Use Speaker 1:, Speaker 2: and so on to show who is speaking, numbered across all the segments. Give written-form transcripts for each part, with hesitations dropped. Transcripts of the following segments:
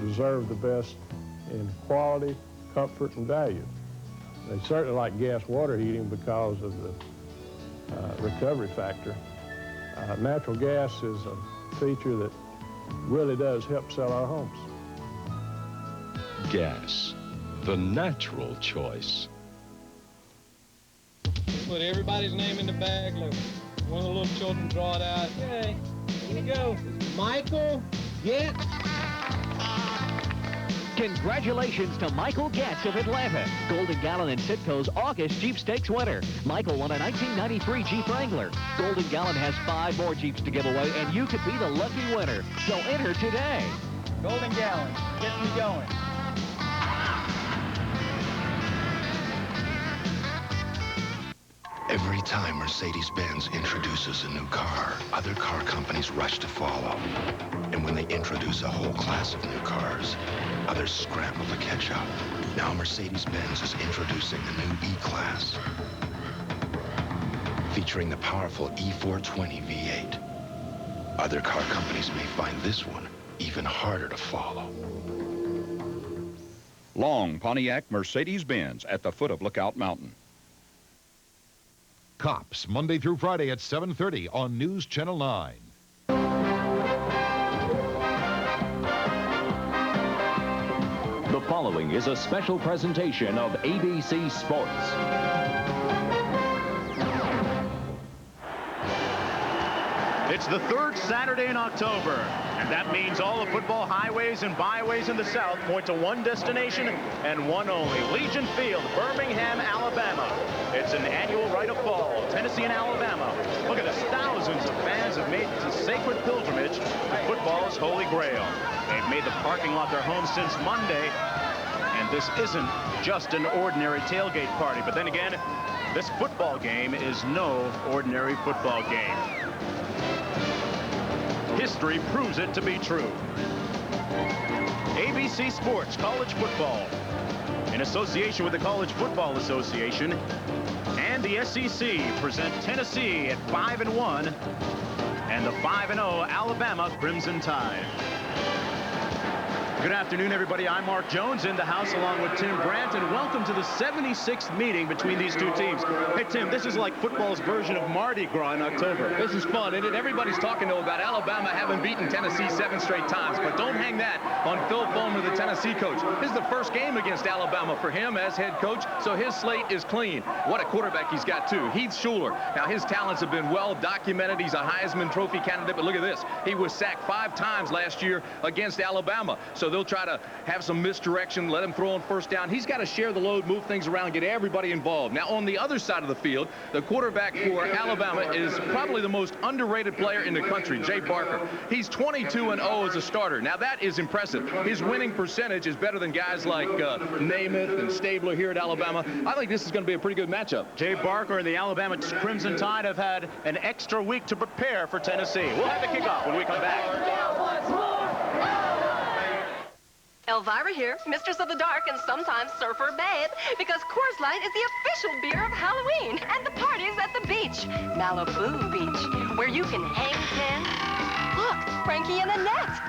Speaker 1: deserve the best in quality, comfort, and value. They certainly like gas water heating because of the recovery factor. Natural gas is a feature that really does help sell our homes.
Speaker 2: Gas, the natural choice.
Speaker 3: Put everybody's name in the bag. Look, one of the little children draw it out. Okay, here we go. Michael Getz.
Speaker 4: Congratulations to Michael Getz of Atlanta, Golden Gallon and Citco's August Jeep Stakes winner. Michael won a 1993 Jeep Wrangler. Golden Gallon has 5 more Jeeps to give away, and you could be the lucky winner. So enter today.
Speaker 3: Golden Gallon, get me going.
Speaker 5: Every time Mercedes-Benz introduces a new car, other car companies rush to follow. And when they introduce a whole class of new cars, others scramble to catch up. Now Mercedes-Benz is introducing the new E-Class, featuring the powerful E420 V8. Other car companies may find this one even harder to follow.
Speaker 6: Long Pontiac Mercedes-Benz at the foot of Lookout Mountain.
Speaker 7: Cops, Monday through Friday at 7:30 on News Channel 9.
Speaker 8: The following is a special presentation of ABC Sports.
Speaker 9: It's the third Saturday in October, and that means all the football highways and byways in the South point to one destination and one only, Legion Field, Birmingham, Alabama. It's an annual rite of fall, Tennessee and Alabama. Look at this, thousands of fans have made the sacred pilgrimage to football's holy grail. They've made the parking lot their home since Monday, and this isn't just an ordinary tailgate party. But then again, this football game is no ordinary football game. History proves it to be true. ABC Sports College Football, in association with the College Football Association and the SEC, present Tennessee at 5-1 and the 5-0 Alabama Crimson Tide. Good afternoon, everybody. I'm Mark Jones in the house along with Tim Brandt, and welcome to the 76th meeting between these two teams. Hey, Tim, this is like football's version of Mardi Gras in October.
Speaker 10: This is fun, isn't it? Everybody's talking, though, about Alabama having beaten Tennessee 7 straight times, but don't hang that on Phil Fulmer, the Tennessee coach. This is the first game against Alabama for him as head coach, so his slate is clean. What a quarterback he's got, too. Heath Shuler. Now, his talents have been well documented. He's a Heisman Trophy candidate, but look at this. He was sacked 5 times last year against Alabama, so they'll try to have some misdirection, let him throw on first down. He's got to share the load, move things around, get everybody involved. Now, on the other side of the field, the quarterback for Alabama is probably the most underrated player in the country, Jay Barker. He's 22-0 as a starter. Now, that is impressive. His winning percentage is better than guys like Namath and Stabler here at Alabama. I think this is going to be a pretty good matchup.
Speaker 9: Jay Barker and the Alabama Crimson Tide have had an extra week to prepare for Tennessee. We'll have the kickoff when we come back.
Speaker 11: Elvira here, Mistress of the Dark and sometimes Surfer Babe, because Coors Light is the official beer of Halloween, and the party's at the beach, Malibu Beach, where you can hang 10. Look, Frankie and Annette.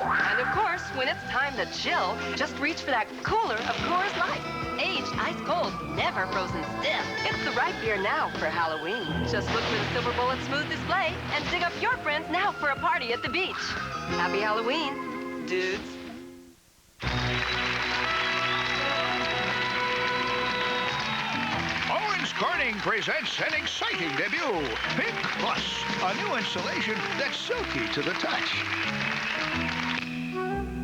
Speaker 11: And of course, when it's time to chill, just reach for that cooler of Coors Light. Aged ice cold, never frozen stiff. It's the right beer now for Halloween. Just look for the Silver Bullet Smooth display and dig up your friends now for a party at the beach. Happy Halloween, dudes.
Speaker 12: Owens Corning presents an exciting debut, Pink Plus, a new insulation that's silky to the touch.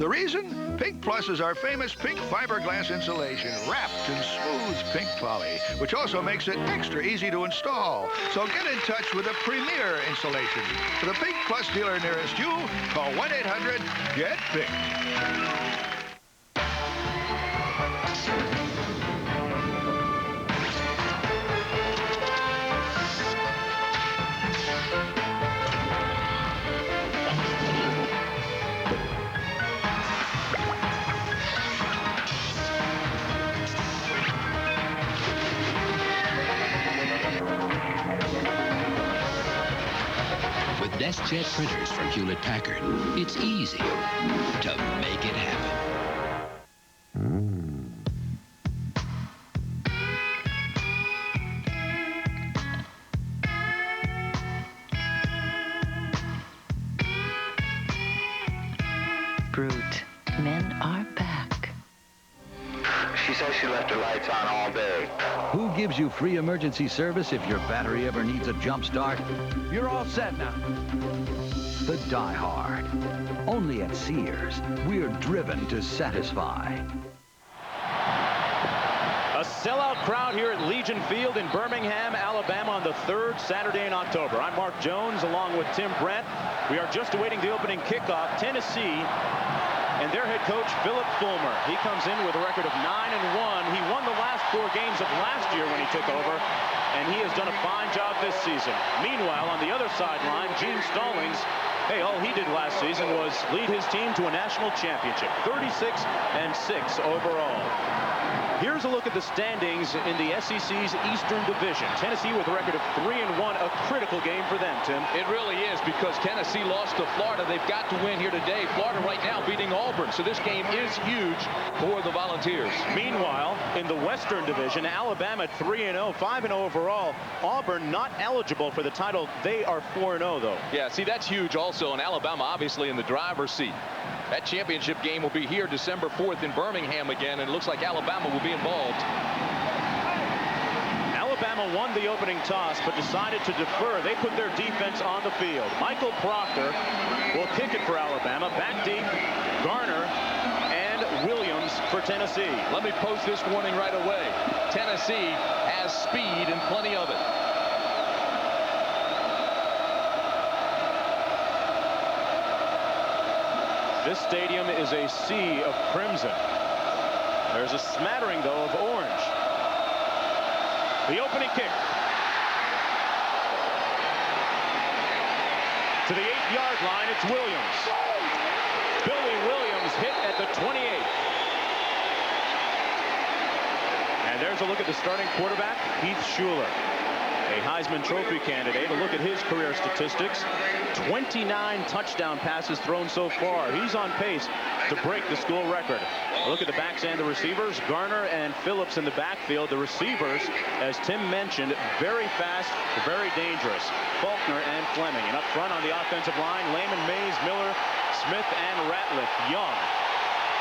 Speaker 12: The reason? Pink Plus is our famous pink fiberglass insulation wrapped in smooth pink poly, which also makes it extra easy to install. So get in touch with a premier insulation. For the Pink Plus dealer nearest you, call 1-800-GET-PINK.
Speaker 13: DeskJet printers from Hewlett-Packard, it's easy to make it happen. brute. Men are back.
Speaker 14: She says she left her lights on all day.
Speaker 15: Who gives you free emergency service if your battery ever needs a jump start?
Speaker 16: You're all set now.
Speaker 15: The Die Hard. Only at Sears. We're driven to satisfy.
Speaker 9: A sellout crowd here at Legion Field in Birmingham, Alabama on the third Saturday in October. I'm Mark Jones along with Tim Brent. We are just awaiting the opening kickoff. Tennessee and their head coach, Phillip Fulmer. He comes in with a record of 9-1. He won the last 4 games of last year when he took over, and he has done a fine job this season. Meanwhile, on the other sideline, Gene Stallings, hey, all he did last season was lead his team to a national championship, 36-6 overall. Here's a look at the standings in the SEC's Eastern Division. Tennessee with a record of 3-1, a critical game for them, Tim.
Speaker 10: It really is, because Tennessee lost to Florida. They've got to win here today. Florida right now beating Auburn, so this game is huge for the Volunteers.
Speaker 9: Meanwhile, in the Western Division, Alabama at 3-0, 5-0 overall. Auburn not eligible for the title. They are 4-0, though.
Speaker 10: Yeah, see, that's huge also, and Alabama obviously in the driver's seat. That championship game will be here December 4th in Birmingham again, and it looks like Alabama will be involved.
Speaker 9: Alabama won the opening toss, but decided to defer. They put their defense on the field. Michael Proctor will kick it for Alabama. Back deep, Garner and Williams for Tennessee.
Speaker 10: Let me post this warning right away. Tennessee has speed and plenty of it.
Speaker 9: This stadium is a sea of crimson. There's a smattering, though, of orange. The opening kick. To the 8-yard line, it's Williams. Billy Williams hit at the 28. And there's a look at the starting quarterback, Heath Shuler, a Heisman Trophy candidate. A look at his career statistics. 29 touchdown passes thrown so far. He's on pace to break the school record. A look at the backs and the receivers. Garner and Phillips in the backfield. The receivers, as Tim mentioned, very fast, very dangerous. Faulkner and Fleming. And up front on the offensive line, Lehman, Mays, Miller, Smith, and Ratliff. Young.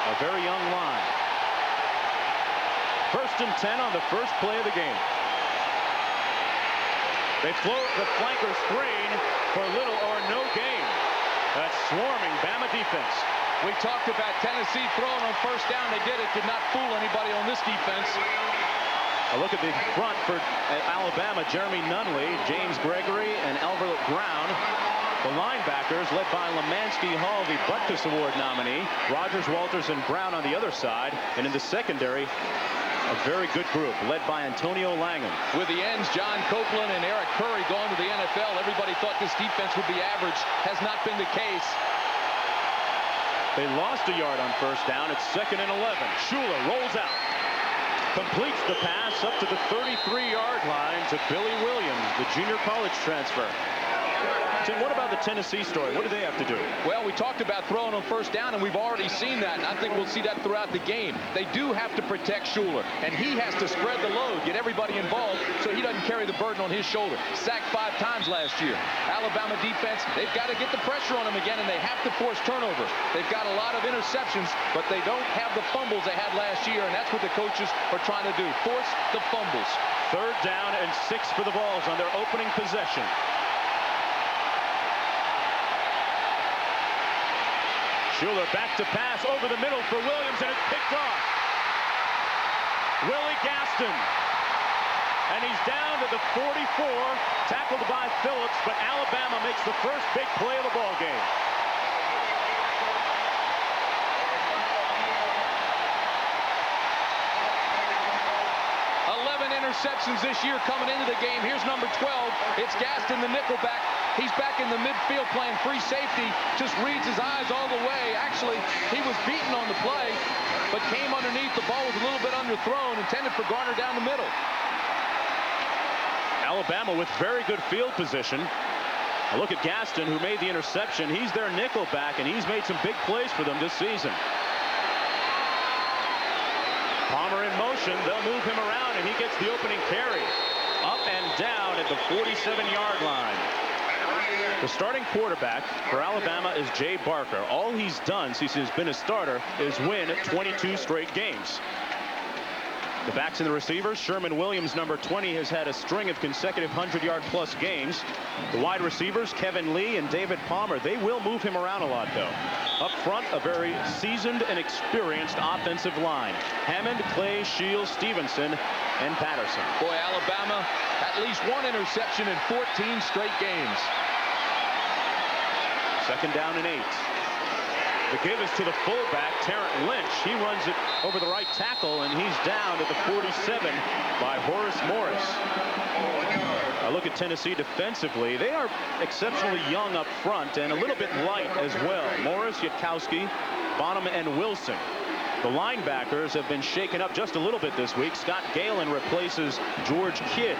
Speaker 9: A very young line. 1st and 10 on the first play of the game. They float the flanker screen for little or no gain. That swarming Bama defense.
Speaker 10: We talked about Tennessee throwing on 1st down. They did it. Did not fool anybody on this defense.
Speaker 9: A look at the front for Alabama. Jeremy Nunley, James Gregory, and Albert Brown. The linebackers led by Lemansky Hall, the Butkus Award nominee. Rogers, Walters, and Brown on the other side. And in the secondary, a very good group led by Antonio Langham.
Speaker 10: With the ends, John Copeland and Eric Curry going to the NFL. Everybody thought this defense would be average. Has not been the case.
Speaker 9: They lost a yard on 1st down. It's 2nd and 11. Shuler rolls out. Completes the pass up to the 33-yard line to Billy Williams, the junior college transfer. Tim, what about the Tennessee story? What do they have to do?
Speaker 10: Well, we talked about throwing on 1st down, and we've already seen that, and I think we'll see that throughout the game. They do have to protect Shuler, and he has to spread the load, get everybody involved so he doesn't carry the burden on his shoulder. Sacked 5 times last year. Alabama defense, they've got to get the pressure on him again, and they have to force turnovers. They've got a lot of interceptions, but they don't have the fumbles they had last year, and that's what the coaches are trying to do, force the fumbles.
Speaker 9: 3rd down and 6 for the Vols on their opening possession. Shuler back to pass over the middle for Williams, and it's picked off. Willie Gaston. And he's down to the 44, tackled by Phillips, but Alabama makes the first big play of the ball game.
Speaker 10: Interceptions this year coming into the game. Here's number 12. It's Gaston, the nickelback. He's back in the midfield playing free safety. Just reads his eyes all the way. Actually, he was beaten on the play, but came underneath. The ball was a little bit underthrown, intended for Garner down the middle.
Speaker 9: Alabama with very good field position. A look at Gaston, who made the interception. He's their nickelback, and he's made some big plays for them this season. Palmer in motion. They'll move him around, and he gets the opening carry. Up and down at the 47-yard line. The starting quarterback for Alabama is Jay Barker. All he's done since he's been a starter is win 22 straight games. The backs and the receivers, Sherman Williams, number 20, has had a string of consecutive 100-yard-plus games. The wide receivers, Kevin Lee and David Palmer, they will move him around a lot, though. Up front, a very seasoned and experienced offensive line. Hammond, Clay, Shields, Stevenson, and Patterson.
Speaker 10: Boy, Alabama, at least one interception in 14 straight games.
Speaker 9: Second down and 8. The give is to the fullback, Terrence Lynch. He runs it over the right tackle, and he's down at the 47 by Horace Morris. I look at Tennessee defensively. They are exceptionally young up front and a little bit light as well. Morris, Yatkowski, Bonham, and Wilson. The linebackers have been shaken up just a little bit this week. Scott Galen replaces George Kidd.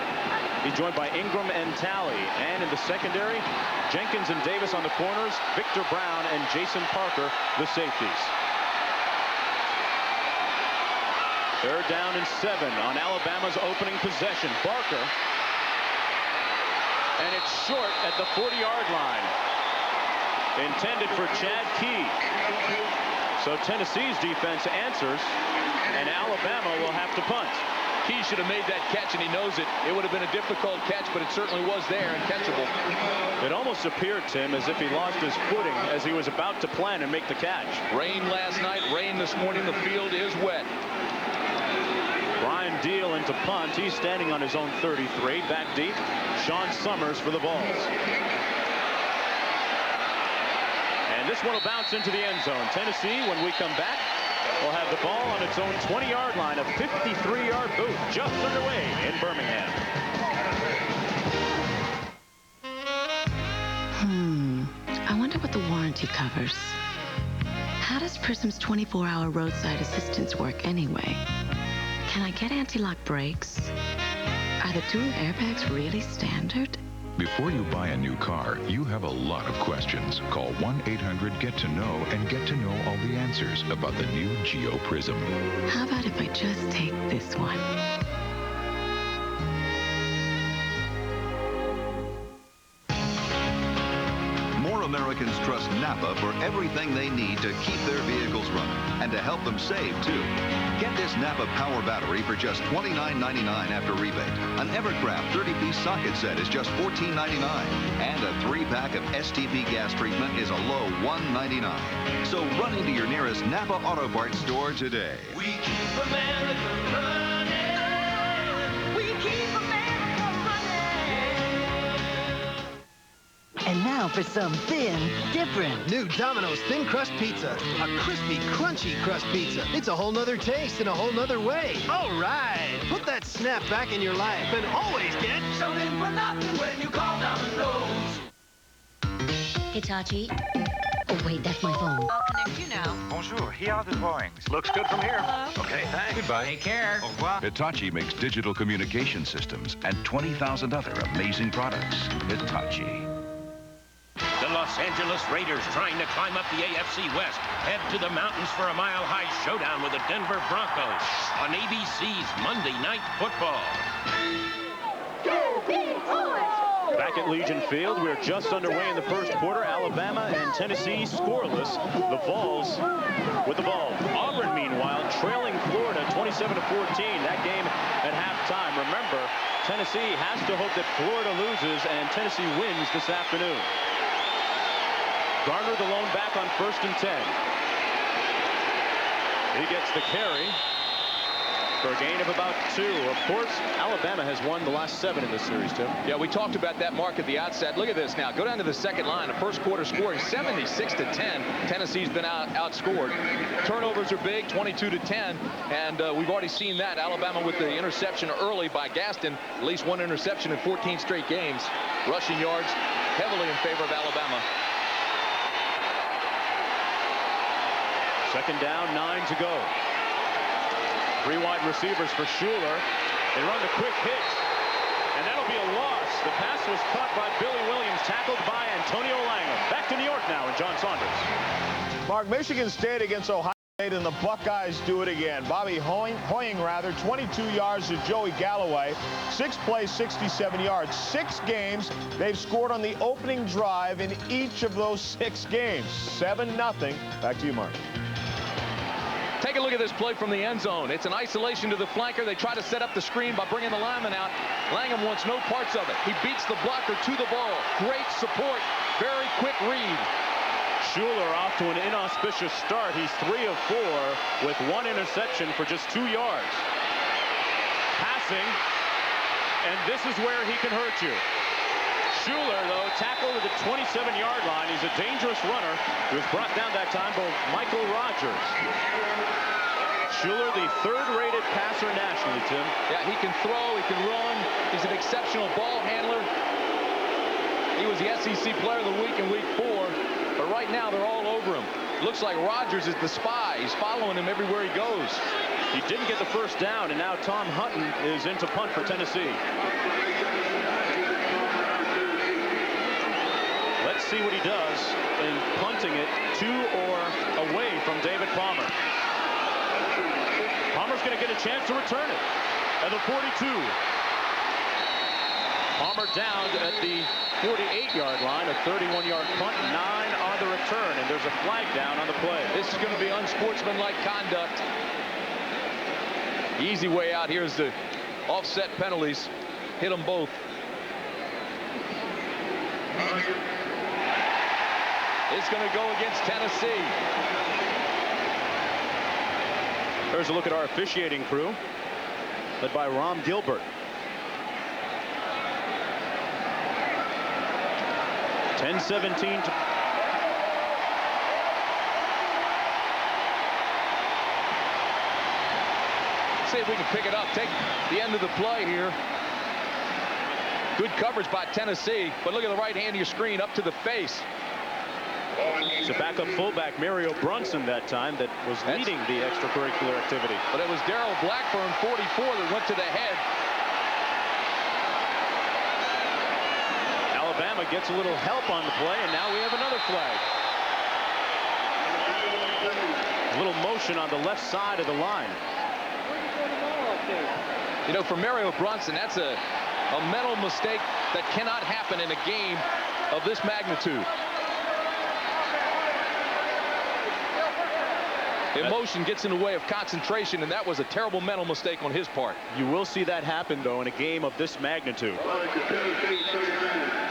Speaker 9: He's joined by Ingram and Talley. And in the secondary, Jenkins and Davis on the corners, Victor Brown and Jason Parker, the safeties. Third down and 7 on Alabama's opening possession. Barker. And it's short at the 40-yard line. Intended for Chad Key. So Tennessee's defense answers, and Alabama will have to punt.
Speaker 10: Key should have made that catch, and he knows it. It would have been a difficult catch, but it certainly was there and catchable.
Speaker 9: It almost appeared, Tim, as if he lost his footing as he was about to plan and make the catch.
Speaker 10: Rain last night, rain this morning. The field is wet.
Speaker 9: Brian Deal into punt. He's standing on his own 33. Back deep, Sean Summers for the Vols. And this one will bounce into the end zone. Tennessee, when we come back, will have the ball on its own 20-yard line. A 53-yard booth just underway in Birmingham.
Speaker 13: I wonder what the warranty covers. How does Prism's 24-hour roadside assistance work anyway? Can I get anti-lock brakes? Are the dual airbags really standard?
Speaker 7: Before you buy a new car, you have a lot of questions. Call 1-800-GET-TO-KNOW and get to know all the answers about the new Geo Prism.
Speaker 13: How about if I just take this one?
Speaker 16: More Americans trust Napa for everything they need to keep their vehicles running and to help them save, too. Get this Napa Power Battery for just $29.99 after rebate. An Evercraft 30-piece socket set is just $14.99. And a 3-pack of STP gas treatment is a low $1.99. So run into your nearest Napa Auto Parts store today.
Speaker 17: We keep America running. We keep America running.
Speaker 18: And now for something different.
Speaker 19: New Domino's Thin Crust Pizza. A crispy, crunchy crust pizza. It's a whole nother taste in a whole nother way. All right. Put that snap back in your life and always get
Speaker 17: something for nothing when you call Domino's.
Speaker 20: Hitachi. Oh, wait, that's my phone.
Speaker 21: I'll connect you now.
Speaker 22: Bonjour, here are the drawings. Looks good from here.
Speaker 21: Hello.
Speaker 22: Okay, thanks. Goodbye.
Speaker 21: Take care.
Speaker 22: Au revoir.
Speaker 6: Hitachi makes digital communication systems and 20,000 other amazing products. Hitachi.
Speaker 23: The Los Angeles Raiders, trying to climb up the AFC West, head to the mountains for a mile-high showdown with the Denver Broncos on ABC's Monday Night Football.
Speaker 9: Back at Legion Field, we're just underway in the first quarter. Alabama and Tennessee scoreless. The Vols with the ball. Auburn, meanwhile, trailing Florida 27-14. That game at halftime. Remember, Tennessee has to hope that Florida loses and Tennessee wins this afternoon. Garner, the lone back on 1st and 10. He gets the carry for a gain of about 2. Of course, Alabama has won the last 7 in this series, Tim.
Speaker 10: Yeah, we talked about that mark at the outset. Look at this now. Go down to the second line. The first quarter scoring 76-10. Tennessee's been outscored. Turnovers are big, 22-10, and we've already seen that. Alabama with the interception early by Gaston. At least one interception in 14 straight games. Rushing yards heavily in favor of Alabama.
Speaker 9: Second down, 9 to go. 3 wide receivers for Shuler. They run the quick hit, and that'll be a loss. The pass was caught by Billy Williams, tackled by Antonio Langham. Back to New York now, and John Saunders. Mark, Michigan State against Ohio. And the Buckeyes do it again. Bobby Hoying, 22 yards to Joey Galloway. 6 plays, 67 yards. 6 games they've scored on the opening drive in each of those 6 games. 7-0. Back to you, Mark.
Speaker 10: Take a look at this play from the end zone. It's an isolation to the flanker. They try to set up the screen by bringing the lineman out. Langham wants no parts of it. He beats the blocker to the ball. Great support. Very quick read.
Speaker 9: Shuler off to an inauspicious start. He's 3 of 4 with 1 interception for just 2 yards. Passing, and this is where he can hurt you. Shuler, though, tackled at the 27-yard line. He's a dangerous runner. He was brought down that time by Michael Rogers. Shuler, the 3rd-rated passer nationally, Tim.
Speaker 10: Yeah, he can throw, he can run. He's an exceptional ball handler. He was the SEC Player of the Week in Week 4. But right now, they're all over him. Looks like Rogers is the spy. He's following him everywhere he goes.
Speaker 9: He didn't get the first down, and now Tom Hutton is into punt for Tennessee. Let's see what he does in punting it to or away from David Palmer. Palmer's going to get a chance to return it. At the 42. Palmer down at the 48-yard line, a 31-yard punt, 9 on the return, and there's a flag down on the play.
Speaker 10: This is going to be unsportsmanlike conduct. The easy way out here is to offset penalties. Hit them both. It's going to go against Tennessee.
Speaker 9: There's a look at our officiating crew, led by Ron Gilbert. 10-17 to...
Speaker 10: See if we can pick it up. Take the end of the play here. Good coverage by Tennessee, but look at the right hand of your screen up to the face.
Speaker 9: It's a backup fullback, Mario Brunson, that time, that was leading the extracurricular activity.
Speaker 10: But it was Darrell Blackburn, 44, that went to the head.
Speaker 9: Alabama gets a little help on the play, and now we have another flag. A little motion on the left side of the line.
Speaker 10: You know, for Mario Brunson, that's a mental mistake that cannot happen in a game of this magnitude. Emotion gets in the way of concentration, and that was a terrible mental mistake on his part.
Speaker 9: You will see that happen, though, in a game of this magnitude.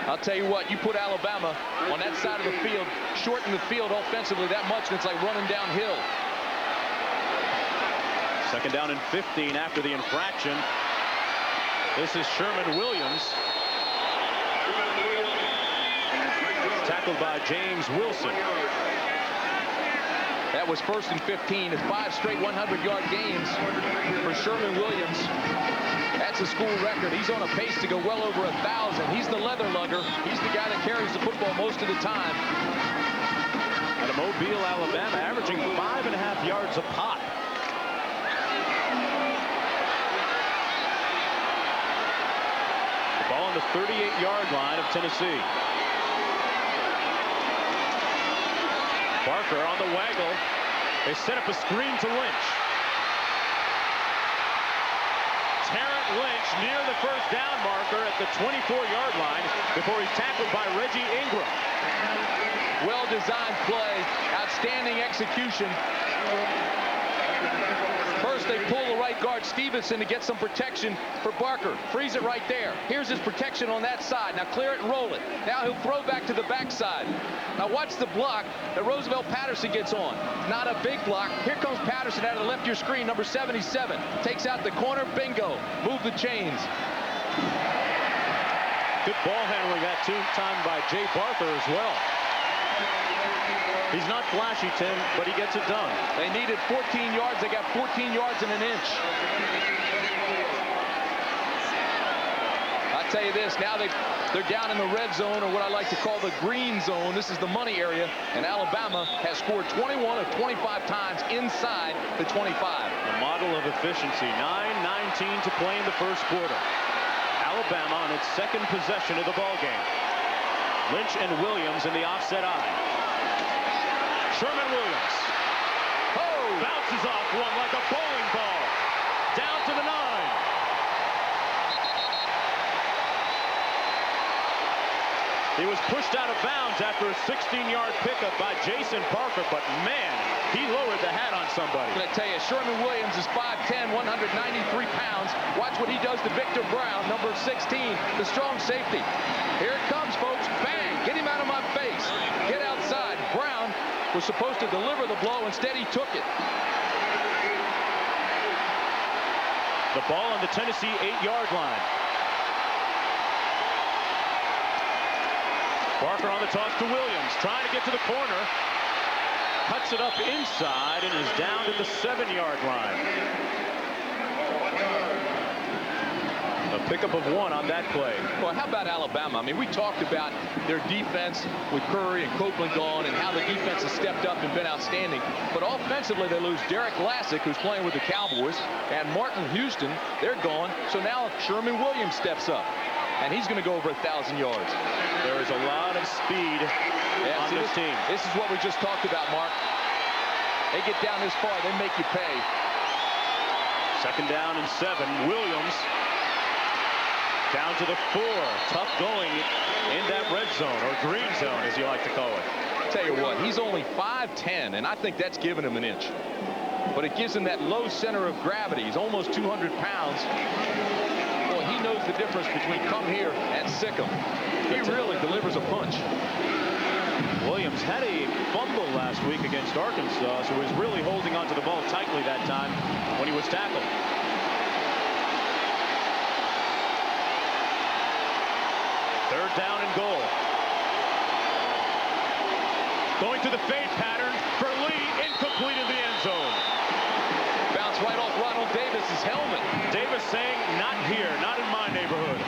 Speaker 10: I'll tell you what, you put Alabama on that side of the field, shorten the field offensively that much, and it's like running downhill.
Speaker 9: 2nd down and 15 after the infraction. This is Sherman Williams. Tackled by James Wilson.
Speaker 10: That was 1st and 15 in 5 straight 100-yard games for Sherman Williams. That's a school record. He's on a pace to go well over 1,000. He's the leather lugger. He's the guy that carries the football most of the time.
Speaker 9: Out of Mobile, Alabama, averaging 5.5 yards a pop. The ball on the 38-yard line of Tennessee. Barker on the waggle. They set up a screen to Lynch. Terrence Lynch near the first down marker at the 24-yard line before he's tackled by Reggie Ingram.
Speaker 10: Well-designed play, outstanding execution. First, they pull the right guard, Stevenson, to get some protection for Barker. Freeze it right there. Here's his protection on that side. Now clear it and roll it. Now he'll throw back to the backside. Now watch the block that Roosevelt Patterson gets on. Not a big block. Here comes Patterson out of the left of your screen, number 77. Takes out the corner, bingo. Move the chains.
Speaker 9: Good ball handling that time by Jay Barker as well. He's not flashy, Tim, but he gets it done.
Speaker 10: They needed 14 yards. They got 14 yards and an inch. I tell you this, now they're down in the red zone, or what I like to call the green zone. This is the money area, and Alabama has scored 21 of 25 times inside the 25.
Speaker 9: A model of efficiency. 9:19 to play in the first quarter. Alabama on its 2nd possession of the ballgame. Lynch and Williams in the offset eye. Sherman Williams. Oh, bounces off one like a bowling ball. Down to the 9. He was pushed out of bounds after a 16-yard pickup by Jason Parker, but man, he lowered the hat on somebody.
Speaker 10: I'm going to tell you, Sherman Williams is 5'10", 193 pounds. Watch what he does to Victor Brown, number 16, the strong safety. Here it comes, folks. Bang! Get him out of my face. Get outside. Brown was supposed to deliver the blow. Instead, he took it.
Speaker 9: The ball on the Tennessee 8-yard line. Parker on the toss to Williams, trying to get to the corner. Cuts it up inside and is down to the 7-yard line. A pickup of 1 on that play.
Speaker 10: Well, how about Alabama? I mean, we talked about their defense with Curry and Copeland gone and how the defense has stepped up and been outstanding. But offensively, they lose Derek Lassick, who's playing with the Cowboys, and Martin Houston. They're gone. So now Sherman Williams steps up, and he's going to go over 1,000 yards.
Speaker 9: There is a lot of speed on this team.
Speaker 10: This is what we just talked about, Mark. They get down this far, they make you pay.
Speaker 9: 2nd down and 7. Williams down to the 4. Tough going in that red zone, or green zone, as you like to call it.
Speaker 10: I'll tell you what, he's only 5'10", and I think that's giving him an inch. But it gives him that low center of gravity. He's almost 200 pounds. Boy, he knows the difference between come here and sick 'em. He really delivers a punch.
Speaker 9: Williams had a fumble last week against Arkansas, so he was really holding onto the ball tightly that time when he was tackled. Third down and goal. Going to the fade pattern for Lee, incomplete in the end zone.
Speaker 10: Bounce right off Ronald Davis's helmet.
Speaker 9: Davis saying, not here, not in my neighborhood.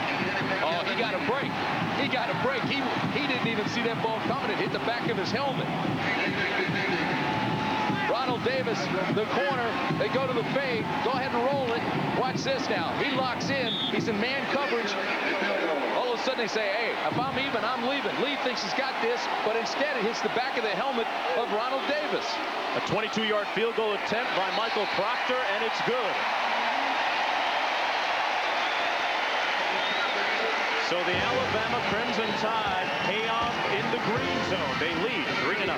Speaker 10: Oh, he got a break. He got a break. He didn't even see that ball coming. It hit the back of his helmet. Ronald Davis, the corner. They go to the fade. Go ahead and roll it. Watch this now. He locks in. He's in man coverage. All of a sudden they say, hey, if I'm even, I'm leaving. Lee thinks he's got this, but instead it hits the back of the helmet of Ronald Davis.
Speaker 9: A 22-yard field goal attempt by Michael Proctor, and it's good. So the Alabama Crimson Tide pay off in the green zone. They lead 3-0.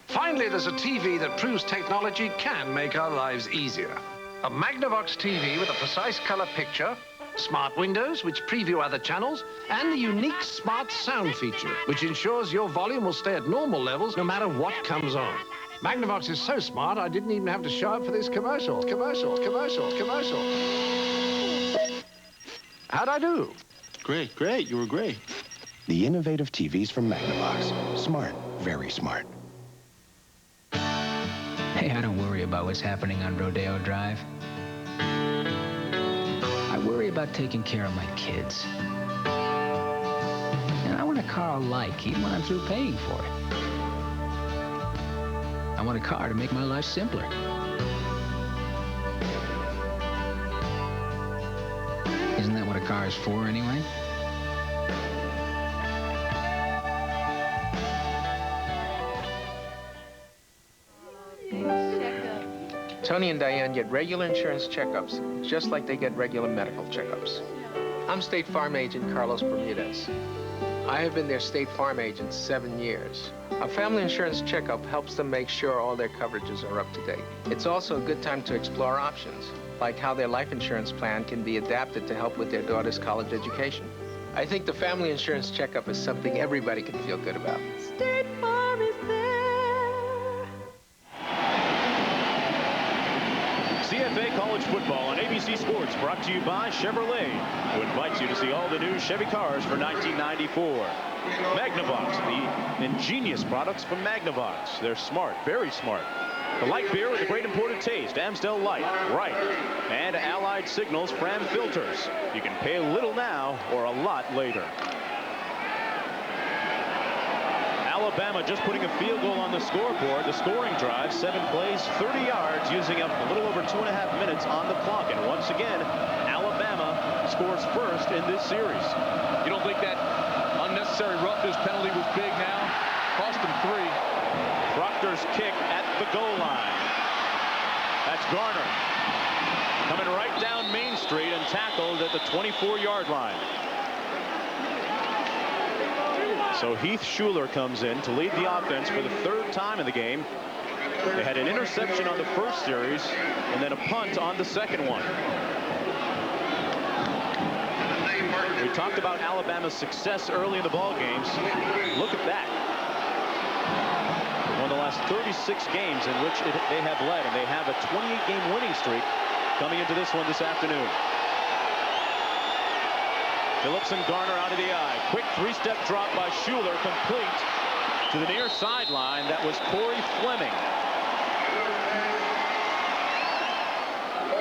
Speaker 1: Finally, there's a TV that proves technology can make our lives easier. A Magnavox TV with a precise color picture, smart windows which preview other channels, and the unique smart sound feature, which ensures your volume will stay at normal levels no matter what comes on. Magnavox is so smart, I didn't even have to show up for this commercial. How'd I do?
Speaker 2: Great. You were great. The innovative TVs from Magnavox. Smart, very smart.
Speaker 21: Hey, I don't worry about what's happening on Rodeo Drive. I worry about taking care of my kids. And I want a car I like, even when I'm through paying for it. I want a car to make my life simpler. Isn't that what a car is for, anyway?
Speaker 24: Tony and Diane get regular insurance checkups, just like they get regular medical checkups. I'm State Farm Agent Carlos Bermudez. I have been their State Farm agent 7 years. A family insurance checkup helps them make sure all their coverages are up to date. It's also a good time to explore options, like how their life insurance plan can be adapted to help with their daughter's college education. I think the family insurance checkup is something everybody can feel good about.
Speaker 17: State Farm is there.
Speaker 9: CFA College Football on ABC Sports, brought to you by Chevrolet, who invites you to see all the new Chevy cars for 1994. Magnavox, the ingenious products from Magnavox. They're smart, very smart. The light beer with a great imported taste, Amstel Light, right. And Allied Signals Fram filters. You can pay a little now or a lot later. Alabama just putting a field goal on the scoreboard. The scoring drive, 7 plays, 30 yards, using up a little over 2.5 minutes on the clock. And once again, Alabama scores first in this series.
Speaker 10: You don't think that unnecessary roughness penalty was big now? Cost them 3.
Speaker 9: Proctor Faulkner's kick at the goal line. That's Garner coming right down Main Street and tackled at the 24-yard line. So Heath Shuler comes in to lead the offense for the 3rd time in the game. They had an interception on the first series and then a punt on the second one. We talked about Alabama's success early in the ball games. Look at that. One of the last 36 games in which they have led, and they have a 28-game winning streak coming into this one this afternoon. Phillips and Garner out of the eye. Quick 3-step drop by Shuler, complete to the near sideline. That was Corey Fleming.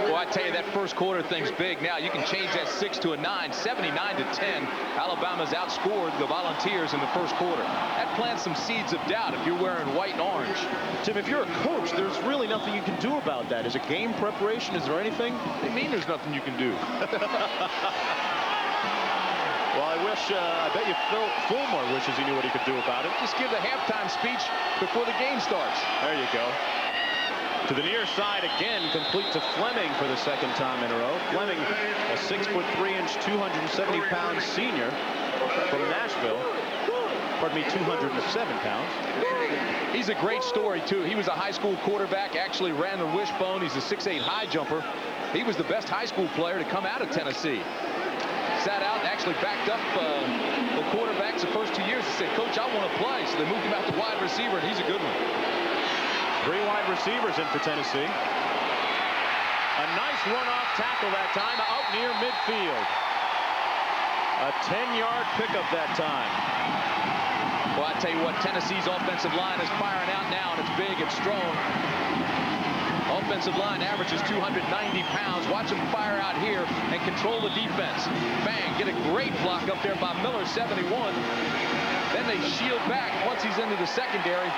Speaker 10: Well, I tell you, that first quarter thing's big. Now you can change that 6 to a 9, 79-10. Alabama's outscored the Volunteers in the first quarter. That plants some seeds of doubt if you're wearing white and orange.
Speaker 9: Tim, if you're a coach, there's really nothing you can do about that. Is it game preparation? Is there anything?
Speaker 10: What do you mean there's nothing you can do?
Speaker 9: Well, I bet you Phillip Fulmer wishes he knew what he could do about it.
Speaker 10: Just give the halftime speech before the game starts.
Speaker 9: There you go. To the near side again, complete to Fleming for the 2nd time in a row. Fleming, a 6'3", 270-pound senior from Nashville. Pardon me, 207 pounds.
Speaker 10: He's a great story, too. He was a high school quarterback, actually ran the wishbone. He's a 6'8" high jumper. He was the best high school player to come out of Tennessee. Sat out and actually backed up the quarterbacks the first 2 years. He said, "Coach, I want to play." So they moved him out to wide receiver, and he's a good one.
Speaker 9: 3 wide receivers in for Tennessee. A nice run-off tackle that time out near midfield. A 10-yard pickup that time.
Speaker 10: Well, I tell you what, Tennessee's offensive line is firing out now, and it's big, it's strong. Offensive line averages 290 pounds. Watch them fire out here and control the defense. Bang, get a great block up there by Miller, 71. Then they shield back once he's into the secondary.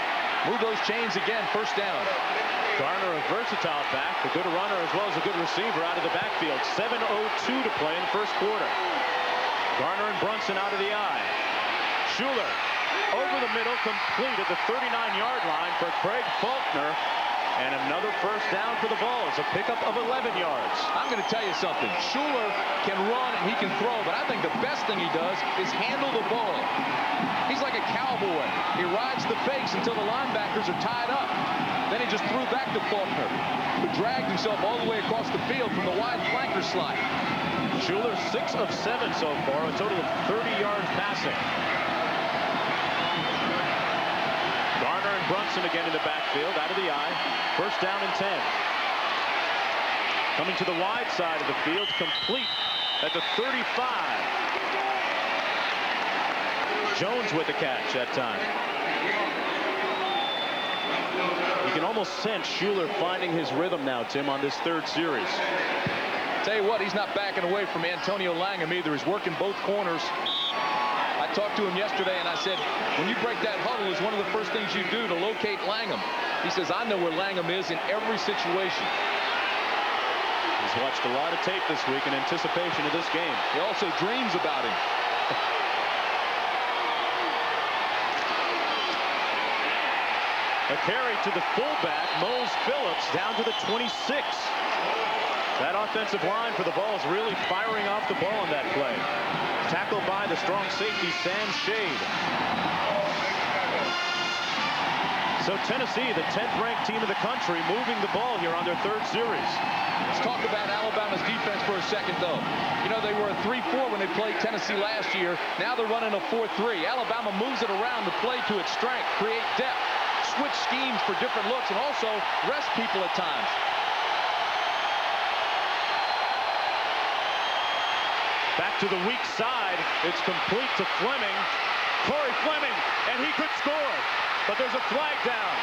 Speaker 10: Move those chains again, first down.
Speaker 9: Garner, a versatile back, a good runner as well as a good receiver out of the backfield. 7:02 to play in the first quarter. Garner and Brunson out of the eye. Shuler over the middle, complete at the 39-yard line for Craig Faulkner. And another first down for the Vols, a pickup of 11 yards.
Speaker 10: I'm going to tell you something. Shuler can run and he can throw, but I think the best thing he does is handle the ball. He's like a cowboy. He rides the fakes until the linebackers are tied up. Then he just threw back to Faulkner, who dragged himself all the way across the field from the wide flanker slide.
Speaker 9: Shuler 6 of 7 so far, a total of 30 yards passing. Garner and Brunson again in the backfield, out of the eye. First down and 10. Coming to the wide side of the field, complete at the 35. Jones with the catch that time. You can almost sense Shuler finding his rhythm now, Tim, on this 3rd series.
Speaker 10: Tell you what, he's not backing away from Antonio Langham either. He's working both corners. I talked to him yesterday and I said, when you break that huddle, is one of the first things you do to locate Langham. He says, I know where Langham is in every situation.
Speaker 9: He's watched a lot of tape this week in anticipation of this game.
Speaker 10: He also dreams about him.
Speaker 9: A carry to the fullback, Mose Phillips, down to the 26. That offensive line for the Vols really firing off the ball on that play. Tackled by the strong safety, Sam Shade. So Tennessee, the 10th-ranked team in the country, moving the ball here on their 3rd series.
Speaker 10: Let's talk about Alabama's defense for a second, though. You know, they were a 3-4 when they played Tennessee last year. Now they're running a 4-3. Alabama moves it around to play to its strength, create depth, switch schemes for different looks, and also rest people at times.
Speaker 9: Back to the weak side. It's complete to Fleming. Corey Fleming, and he could score. But there's a flag down.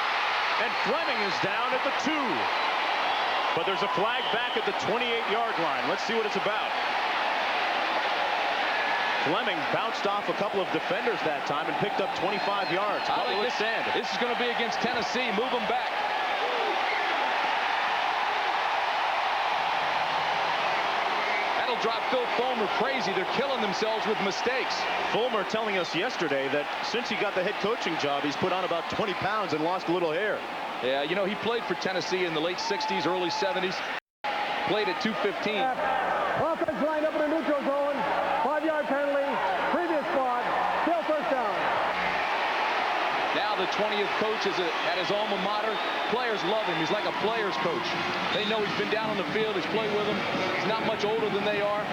Speaker 9: And Fleming is down at the 2. But there's a flag back at the 28-yard line. Let's see what it's about. Fleming bounced off a couple of defenders that time and picked up 25 yards.
Speaker 10: I think this is going to be against Tennessee. Move them back. That'll drive Phil Fulmer crazy. They're killing themselves with mistakes.
Speaker 9: Fulmer telling us yesterday that since he got the head coaching job, he's put on about 20 pounds and lost a little hair.
Speaker 10: Yeah, you know, he played for Tennessee in the late 60s, early 70s. Played at 215.
Speaker 3: Offense lined up in the neutral zone. 5-yard penalty. Previous spot. Still first down.
Speaker 10: Now the 20th coach is at his alma mater. Players love him. He's like a player's coach. They know he's been down on the field. He's played with them. He's not much older than they are.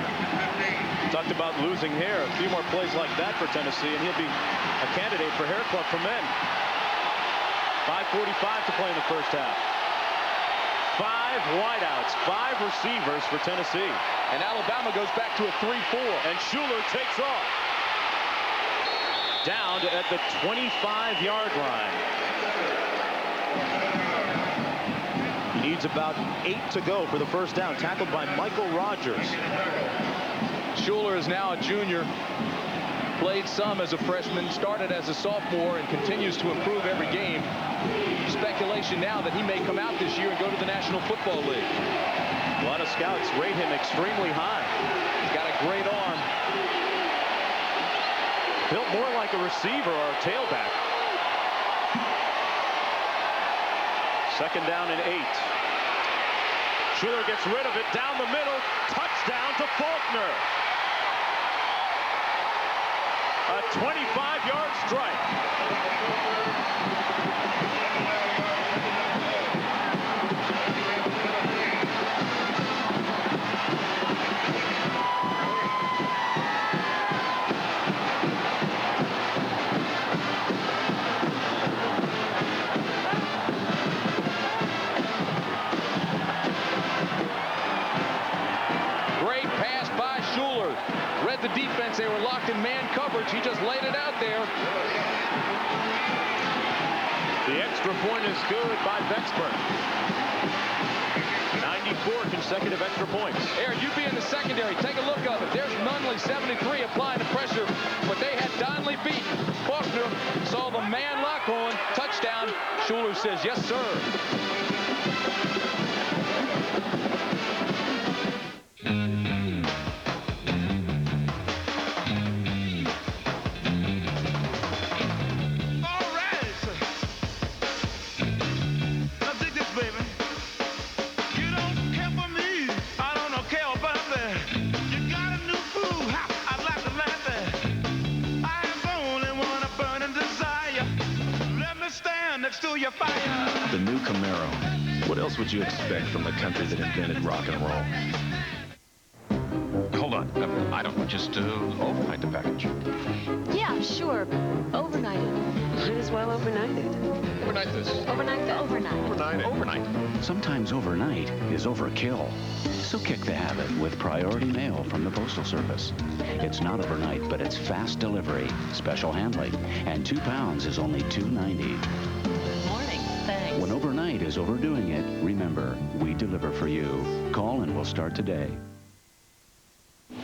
Speaker 9: Talked about losing hair. A few more plays like that for Tennessee, and he'll be a candidate for Hair Club for men. 5:45 to play in the first half. 5 wideouts, 5 receivers for Tennessee.
Speaker 10: And Alabama goes back to a 3-4.
Speaker 9: And Shuler takes off. Down at the 25-yard line. He needs about 8 to go for the first down. Tackled by Michael Rogers.
Speaker 10: Shuler is now a junior. Played some as a freshman, started as a sophomore, and continues to improve every game. Speculation now that he may come out this year and go to the National Football League.
Speaker 9: A lot of scouts rate him extremely high.
Speaker 10: He's got a great arm.
Speaker 9: Built more like a receiver or a tailback. Second down and 8. Shuler gets rid of it down the middle. Touchdown to Faulkner. A 25-yard strike.
Speaker 10: Great pass by Shuler. Read the defense. They were locked in man coverage. He just laid it out there.
Speaker 9: The extra point is good by Becksburg. 94 consecutive extra points.
Speaker 10: Aaron, you be in the secondary. Take a look of it. There's Nunley, 73, applying the pressure, but they had Donnelly beaten. Faulkner saw the man lock on. Touchdown. Shuler says, yes, sir.
Speaker 4: The new Camaro. What else would you expect from the country that invented rock and roll?
Speaker 2: Hold on. I don't just overnight the package.
Speaker 11: Yeah, sure. Overnight it. Might as well overnight it.
Speaker 10: Overnight this.
Speaker 11: Overnight the overnight.
Speaker 2: Overnight. Sometimes overnight is overkill. So kick the habit with Priority Mail from the Postal Service. It's not overnight, but it's fast delivery, special handling, and 2 pounds is only $2.90.
Speaker 11: Morning. Thanks.
Speaker 2: When overnight is overdoing it, remember, we deliver for you. Call and we'll start today.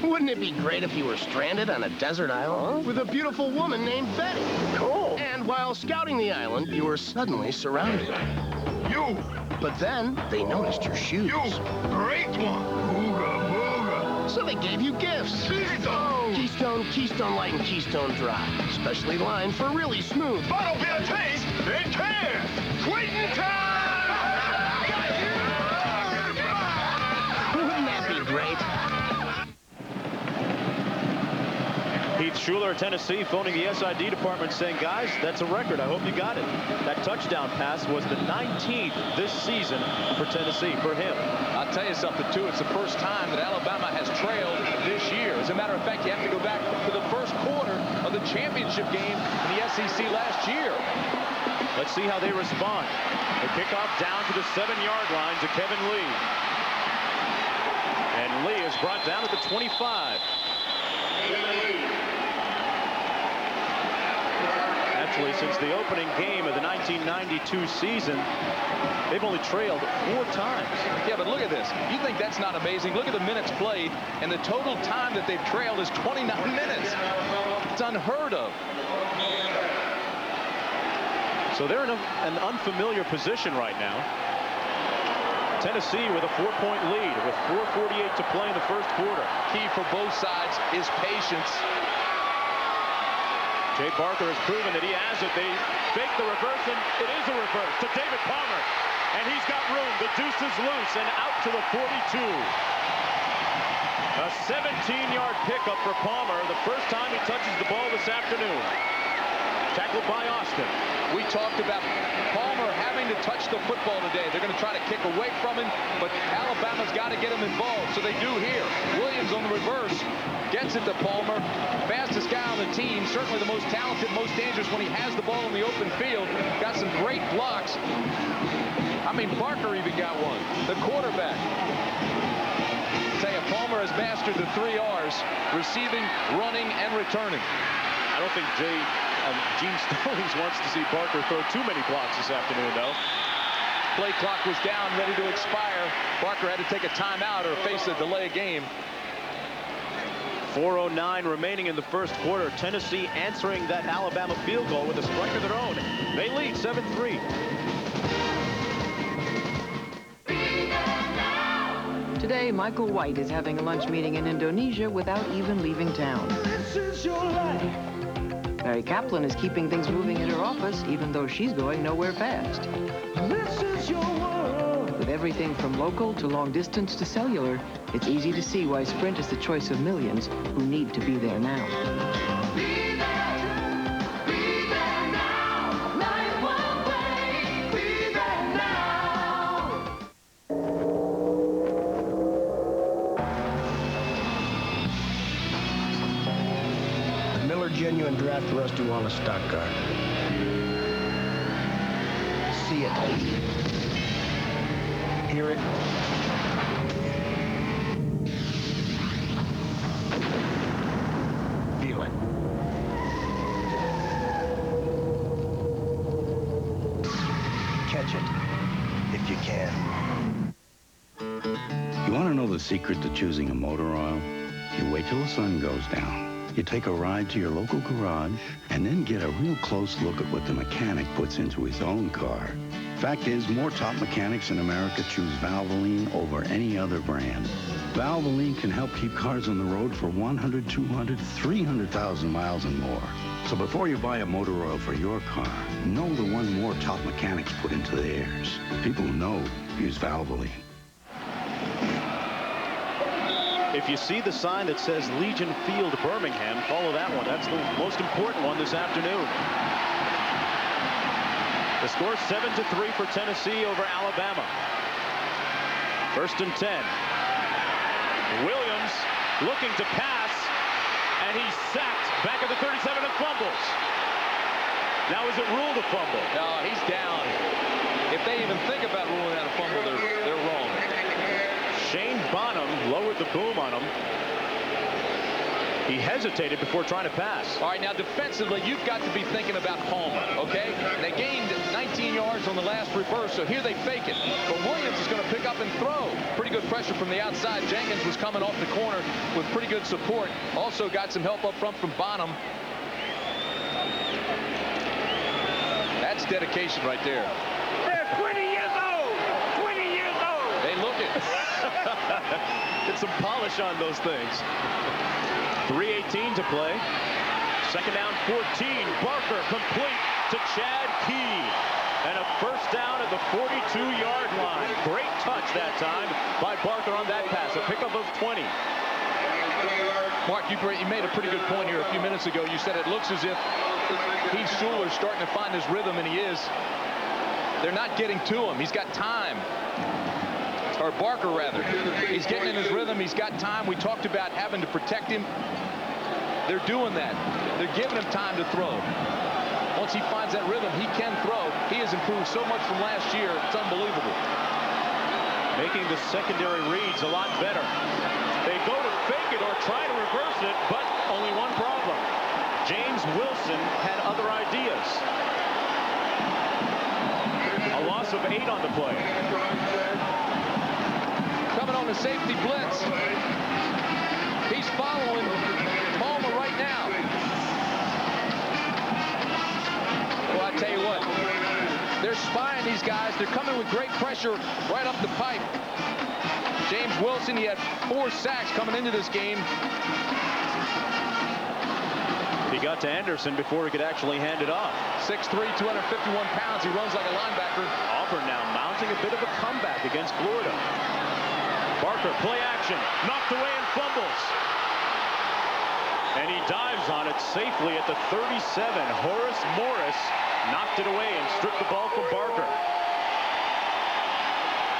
Speaker 5: Wouldn't it be great if you were stranded on a desert island with a beautiful woman named Betty? Cool. And while scouting the island, you were suddenly surrounded. You! But then, they noticed your shoes. You! Great one! Booga, booga! So they gave you gifts. Keystone! Keystone Light, and Keystone Dry. Specially lined for really smooth. Bottle beer taste and care! Quitting time! Wouldn't that be great?
Speaker 9: Heath Shuler of Tennessee phoning the SID department saying, guys, that's a record. I hope you got it. That touchdown pass was the 19th this season for Tennessee, for him.
Speaker 10: I'll tell you something, too. It's the first time that Alabama has trailed this year. As a matter of fact, you have to go back to the first quarter of the championship game in the SEC last year.
Speaker 9: Let's see how they respond. The kickoff down to the 7-yard line to Kevin Lee. And Lee is brought down at the 25. Actually, since the opening game of the 1992 season, they've only trailed 4 times.
Speaker 10: Yeah, but look at this. You think that's not amazing? Look at the minutes played, and the total time that they've trailed is 29 minutes. It's unheard of.
Speaker 9: So they're in an unfamiliar position right now. Tennessee with a 4-point lead with 4:48 to play in the first quarter.
Speaker 10: Key for both sides is patience.
Speaker 9: Jay Barker has proven that he has it. They fake the reverse, and it is a reverse to David Palmer. And he's got room. The deuce is loose and out to the 42. A 17-yard pickup for Palmer. The first time he touches the ball this afternoon. Tackled by Austin.
Speaker 10: We talked about Palmer having to touch the football today. They're going to try to kick away from him, but Alabama's got to get him involved, so they do here. Williams on the reverse gets it to Palmer. Fastest guy on the team, certainly the most talented, most dangerous when he has the ball in the open field. Got some great blocks. I mean, Barker even got one. The quarterback. I tell you, Palmer has mastered the 3 R's, receiving, running, and returning.
Speaker 9: I don't think Gene Stallings wants to see Barker throw too many blocks this afternoon, though.
Speaker 10: Play clock was down, ready to expire. Barker had to take a timeout or face a delay game.
Speaker 9: 4:09 remaining in the first quarter. Tennessee answering that Alabama field goal with a strike of their own. They lead 7-3.
Speaker 8: Today, Michael White is having a lunch meeting in Indonesia without even leaving town.
Speaker 17: This is your life.
Speaker 8: Mary Kaplan is keeping things moving in her office, even though she's going nowhere fast.
Speaker 17: This is your world.
Speaker 8: With everything from local to long distance to cellular, it's easy to see why Sprint is the choice of millions who need to be there now.
Speaker 17: Be there now. Life won't wait. Be there now.
Speaker 12: Miller Genuine Draft Rusty Wallace stock car. See it. Hear it. Feel it. Catch it, if you can.
Speaker 2: You want to know the secret to choosing a motor oil? You wait till the sun goes down. You take a ride to your local garage and then get a real close look at what the mechanic puts into his own car. Fact is, more top mechanics in America choose Valvoline over any other brand. Valvoline can help keep cars on the road for 100, 200, 300,000 miles and more. So before you buy a motor oil for your car, know the one more top mechanics put into theirs. People who know use Valvoline.
Speaker 9: If you see the sign that says Legion Field, Birmingham, follow that one. That's the most important one this afternoon. The score 7-3 for Tennessee over Alabama. 1st and 10. Williams looking to pass, and he's sacked back at the 37 and fumbles. Now is it ruled a fumble?
Speaker 10: No, he's down. If they even think about ruling out a fumble, they're wrong.
Speaker 9: Shane Bonham lowered the boom on him. He hesitated before trying to pass.
Speaker 10: All right, now defensively, you've got to be thinking about Palmer, okay? They gained 19 yards on the last reverse, so here they fake it. But Williams is going to pick up and throw. Pretty good pressure from the outside. Jenkins was coming off the corner with pretty good support. Also got some help up front from Bonham. That's dedication right there.
Speaker 17: They're 20 years old. 20 years old.
Speaker 10: They look it.
Speaker 9: Get some polish on those things. 3:18 to play. 2nd down, 14. Barker complete to Chad Key. And a first down at the 42-yard line. Great touch that time by Barker on that pass. A pickup of 20.
Speaker 10: Mark, you made a pretty good point here a few minutes ago. You said it looks as if Heath Shuler's starting to find his rhythm, and he is. They're not getting to him. He's got time. Or Barker, rather. He's getting in his rhythm. He's got time. We talked about having to protect him. They're doing that. They're giving him time to throw. Once he finds that rhythm, he can throw. He has improved so much from last year. It's unbelievable.
Speaker 9: Making the secondary reads a lot better. They go to fake it or try to reverse it, but only one problem. James Wilson had other ideas. A loss of 8 on the play.
Speaker 10: Coming on the safety blitz. He's following Palmer right now. Well, I tell you what, They're spying these guys. They're coming with great pressure right up the pipe. James Wilson, he had 4 sacks coming into this game.
Speaker 9: He got to Anderson before he could actually hand it off.
Speaker 10: 6'3", 251 pounds. He runs like a linebacker.
Speaker 9: Auburn now mounting a bit of a comeback against Florida. Barker, play action, knocked away and fumbles. And he dives on it safely at the 37. Horace Morris knocked it away and stripped the ball from Barker.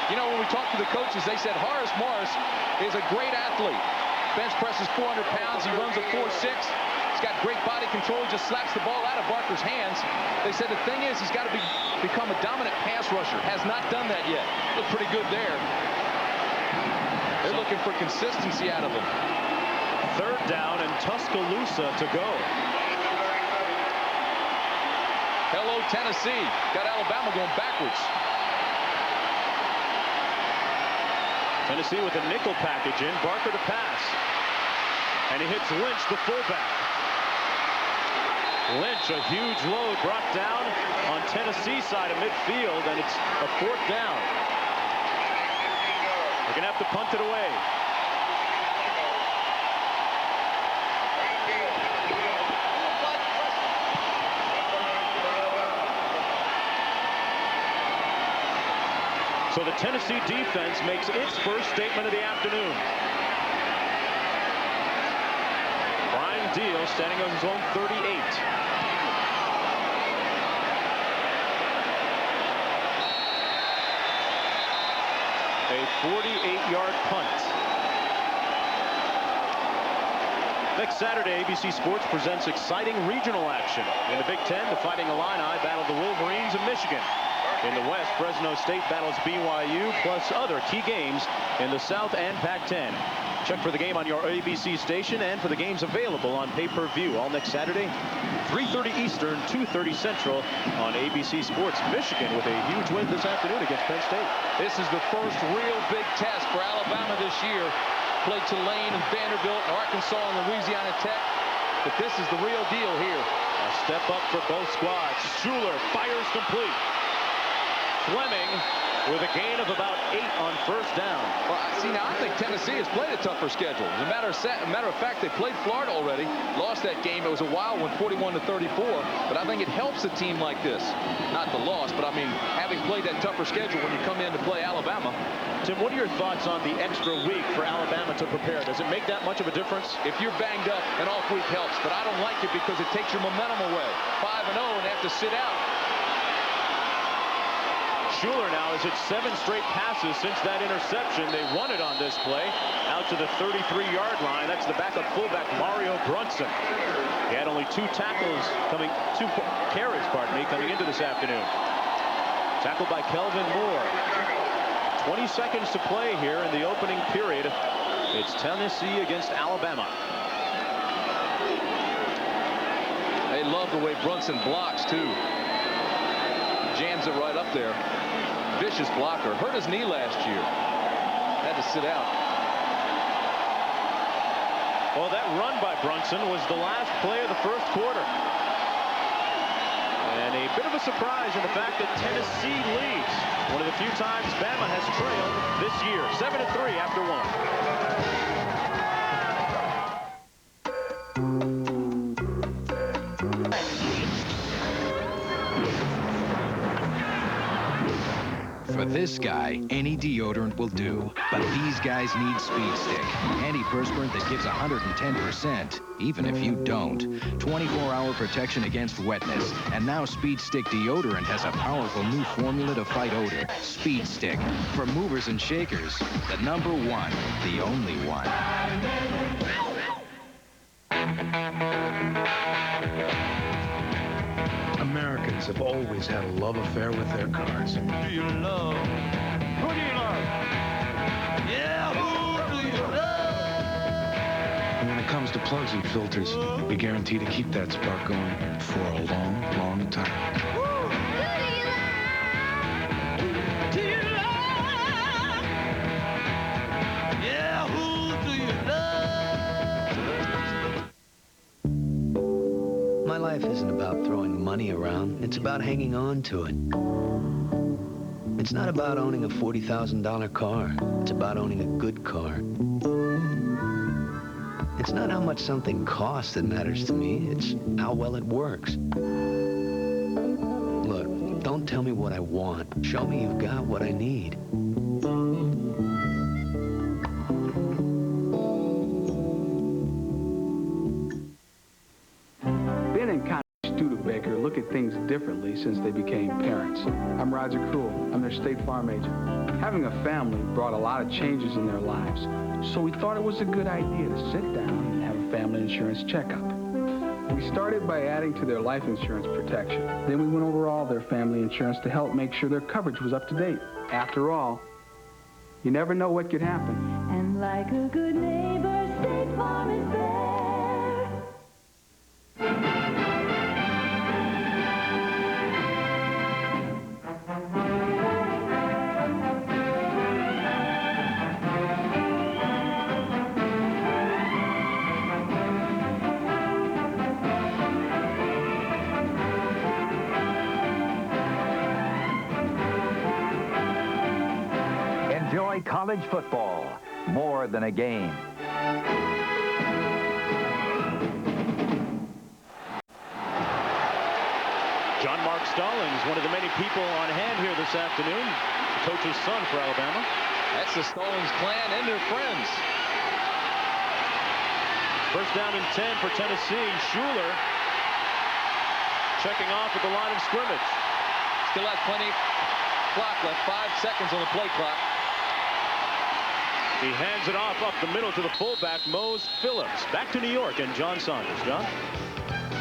Speaker 10: You know, when we talked to the coaches, they said Horace Morris is a great athlete. Bench presses 400 pounds. He runs a 4.6. He's got great body control. He just slaps the ball out of Barker's hands. They said the thing is he's got to become a dominant pass rusher. Has not done that yet. Looked pretty good there. They're looking for consistency out of him.
Speaker 9: 3rd down and Tuscaloosa to go.
Speaker 10: Hello, Tennessee. Got Alabama going backwards.
Speaker 9: Tennessee with a nickel package in. Barker to pass. And he hits Lynch, the fullback. Lynch, a huge load brought down on Tennessee side of midfield, and it's a 4th down. They're going to have to punt it away. So the Tennessee defense makes its first statement of the afternoon. Brian Deal standing on his own 38. A 48-yard punt. Next Saturday, ABC Sports presents exciting regional action. In the Big Ten, the Fighting Illini battle the Wolverines of Michigan. In the West, Fresno State battles BYU, plus other key games in the South and Pac-10. Check for the game on your ABC station and for the games available on pay-per-view. All next Saturday, 3:30 Eastern, 2:30 Central on ABC Sports. Michigan with a huge win this afternoon against Penn State.
Speaker 10: This is the first real big test for Alabama this year. Played Tulane and Vanderbilt and Arkansas and Louisiana Tech. But this is the real deal here.
Speaker 9: A step up for both squads. Shuler fires complete. Fleming with a gain of about 8 on 1st down.
Speaker 10: Well, see, now I think Tennessee has played a tougher schedule. As a matter of fact, they played Florida already. Lost that game. It was a wild one, 41-34. But I think it helps a team like this. Not the loss, but I mean, having played that tougher schedule when you come in to play Alabama.
Speaker 9: Tim, what are your thoughts on the extra week for Alabama to prepare? Does it make that much of a difference?
Speaker 10: If you're banged up, an off week helps. But I don't like it because it takes your momentum away. 5-0 and have to sit out.
Speaker 9: Shuler now has hit 7 straight passes since that interception. They run it on this play out to the 33-yard line. That's the backup fullback, Mario Brunson. He had only 2 carries, coming into this afternoon. Tackled by Kelvin Moore. 20 seconds to play here in the opening period. It's Tennessee against Alabama.
Speaker 10: They love the way Brunson blocks, too. Jams it right up there. Vicious blocker. Hurt his knee last year. Had to sit out.
Speaker 9: Well, that run by Brunson was the last play of the 1st quarter. And a bit of a surprise in the fact that Tennessee leads. One of the few times Bama has trailed this year. 7-3 after 1.
Speaker 7: For this guy, any deodorant will do. But these guys need Speed Stick. Antiperspirant that gives 110%, even if you don't. 24-hour protection against wetness. And now Speed Stick deodorant has a powerful new formula to fight odor. Speed Stick. For movers and shakers, the #1, the only one.
Speaker 13: Americans have always had a love affair with their cars. Who do you love? Who do you love? Yeah, who do you love? And when it comes to plugs and filters, we guarantee to keep that spark going for a long, long time.
Speaker 14: My life isn't about throwing money around. It's about hanging on to it. It's not about owning a $40,000 car. It's about owning a good car. It's not how much something costs that matters to me. It's how well it works. Look, don't tell me what I want. Show me you've got what I need.
Speaker 15: Ben and Connie Studebaker look at things differently since they became parents. I'm Roger Cruel. I'm their State Farm agent. Having a family brought a lot of changes in their lives, so we thought it was a good idea to sit down and have a family insurance checkup. We started by adding to their life insurance protection. Then we went over all their family insurance to help make sure their coverage was up to date. After all, you never know what could happen.
Speaker 17: And like a good neighbor, State Farm is there.
Speaker 16: Enjoy college football more than a game.
Speaker 9: John Mark Stallings, one of the many people on hand here this afternoon, the coach's son for Alabama.
Speaker 10: That's the Stallings clan and their friends.
Speaker 9: First down and 10 for Tennessee. Shuler checking off at the line of scrimmage.
Speaker 10: Still has plenty of clock left, 5 seconds on the play clock.
Speaker 9: He hands it off up the middle to the fullback, Mose Phillips. Back to New York and John Saunders. John?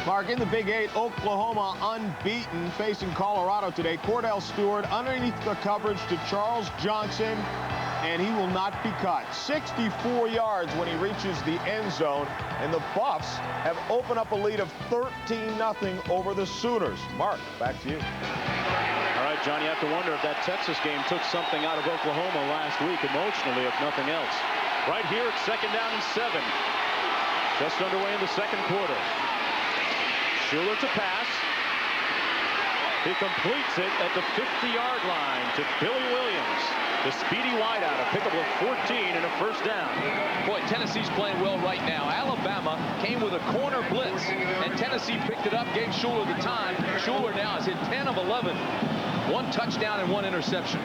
Speaker 18: Mark, in the Big 8, Oklahoma unbeaten, facing Colorado today. Cordell Stewart underneath the coverage to Charles Johnson, and he will not be caught. 64 yards when he reaches the end zone, and the Buffs have opened up a lead of 13-0 over the Sooners. Mark, back to you.
Speaker 9: All right, John, you have to wonder if that Texas game took something out of Oklahoma last week emotionally, if nothing else. Right here, it's second down and 7. Just underway in the second quarter. Shuler to pass. He completes it at the 50-yard line to Billy Williams. The speedy wideout, a pickup of 14 and a first down.
Speaker 10: Boy, Tennessee's playing well right now. Alabama came with a corner blitz, and Tennessee picked it up, gave Shuler the time. Shuler now has hit 10 of 11. 1 touchdown and 1 interception.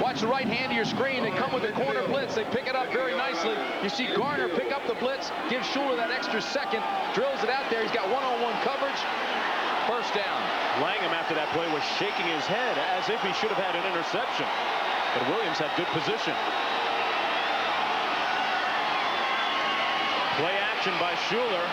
Speaker 10: Watch the right hand of your screen. They come with a corner blitz. They pick it up very nicely. You see Garner pick up the blitz, give Shuler that extra second, drills it out there. He's got one-on-one coverage. First down.
Speaker 9: Langham, after that play, was shaking his head as if he should have had an interception. But Williams had good position. Play action by Shuler.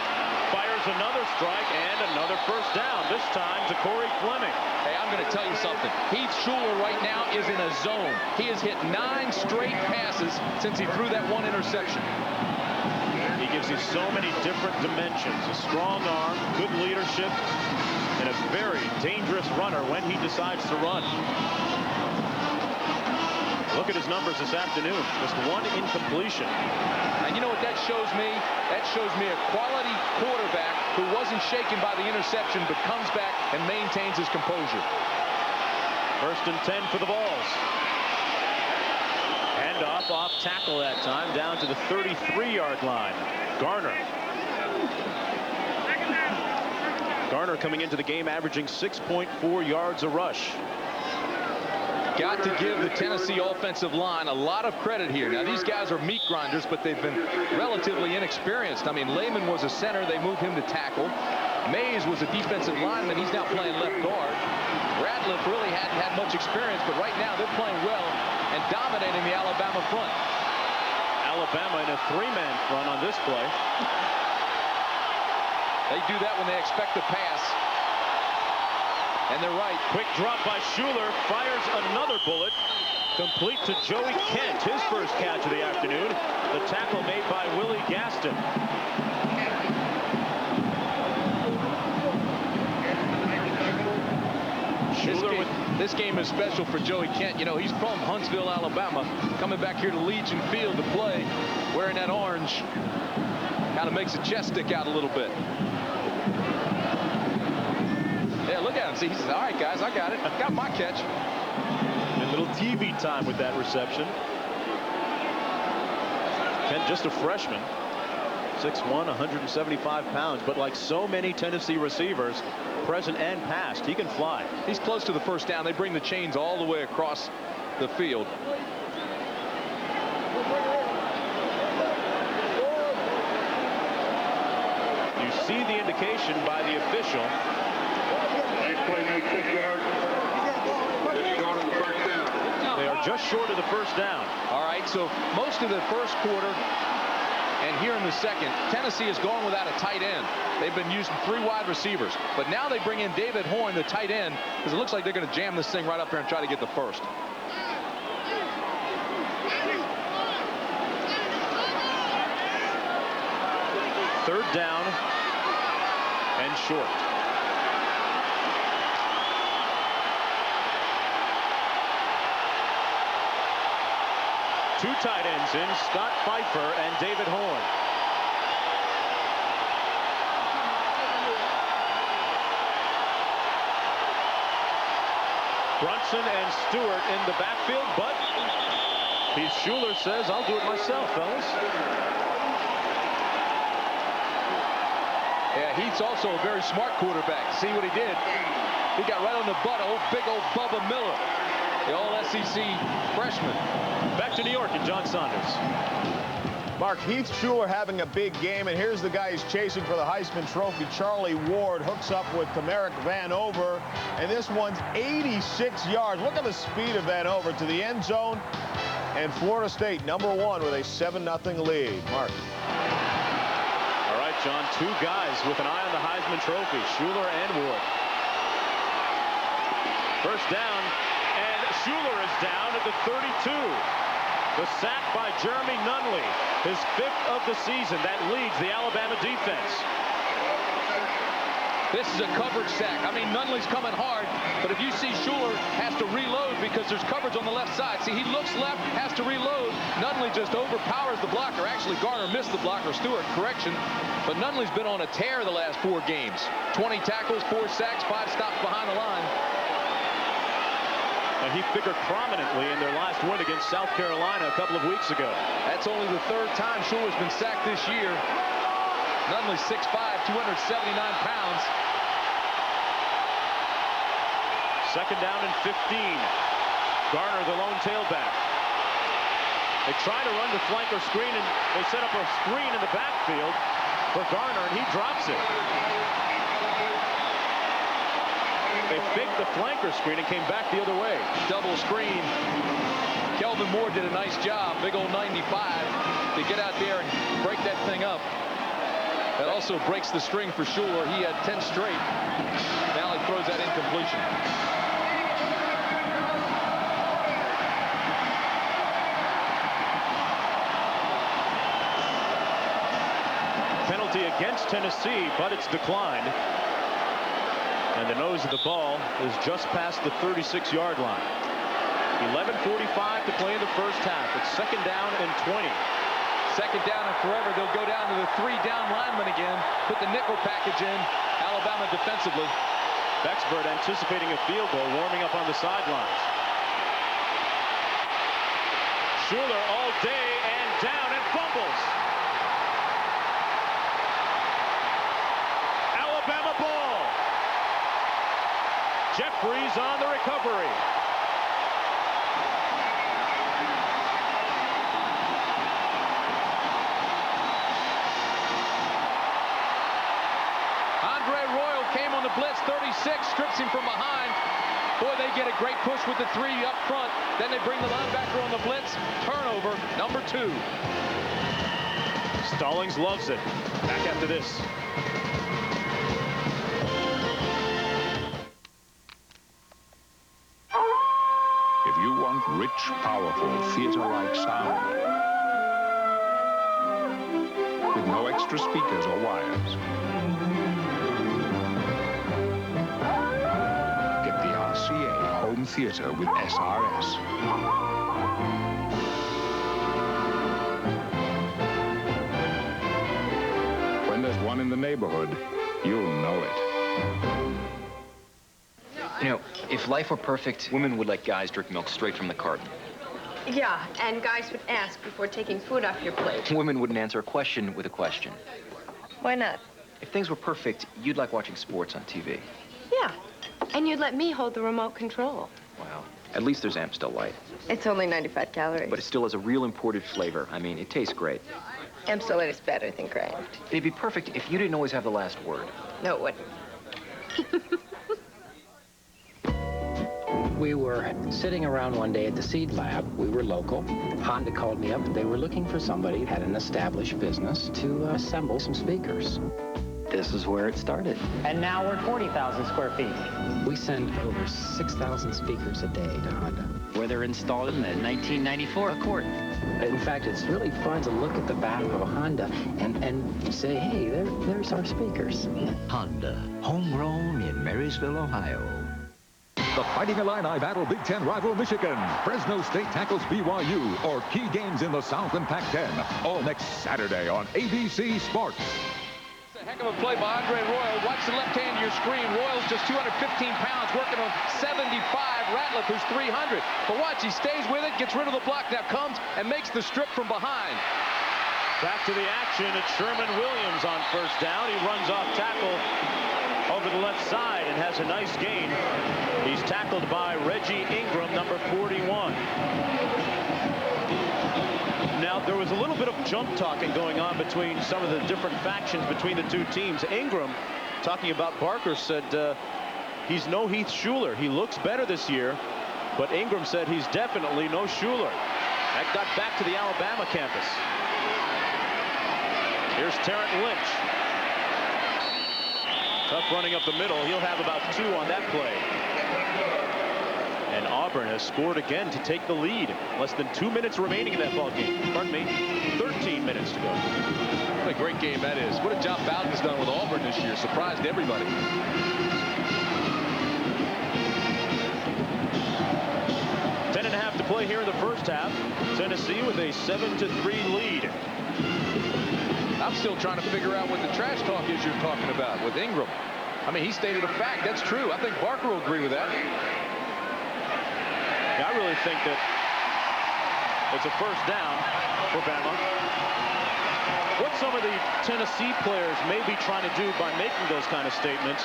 Speaker 9: Fires another strike and another first down. This time to Corey Fleming.
Speaker 10: Hey, I'm going to tell you something. Heath Shuler right now is in a zone. He has hit 9 straight passes since he threw that 1 interception.
Speaker 9: He gives you so many different dimensions. A strong arm, good leadership, and a very dangerous runner when he decides to run. Look at his numbers this afternoon. Just 1 incompletion.
Speaker 10: And you know what that shows me? That shows me a quality quarterback who wasn't shaken by the interception but comes back and maintains his composure.
Speaker 9: First and 10 for the Vols. Handoff off tackle that time down to the 33-yard line. Garner. Garner coming into the game averaging 6.4 yards a rush.
Speaker 10: Got to give the Tennessee offensive line a lot of credit here. Now, these guys are meat grinders, but they've been relatively inexperienced. I mean, Lehman was a center. They moved him to tackle. Mays was a defensive lineman. He's now playing left guard. Radcliffe really hadn't had much experience, but right now they're playing well and dominating the Alabama front.
Speaker 9: Alabama in a 3-man front on this play.
Speaker 10: They do that when they expect to pass. And they're right.
Speaker 9: Quick drop by Shuler. Fires another bullet. Complete to Joey Kent. His first catch of the afternoon. The tackle made by Willie Gaston.
Speaker 10: This game is special for Joey Kent. You know, he's from Huntsville, Alabama, coming back here to Legion Field to play, wearing that orange. Kind of makes the chest stick out a little bit. Yeah, look at him. See, he says, all right, guys, I got it. I got my catch.
Speaker 9: A little TV time with that reception. Ken, just a freshman. 6'1", 175 pounds, but like so many Tennessee receivers, present and past, he can fly.
Speaker 10: He's close to the first down. They bring the chains all the way across the field.
Speaker 9: You see the indication by the official. They are just short of the first down.
Speaker 10: All right, so most of the first quarter and here in the second, Tennessee has gone without a tight end. They've been using 3 wide receivers, but now they bring in David Horn, the tight end, because it looks like they're going to jam this thing right up there and try to get the first.
Speaker 9: Third down and short. Two tight ends in, Scott Pfeiffer and David Horn. Brunson and Stewart in the backfield, but Heath Shuler says, I'll do it myself, fellas.
Speaker 10: Yeah, Heath's also a very smart quarterback. See what he did? He got right on the butt of big old Bubba Miller, the all-SEC freshman.
Speaker 9: Back to New York and John Saunders.
Speaker 18: Mark, Heath Shuler having a big game, and here's the guy he's chasing for the Heisman Trophy. Charlie Ward hooks up with Tamarick Vanover, and this one's 86 yards. Look at the speed of Vanover to the end zone, and Florida State #1 with a 7-0 lead. Mark.
Speaker 9: All right, John, 2 guys with an eye on the Heisman Trophy, Shuler and Ward. First down, and Shuler is down at the 32. The sack by Jeremy Nunley, his 5th of the season. That leads the Alabama defense.
Speaker 10: This is a coverage sack. I mean, Nunley's coming hard, but if you see Shuler has to reload because there's coverage on the left side. See, he looks left, has to reload. Nunley just overpowers the blocker. Actually, Garner missed the blocker. Stewart, correction. But Nunley's been on a tear the last 4 games. 20 tackles, 4 sacks, 5 stops behind the line.
Speaker 9: And he figured prominently in their last win against South Carolina a couple of weeks ago.
Speaker 10: That's only the 3rd time Shuler's been sacked this year. Nunley 6'5", 279 pounds.
Speaker 9: Second down and 15. Garner, the lone tailback. They try to run the flanker screen, and they set up a screen in the backfield for Garner, and he drops it. They faked the flanker screen and came back the other way.
Speaker 10: Double screen. Kelvin Moore did a nice job, big old 95, to get out there and break that thing up. That also breaks the string for Shuler. He had 10 straight. Now he throws that incompletion.
Speaker 9: Penalty against Tennessee, but it's declined. And the nose of the ball is just past the 36-yard line. 11:45 to play in the first half. It's second down and 20.
Speaker 10: Second down and forever. They'll go down to the 3-down lineman again. Put the nickel package in. Alabama defensively.
Speaker 9: Bexford anticipating a field goal, warming up on the sidelines. Shuler all day and down and fumbles. Alabama ball. Jeffries on the recovery.
Speaker 10: The blitz, 36, strips him from behind. Boy, they get a great push with the 3 up front. Then they bring the linebacker on the blitz. Turnover, #2.
Speaker 9: Stallings loves it. Back after this.
Speaker 6: If you want rich, powerful, theater-like sound, with no extra speakers or wires, RCA Home Theater with SRS. anyone in the neighborhood, you'll know it.
Speaker 21: You know, if life were perfect, women would let guys drink milk straight from the carton.
Speaker 11: Yeah, and guys would ask before taking food off your plate.
Speaker 21: Women wouldn't answer a question with a question.
Speaker 11: Why not?
Speaker 21: If things were perfect, you'd like watching sports on TV.
Speaker 11: Yeah, and you'd let me hold the remote control.
Speaker 21: Wow. At least there's Amstel Light.
Speaker 11: It's only 95 calories.
Speaker 21: But it still has a real imported flavor. I mean, it tastes great.
Speaker 11: Amstel Light is better than Kraft.
Speaker 21: It'd be perfect if you didn't always have the last word.
Speaker 11: No, it wouldn't.
Speaker 19: We were sitting around one day at the seed lab. We were local. Honda called me up. They were looking for somebody who had an established business to assemble some speakers. This is where it started.
Speaker 20: And now we're 40,000 square feet.
Speaker 19: We send over 6,000 speakers a day to Honda.
Speaker 20: Where they're installed in the 1994 Accord.
Speaker 19: In fact, it's really fun to look at the back of a Honda and say, hey, there's our speakers.
Speaker 16: Honda, homegrown in Marysville, Ohio.
Speaker 22: The Fighting Illini battle Big Ten rival Michigan. Fresno State tackles BYU, or key games in the South and Pac-10. All next Saturday on ABC Sports.
Speaker 10: It's a heck of a play by Andre Royal. Watch the left hand of your screen. Royal's just 215 pounds, working on 75. Ratliff, who's 300. But watch, he stays with it, gets rid of the block, now comes and makes the strip from behind.
Speaker 9: Back to the action. It's Sherman Williams on first down. He runs off tackle over the left side and has a nice gain. He's tackled by Reggie Ingram, number 41. Now, there was a little bit of jump talking going on between some of the different factions between the two teams. Ingram, talking about Barker, said he's no Heath Shuler. He looks better this year, but Ingram said he's definitely no Shuler. That got back to the Alabama campus. Here's Terrence Lynch. Tough running up the middle. He'll have about 2 on that play. And Auburn has scored again to take the lead. Less than 2 minutes remaining in that ball game. Pardon me, 13 minutes to go.
Speaker 10: What a great game that is. What a job Bowden's done with Auburn this year. Surprised everybody.
Speaker 9: Ten and a half to play here in the first half. Tennessee with a 7-3 lead.
Speaker 10: I'm still trying to figure out what the trash talk is you're talking about with Ingram. I mean, he stated a fact. That's true. I think Barker will agree with that.
Speaker 9: Yeah, I really think that it's a first down for Bama. What some of the Tennessee players may be trying to do by making those kind of statements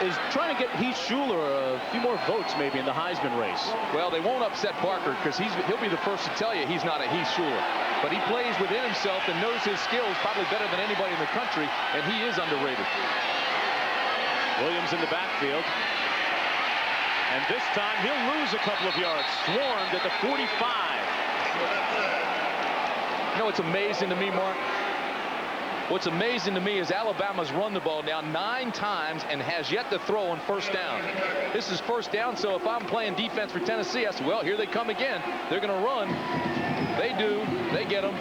Speaker 9: is trying to get Heath Shuler a few more votes maybe in the Heisman race.
Speaker 10: Well, they won't upset Barker because he'll be the first to tell you he's not a Heath Shuler. But he plays within himself and knows his skills probably better than anybody in the country, and he is underrated.
Speaker 9: Williams in the backfield. And this time he'll lose a couple of yards. Swarmed at the 45.
Speaker 10: You know what's amazing to me, Mark? What's amazing to me is Alabama's run the ball now 9 times and has yet to throw on first down. This is first down, so if I'm playing defense for Tennessee, I say, well, here they come again. They're going to run. They do. They get them.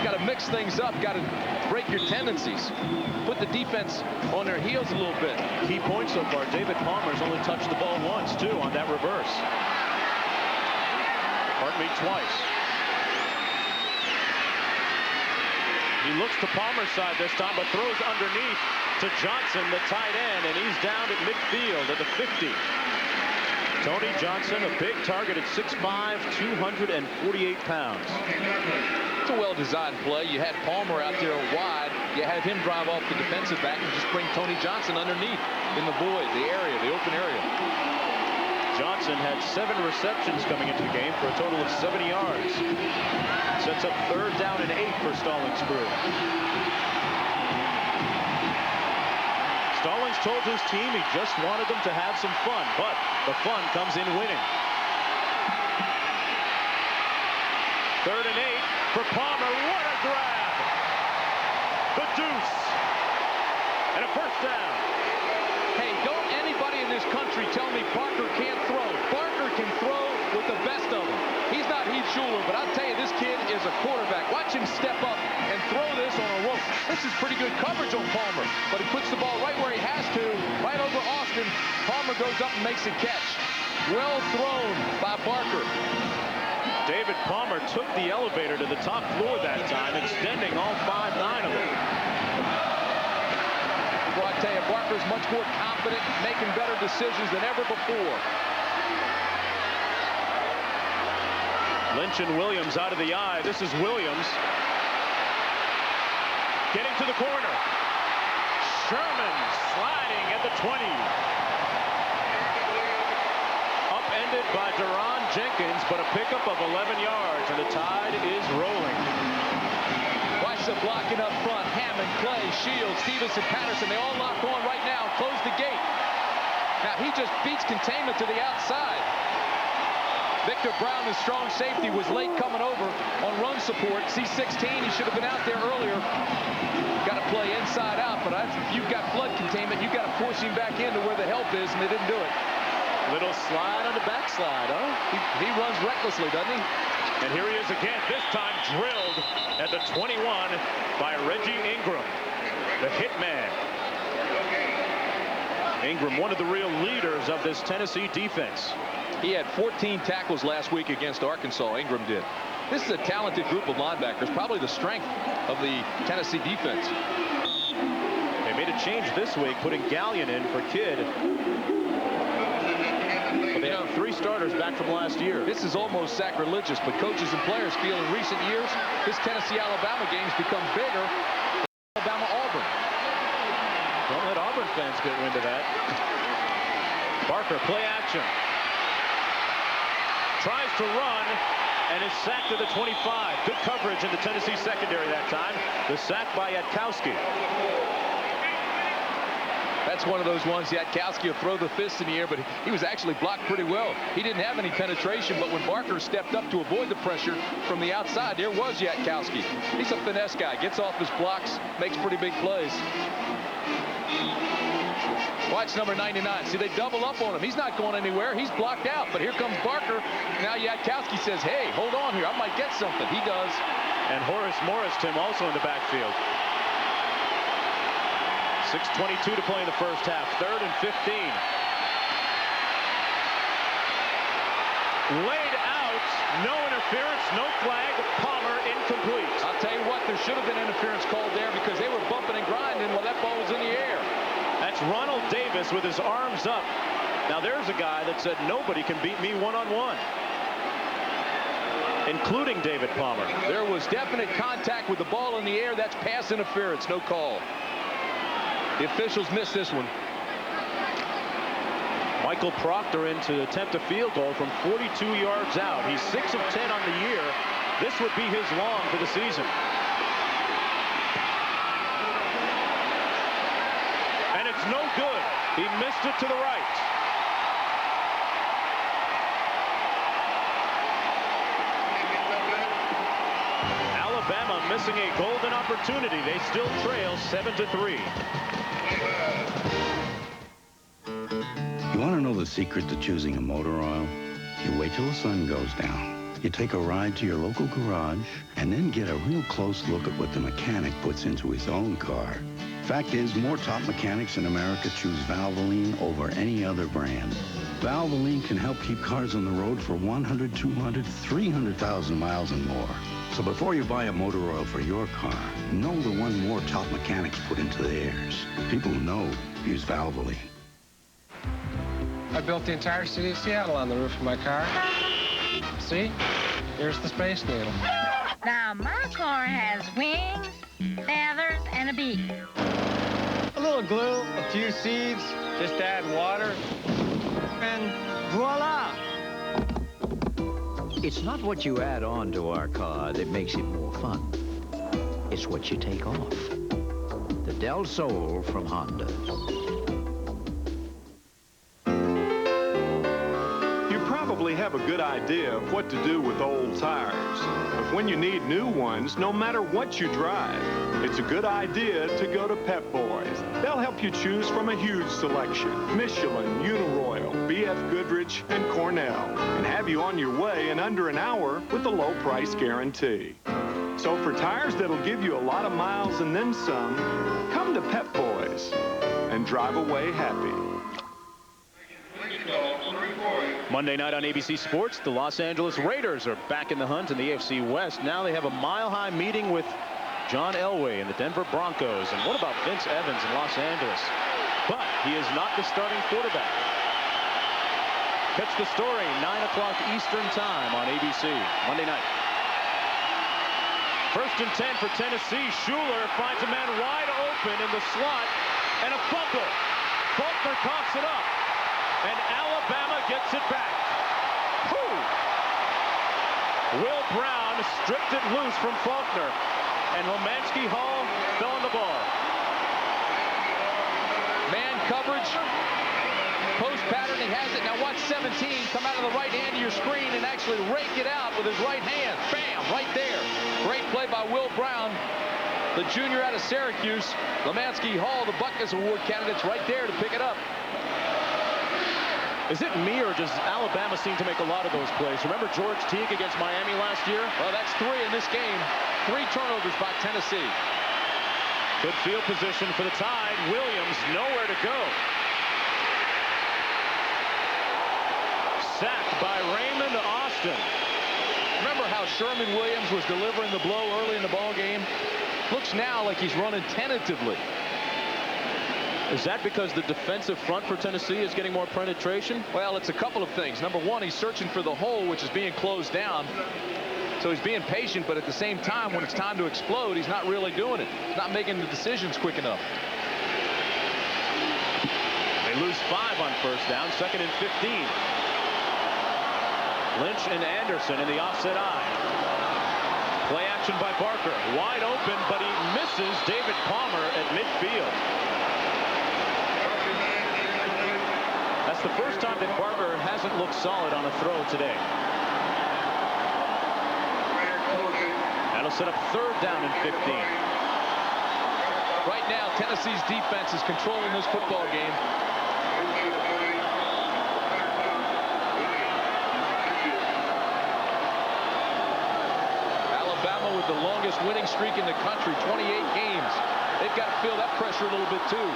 Speaker 10: Got to mix things up. Got to break your tendencies. Put the defense on their heels a little bit.
Speaker 9: Key point so far, David Palmer's only touched the ball once, too, on that reverse. Pardon me, twice. He looks to Palmer's side this time, but throws underneath to Johnson, the tight end, and he's down at midfield at the 50. Tony Johnson, a big target at 6'5", 248 pounds.
Speaker 10: It's a well-designed play. You had Palmer out there wide. You had him drive off the defensive back and just bring Tony Johnson underneath in the void, the area, the open area.
Speaker 9: Johnson had 7 receptions coming into the game for a total of 70 yards. Sets up 3rd down and 8 for Stallings' crew. Stallings told his team he just wanted them to have some fun, but the fun comes in winning. 3rd and 8 for Palmer. What a grab! The deuce. And a first down.
Speaker 10: Hey, don't anybody in this country tell me Parker can't throw. Parker can throw with the best of them. He's not Heath Shuler, but I'll tell you, this kid is a quarterback. Watch him step up and throw this on a rope. This is pretty good coverage on Palmer, but he puts the ball right where he has to, right over Austin. Palmer goes up and makes a catch. Well thrown by Barker.
Speaker 9: David Palmer took the elevator to the top floor that time, extending all 5'9" of them.
Speaker 10: tell you, Barker's much more confident, making better decisions than ever before.
Speaker 9: Lynch and Williams out of the eye. This is Williams. Getting to the corner. Sherman sliding at the 20. Upended by Deron Jenkins, but a pickup of 11 yards, and the Tide is rolling.
Speaker 10: Weissa blocking up front. Hammond, Clay, Shields, Stevenson, Patterson. They all lock on right now and close the gate. Now he just beats containment to the outside. Victor Brown, his strong safety, was late coming over on run support. C-16, he should have been out there earlier. Got to play inside out, but if you've got flood containment, you've got to force him back into where the help is, and they didn't do it.
Speaker 9: Little slide on the backslide, huh?
Speaker 10: He runs recklessly, doesn't he?
Speaker 9: And here he is again, this time drilled at the 21 by Reggie Ingram, the hitman. Ingram, one of the real leaders of this Tennessee defense.
Speaker 10: He had 14 tackles last week against Arkansas. Ingram did. This is a talented group of linebackers, probably the strength of the Tennessee defense.
Speaker 9: They made a change this week, putting Gallion in for Kidd. But they have 3 starters back from last year.
Speaker 10: This is almost sacrilegious, but coaches and players feel in recent years this Tennessee-Alabama game's become bigger than Alabama-Auburn.
Speaker 9: Don't let Auburn fans get wind of that. Barker, play action. Tries to run and is sacked to the 25. Good coverage in the Tennessee secondary that time. The sack by Yatkowski.
Speaker 10: That's one of those ones. Yatkowski will throw the fist in the air, but he was actually blocked pretty well. He didn't have any penetration, but when Barker stepped up to avoid the pressure from the outside, there was Yatkowski. He's a finesse guy. Gets off his blocks, makes pretty big plays. Watch number 99. See, they double up on him. He's not going anywhere. He's blocked out. But here comes Barker. Now Yatkowski says, hey, hold on here. I might get something. He does.
Speaker 9: And Horace Morris, Tim, also in the backfield. 6:22 to play in the first half. 3rd and 15. Laid out. No interference. No flag. Palmer incomplete.
Speaker 10: I'll tell you what, there should have been interference called there because they were bumping and grinding while that ball was in the air.
Speaker 9: That's Ronald Davis with his arms up. Now there's a guy that said nobody can beat me one-on-one, including David Palmer.
Speaker 10: There was definite contact with the ball in the air. That's pass interference. No call. The officials missed this one.
Speaker 9: Michael Proctor in to attempt a field goal from 42 yards out. He's 6 of 10 on the year. This would be his long for the season. And it's no good. He missed it to the right. Alabama missing a golden opportunity. They still trail 7-3.
Speaker 1: You want to know the secret to choosing a motor oil? You wait till the sun goes down. You take a ride to your local garage and then get a real close look at what the mechanic puts into his own car. Fact is, more top mechanics in America choose Valvoline over any other brand. Valvoline can help keep cars on the road for 100, 200, 300,000 miles and more. So before you buy a motor oil for your car, know the one more top mechanics put into theirs. People who know use Valvoline.
Speaker 3: I built the entire city of Seattle on the roof of my car. See? Here's the Space Needle.
Speaker 23: Now, my car has wings, feathers, and a beak.
Speaker 3: A little glue, a few seeds, just add water, and voila!
Speaker 24: It's not what you add on to our car that makes it more fun. It's what you take off. The Del Sol from Honda.
Speaker 25: Probably have a good idea of what to do with old tires. But when you need new ones, no matter what you drive, it's a good idea to go to Pep Boys. They'll help you choose from a huge selection: Michelin, Uniroyal, BF Goodrich, and Cornell, and have you on your way in under an hour with a low price guarantee. So for tires that'll give you a lot of miles and then some, come to Pep Boys and drive away happy.
Speaker 9: Monday night on ABC Sports, the Los Angeles Raiders are back in the hunt in the AFC West. Now they have a mile-high meeting with John Elway and the Denver Broncos. And what about Vince Evans in Los Angeles? but he is not the starting quarterback. Catch the story, 9 o'clock Eastern time on ABC, Monday night. 1st and 10 for Tennessee. Shuler finds a man wide open in the slot, and a fumble. Faulkner coughs it up, and Alabama gets it back. Whew. Will Brown stripped it loose from Faulkner, and Romanski Hall fell on the ball.
Speaker 10: Man coverage. Post pattern, he has it. Now watch 17 come out of the right hand of your screen and actually rake it out with his right hand. Bam, right there. Great play by Will Brown, the junior out of Syracuse. Romanski Hall, the Butkus Award candidates, right there to pick it up.
Speaker 9: Is it me, or does Alabama seem to make a lot of those plays? Remember George Teague against Miami last year?
Speaker 10: Well, that's 3 in this game. 3 turnovers by Tennessee.
Speaker 9: Good field position for the Tide. Williams nowhere to go. Sacked by Raymond Austin.
Speaker 10: Remember how Sherman Williams was delivering the blow early in the ball game? Looks now like he's running tentatively.
Speaker 9: Is that because the defensive front for Tennessee is getting more penetration?
Speaker 10: Well, it's a couple of things. Number one, he's searching for the hole, which is being closed down. So he's being patient, but at the same time, when it's time to explode, he's not really doing it. He's not making the decisions quick enough.
Speaker 9: They lose 5 on 1st down, 2nd and 15. Lynch and Anderson in the offset eye. Play action by Barker. Wide open, but he misses David Palmer at midfield. That's the first time that Barker hasn't looked solid on a throw today. That'll set up 3rd down and 15.
Speaker 10: Right now, Tennessee's defense is controlling this football game. Alabama with the longest winning streak in the country, 28 games. They've got to feel that pressure a little bit too.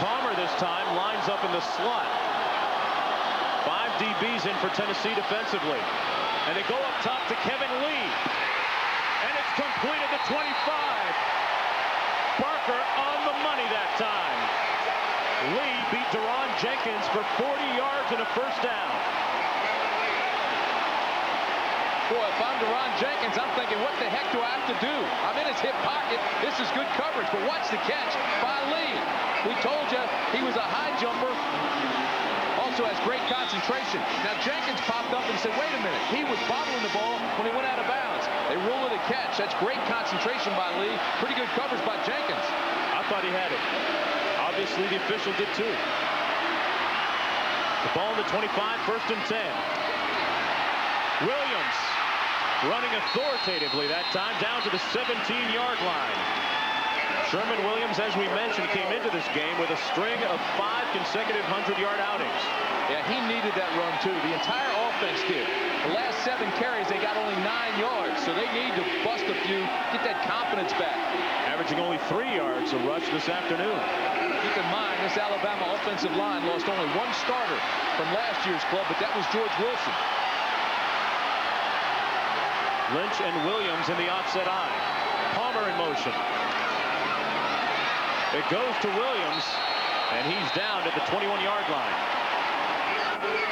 Speaker 9: Palmer this time lines up in the slot. 5 DBs in for Tennessee defensively. And they go up top to Kevin Lee. And it's complete at the 25. Barker on the money that time. Lee beat Deron Jenkins for 40 yards and a 1st down.
Speaker 10: Boy, if I'm Deron Jenkins, I'm thinking, what the heck do I have to do? I'm in his hip pocket. This is good coverage, but watch the catch by Lee. We told you he was a high jumper. Also has great concentration. Now Jenkins popped up and said, wait a minute. He was bobbling the ball when he went out of bounds. They rule it a catch. That's great concentration by Lee. Pretty good coverage by Jenkins.
Speaker 9: I thought he had it. Obviously, the official did too. The ball in the 25, 1st and 10. Williams running authoritatively that time down to the 17-yard line. Sherman Williams, as we mentioned, came into this game with a string of 5 consecutive 100-yard outings.
Speaker 10: Yeah, he needed that run, too. The entire offense did. The last 7 carries, they got only 9 yards, so they need to bust a few, get that confidence back.
Speaker 9: Averaging only 3 yards a rush this afternoon.
Speaker 10: Keep in mind, this Alabama offensive line lost only 1 starter from last year's club, but that was George Wilson.
Speaker 9: Lynch and Williams in the offset eye. Palmer in motion. It goes to Williams, and he's down at the 21-yard line.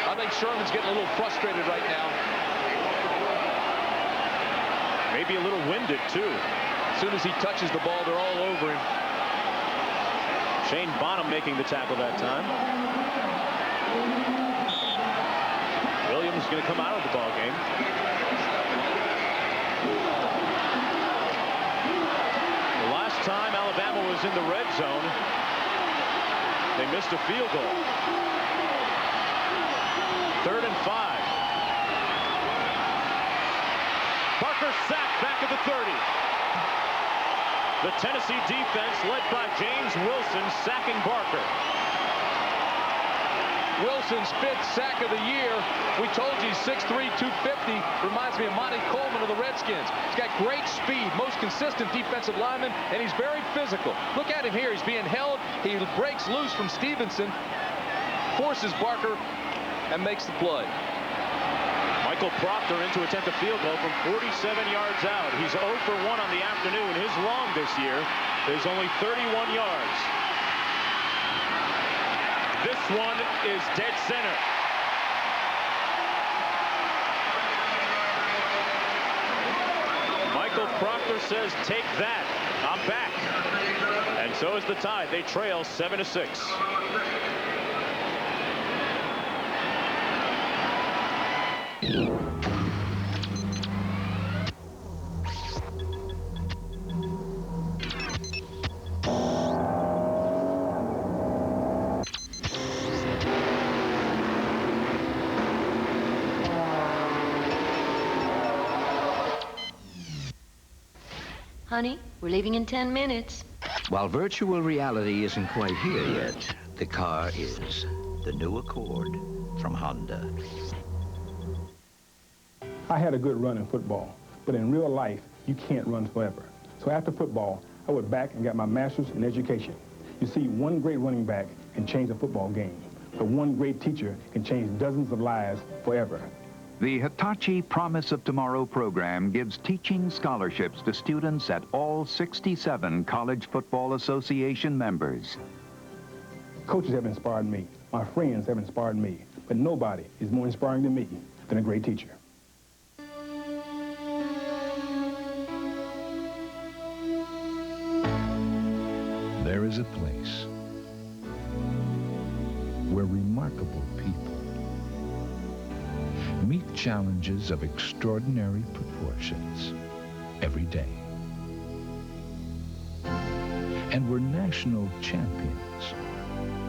Speaker 10: I think Sherman's getting a little frustrated right now.
Speaker 9: Maybe a little winded, too.
Speaker 10: As soon as he touches the ball, they're all over him.
Speaker 9: Shane Bonham making the tackle that time. Williams is going to come out of the ball game. The last time Alabama was in the red zone, they missed a field goal. 3rd and 5. Barker sacked back at the 30. The Tennessee defense led by James Wilson sacking Barker.
Speaker 10: Wilson's 5th sack of the year. We told you he's 6'3", 250. Reminds me of Monty Coleman of the Redskins. He's got great speed, most consistent defensive lineman, and he's very physical. Look at him here. He's being held. He breaks loose from Stevenson, forces Barker, and makes the play.
Speaker 9: Michael Proctor in to attempt a field goal from 47 yards out. He's 0 for 1 on the afternoon. His long this year is only 31 yards. This one is dead center. Michael Proctor says, take that. I'm back. And so is the Tide. They trail 7-6.
Speaker 2: Honey, we're leaving in 10 minutes.
Speaker 24: While virtual reality isn't quite here yet, the car is. The new Accord from Honda.
Speaker 4: I had a good run in football, but in real life, you can't run forever. So after football, I went back and got my master's in education. You see, one great running back can change a football game, but one great teacher can change dozens of lives forever.
Speaker 16: The Hitachi Promise of Tomorrow program gives teaching scholarships to students at all 67 College Football Association members.
Speaker 4: Coaches have inspired me. My friends have inspired me. But nobody is more inspiring to me than a great teacher.
Speaker 5: There is a place where remarkable people meet challenges of extraordinary proportions every day. And where national champions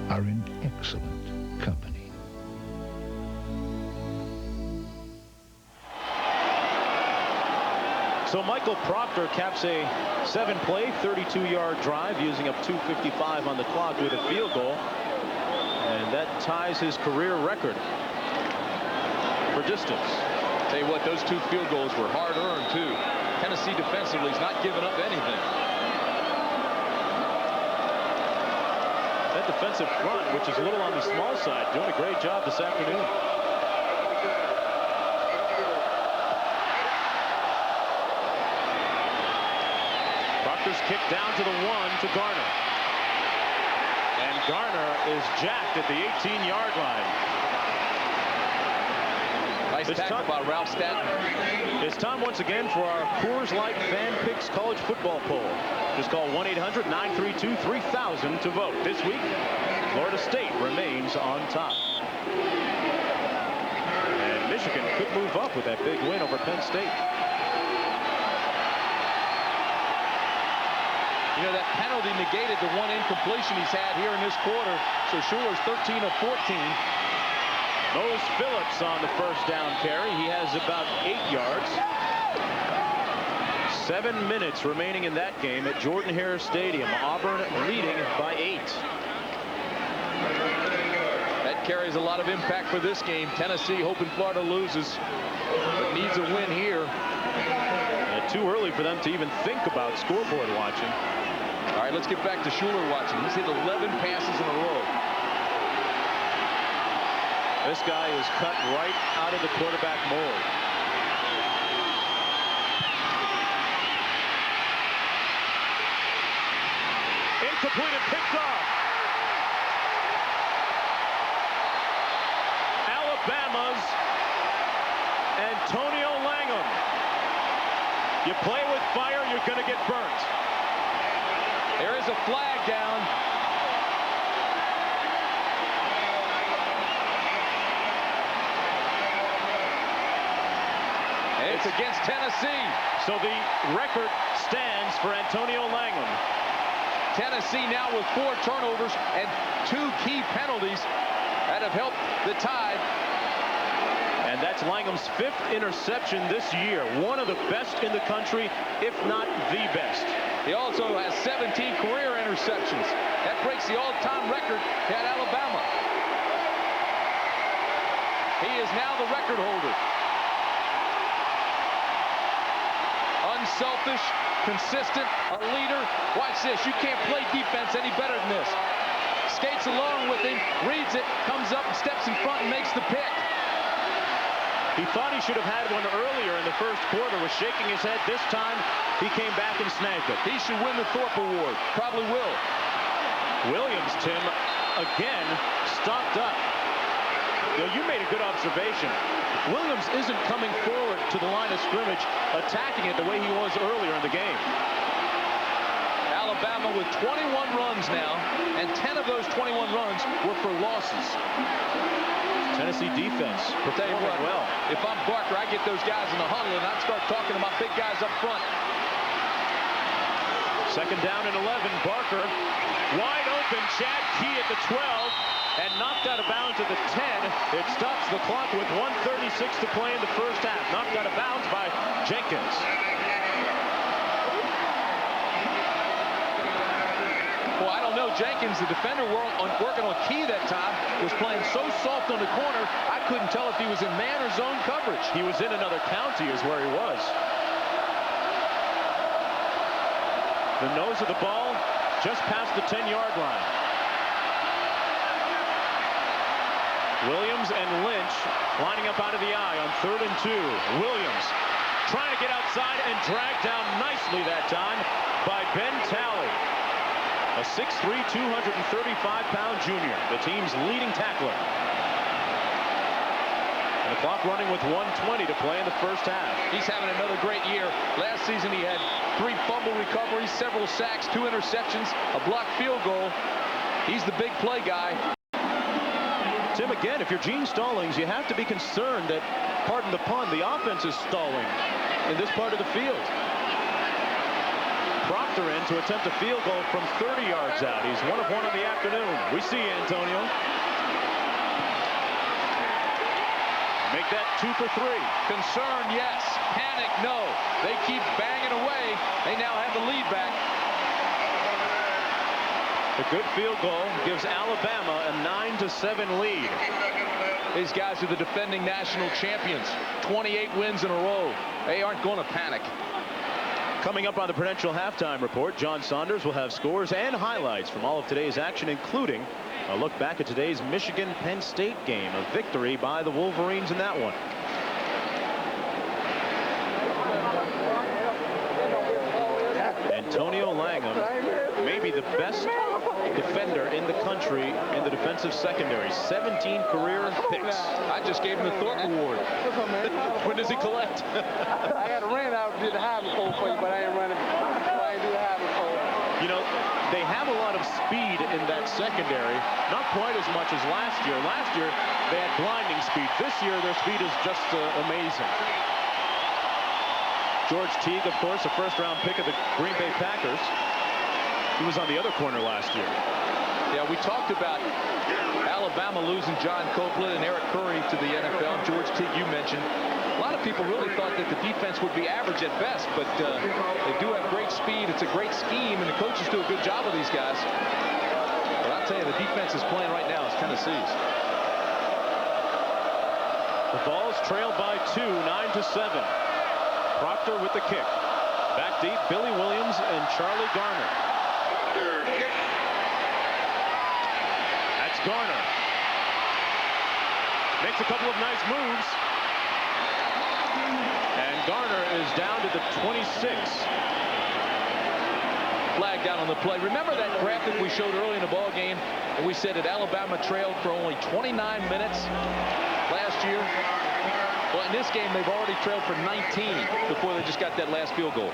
Speaker 5: are in excellent company.
Speaker 9: So Michael Proctor caps a 7-play, 32-yard drive using up 2:55 on the clock with a field goal. And that ties his career record for distance.
Speaker 10: Tell you what, those 2 field goals were hard-earned, too. Tennessee defensively is not giving up anything.
Speaker 9: That defensive front, which is a little on the small side, doing a great job this afternoon. Proctor's kick down to the 1 to Garner. And Garner is jacked at the 18-yard line.
Speaker 10: Nice tackle by Ralph Statton.
Speaker 9: It's time once again for our Coors Light Fan Picks College Football Poll. Just call 1-800-932-3000 to vote. This week, Florida State remains on top. And Michigan could move up with that big win over Penn State.
Speaker 10: You know, that penalty negated the 1 incompletion he's had here in this quarter. So Shuler's 13 of 14.
Speaker 9: Mose Phillips on the first down carry. He has about 8 yards. 7 minutes remaining in that game at Jordan-Hare Stadium. Auburn leading by 8.
Speaker 10: That carries a lot of impact for this game. Tennessee hoping Florida loses, but needs a win here.
Speaker 9: Too early for them to even think about scoreboard watching.
Speaker 10: All right, let's get back to Shuler watching. He's hit 11 passes in a row.
Speaker 9: This guy is cut right out of the quarterback mold. Incomplete and picked off. Alabama's Antonio Langham. You play with fire, you're going to get burnt.
Speaker 10: There is a flag down. It's against Tennessee.
Speaker 9: So the record stands for Antonio Langham.
Speaker 10: Tennessee now with 4 turnovers and 2 key penalties that have helped the Tide.
Speaker 9: And that's Langham's 5th interception this year. One of the best in the country, if not the best.
Speaker 10: He also has 17 career interceptions. That breaks the all-time record at Alabama. He is now the record holder. Unselfish, consistent, a leader. Watch this. You can't play defense any better than this. Skates along with him, reads it, comes up and steps in front and makes the pick.
Speaker 9: He thought he should have had one earlier in the first quarter. Was shaking his head. This time, he came back and snagged it.
Speaker 10: He should win the Thorpe Award. Probably will.
Speaker 9: Williams, Tim, again, stopped up. You made a good observation. Williams isn't coming forward to the line of scrimmage, attacking it the way he was earlier in the game.
Speaker 10: Alabama with 21 runs now, and 10 of those 21 runs were for losses.
Speaker 9: Tennessee defense performing well.
Speaker 10: If I'm Barker, I get those guys in the huddle, and I'd start talking to my big guys up front.
Speaker 9: Second down and 11. Barker, wide open. Chad Key at the 12. And knocked out of bounds at the 10. It stops the clock with 1:36 to play in the first half. Knocked out of bounds by Jenkins.
Speaker 10: Well, I don't know. Jenkins, the defender working on Key that time, was playing so soft on the corner, I couldn't tell if he was in man or zone coverage.
Speaker 9: He was in another county is where he was. The nose of the ball just past the 10-yard line. Williams and Lynch lining up out of the eye on 3rd and 2. Williams trying to get outside and dragged down nicely that time by Ben Talley. A 6'3", 235-pound junior, the team's leading tackler. And the clock running with 1:20 to play in the first half.
Speaker 10: He's having another great year. Last season he had 3 fumble recoveries, several sacks, 2 interceptions, a blocked field goal. He's the big play guy.
Speaker 9: Tim, again, if you're Gene Stallings, you have to be concerned that, pardon the pun, the offense is stalling in this part of the field. Proctor in to attempt a field goal from 30 yards out. He's 1 of 1 on the afternoon. We see you, Antonio. Make that 2 for 3.
Speaker 10: Concern, yes. Panic, no. They keep banging away. They now have the lead back.
Speaker 9: The good field goal gives Alabama a 9-7 lead.
Speaker 10: These guys are the defending national champions. 28 wins in a row. They aren't going to panic.
Speaker 9: Coming up on the Prudential Halftime Report, John Saunders will have scores and highlights from all of today's action, including a look back at today's Michigan-Penn State game, a victory by the Wolverines in that one. Antonio Langham, maybe the best defender in the country in the defensive secondary. 17 career picks.
Speaker 10: I just gave him the Thorpe Award. When does he collect?
Speaker 7: I got a ran out and did the high before for you, but I ain't running. I ain't do the high before.
Speaker 9: You know, they have a lot of speed in that secondary. Not quite as much as last year. Last year, they had blinding speed. This year, their speed is just amazing. George Teague, of course, a first-round pick of the Green Bay Packers. He was on the other corner last year.
Speaker 10: Yeah, we talked about Alabama losing John Copeland and Eric Curry to the NFL. George Teague, you mentioned. A lot of people really thought that the defense would be average at best, but they do have great speed. It's a great scheme, and the coaches do a good job with these guys. But I'll tell you, the defense is playing right now is Tennessee's.
Speaker 9: The ball's trailed by 2, 9-7. Proctor with the kick. Back deep, Billy Williams and Charlie Garner. That's Garner. Makes a couple of nice moves. And Garner is down to the 26.
Speaker 10: Flag down on the play. Remember that graphic we showed early in the ball game, and we said that Alabama trailed for only 29 minutes last year? Well, in this game, they've already trailed for 19 before they just got that last field goal.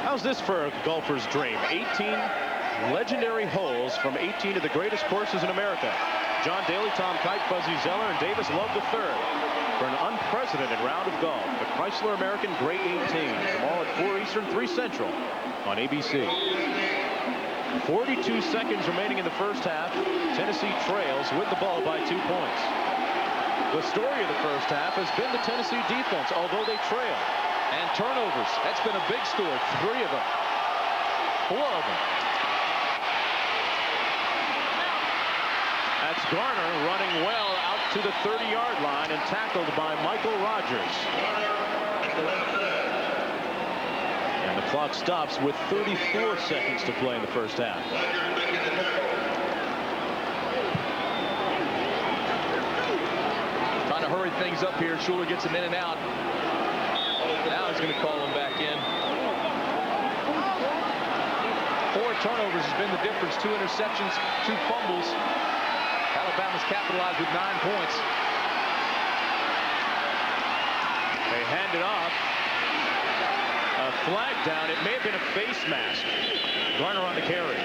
Speaker 9: How's this for a golfer's dream? 18 legendary holes from 18 of the greatest courses in America. John Daly, Tom Kite, Buzzy Zeller, and Davis Love III for an unprecedented round of golf. The Chrysler American Grade 18. From all at 4 Eastern, 3 Central on ABC. 42 seconds remaining in the first half. Tennessee trails with the ball by 2 points. The story of the first half has been the Tennessee defense, although they trail.
Speaker 10: And turnovers. That's been a big story. 3 of them. 4 of them.
Speaker 9: That's Garner running well out to the 30-yard line and tackled by Michael Rogers. And the clock stops with 34 seconds to play in the first half.
Speaker 10: of hurried things up here. Shuler gets him in and out. Now he's going to call him back in. 4 turnovers has been the difference. 2 interceptions, 2 fumbles. Alabama's capitalized with 9 points.
Speaker 9: They hand it off. A flag down. It may have been a face mask. Garner on the carry.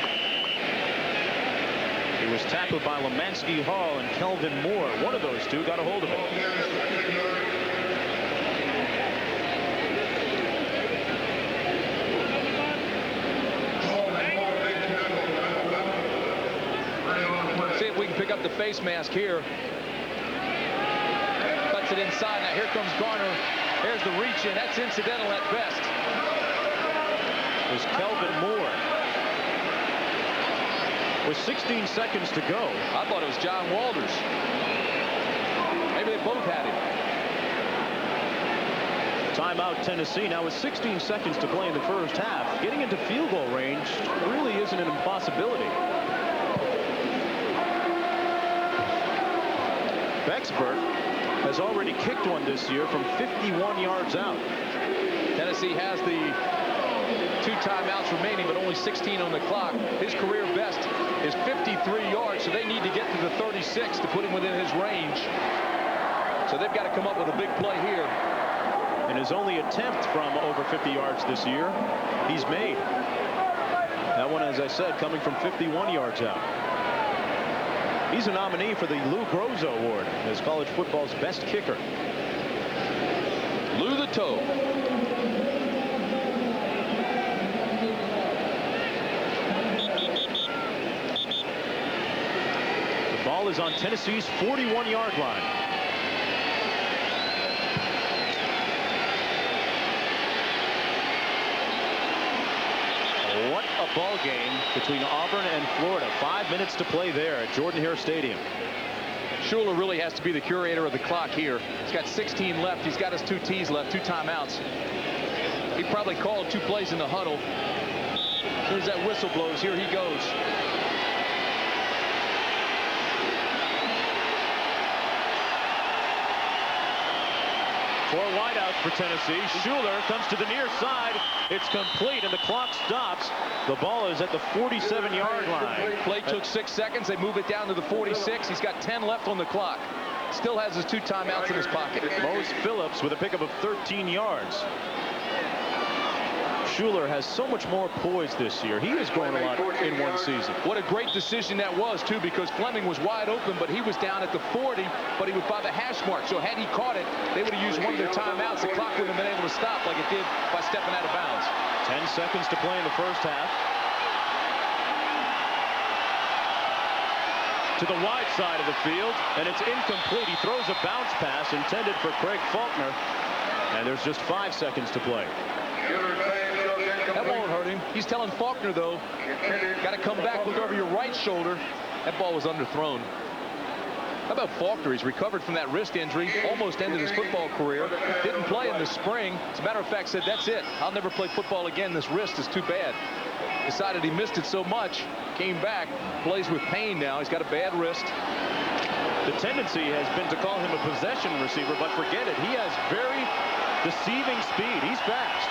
Speaker 9: He was tackled by Lemansky Hall and Kelvin Moore. One of those two got a hold of it.
Speaker 10: See if we can pick up the face mask here. Cuts it inside. Now here comes Garner. There's the reach in. That's incidental at best.
Speaker 9: It was Kelvin Moore. With 16 seconds to go.
Speaker 10: I thought it was John Walters. Maybe they both had him.
Speaker 9: Timeout Tennessee. Now with 16 seconds to play in the first half, getting into field goal range really isn't an impossibility. Bexbert has already kicked one this year from 51 yards out.
Speaker 10: Tennessee has the 2 timeouts remaining, but only 16 on the clock. His career best is 53 yards, so they need to get to the 36 to put him within his range. So they've got to come up with a big play here.
Speaker 9: And his only attempt from over 50 yards this year, he's made. That one, as I said, coming from 51 yards out. He's a nominee for the Lou Groza Award as college football's best kicker.
Speaker 10: Lou the Toe.
Speaker 9: The ball is on Tennessee's 41-yard line. What a ball game between Auburn and Florida. 5 minutes to play there at Jordan-Hare Stadium.
Speaker 10: Shuler really has to be the curator of the clock here. He's got 16 left. He's got his 2 T's left, 2 timeouts. He probably called 2 plays in the huddle. As soon as that whistle blows, here he goes.
Speaker 9: Four wideouts for Tennessee. Shuler comes to the near side. It's complete, and the clock stops. The ball is at the 47-yard line.
Speaker 10: Play took 6 seconds. They move it down to the 46. He's got 10 left on the clock. Still has his 2 timeouts in his pocket.
Speaker 9: Mose Phillips with a pickup of 13 yards. Shuler has so much more poise this year. He has grown a lot in one season.
Speaker 10: What a great decision that was, too, because Fleming was wide open, but he was down at the 40, but he was by the hash mark. So had he caught it, they would have used one of their timeouts. The clock wouldn't have been able to stop like it did by stepping out of bounds.
Speaker 9: 10 seconds to play in the first half. To the wide side of the field, and it's incomplete. He throws a bounce pass intended for Craig Faulkner, and there's just 5 seconds to play.
Speaker 10: That won't hurt him. He's telling Faulkner, though, got to come back, look over your right shoulder. That ball was underthrown. How about Faulkner? He's recovered from that wrist injury, almost ended his football career. Didn't play in the spring. As a matter of fact, said, that's it. I'll never play football again. This wrist is too bad. Decided he missed it so much, came back, plays with pain now. He's got a bad wrist.
Speaker 9: The tendency has been to call him a possession receiver, but forget it. He has very deceiving speed. He's fast.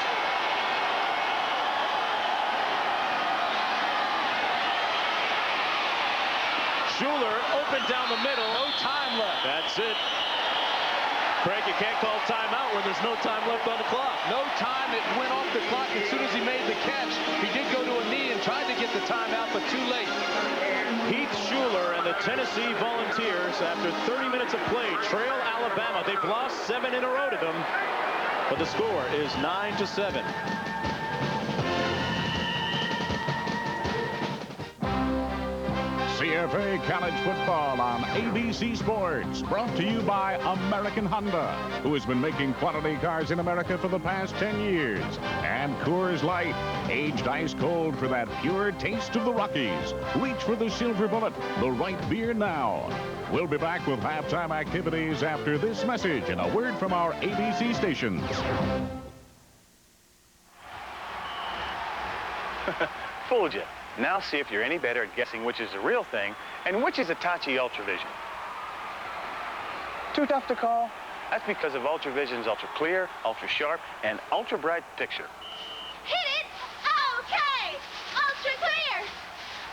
Speaker 9: Shuler open down the middle.
Speaker 10: No time left.
Speaker 9: That's it. Craig, you can't call timeout when there's no time left on the clock.
Speaker 10: No time. It went off the clock as soon as he made the catch. He did go to a knee and tried to get the timeout, but too late.
Speaker 9: Heath Shuler and the Tennessee Volunteers, after 30 minutes of play, trail Alabama. They've lost 7 in a row to them, but the score is 9-7.
Speaker 22: CFA College Football on ABC Sports, brought to you by American Honda, who has been making quality cars in America for the past 10 years. And Coors Light, aged ice cold for that pure taste of the Rockies. Reach for the silver bullet, the right beer now. We'll be back with halftime activities after this message and a word from our ABC stations.
Speaker 8: Fooled you. Now see if you're any better at guessing which is the real thing and which is Hitachi Ultravision. Too tough to call? That's because of Ultra Vision's Ultra Clear, Ultra Sharp, and Ultra Bright picture.
Speaker 23: Hit it! Okay! Ultra clear!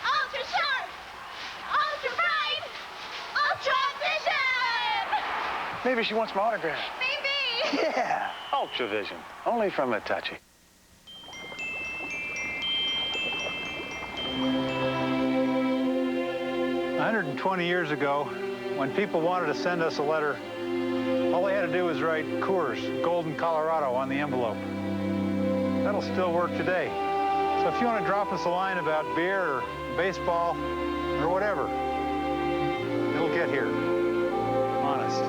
Speaker 23: Ultra sharp! Ultra bright! Ultra vision!
Speaker 8: Maybe she wants my autograph.
Speaker 23: Maybe!
Speaker 8: Yeah, Ultra Vision, only from Hitachi.
Speaker 12: "120 years ago, when people wanted to send us a letter, all they had to do was write Coors, Golden, Colorado on the envelope. That'll still work today. So if you want to drop us a line about beer or baseball or whatever, it'll get here. Honest."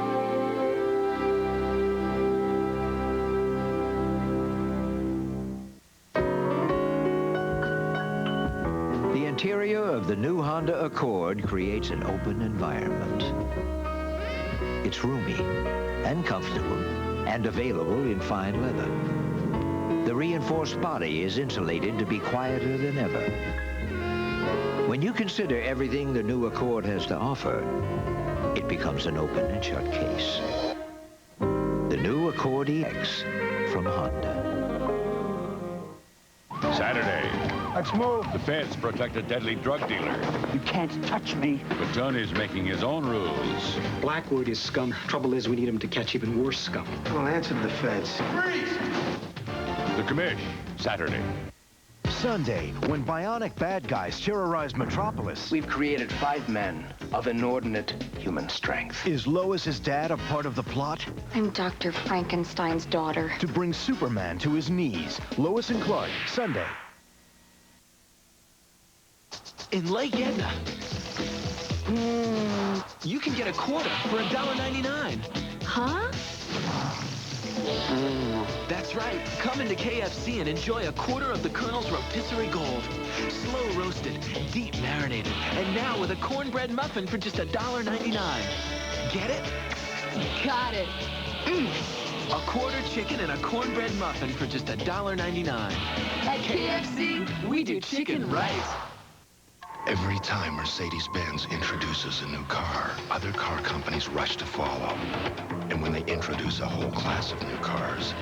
Speaker 24: The interior of the new Honda Accord creates an open environment. It's roomy and comfortable and available in fine leather. The reinforced body is insulated to be quieter than ever. When you consider everything the new Accord has to offer, it becomes an open and shut case. The new Accord EX from Honda.
Speaker 22: Saturday.
Speaker 18: Let's move.
Speaker 22: The feds protect a deadly drug dealer.
Speaker 13: You can't touch me.
Speaker 22: But Tony's making his own rules.
Speaker 13: Blackwood is scum. Trouble is, we need him to catch even worse scum.
Speaker 14: Well, answer to the feds.
Speaker 22: Freeze! The Commish, Saturday.
Speaker 15: Sunday, when bionic bad guys terrorize Metropolis.
Speaker 14: We've created 5 men of inordinate human strength.
Speaker 15: Is Lois's dad a part of the plot?
Speaker 17: I'm Dr. Frankenstein's daughter.
Speaker 15: To bring Superman to his knees. Lois and Clark, Sunday.
Speaker 26: In Lake Edna, you can get a quarter for $1.99.
Speaker 17: Huh?
Speaker 26: That's right. Come into KFC and enjoy a quarter of the Colonel's rotisserie gold. Slow roasted, deep marinated, and now with a cornbread muffin for just $1.99. Get it?
Speaker 17: Got it.
Speaker 26: A quarter chicken and a cornbread muffin for just $1.99.
Speaker 17: At KFC,
Speaker 26: we do chicken right.
Speaker 27: Every time Mercedes-Benz introduces a new car, other car companies rush to follow. And when they introduce a whole class of new cars,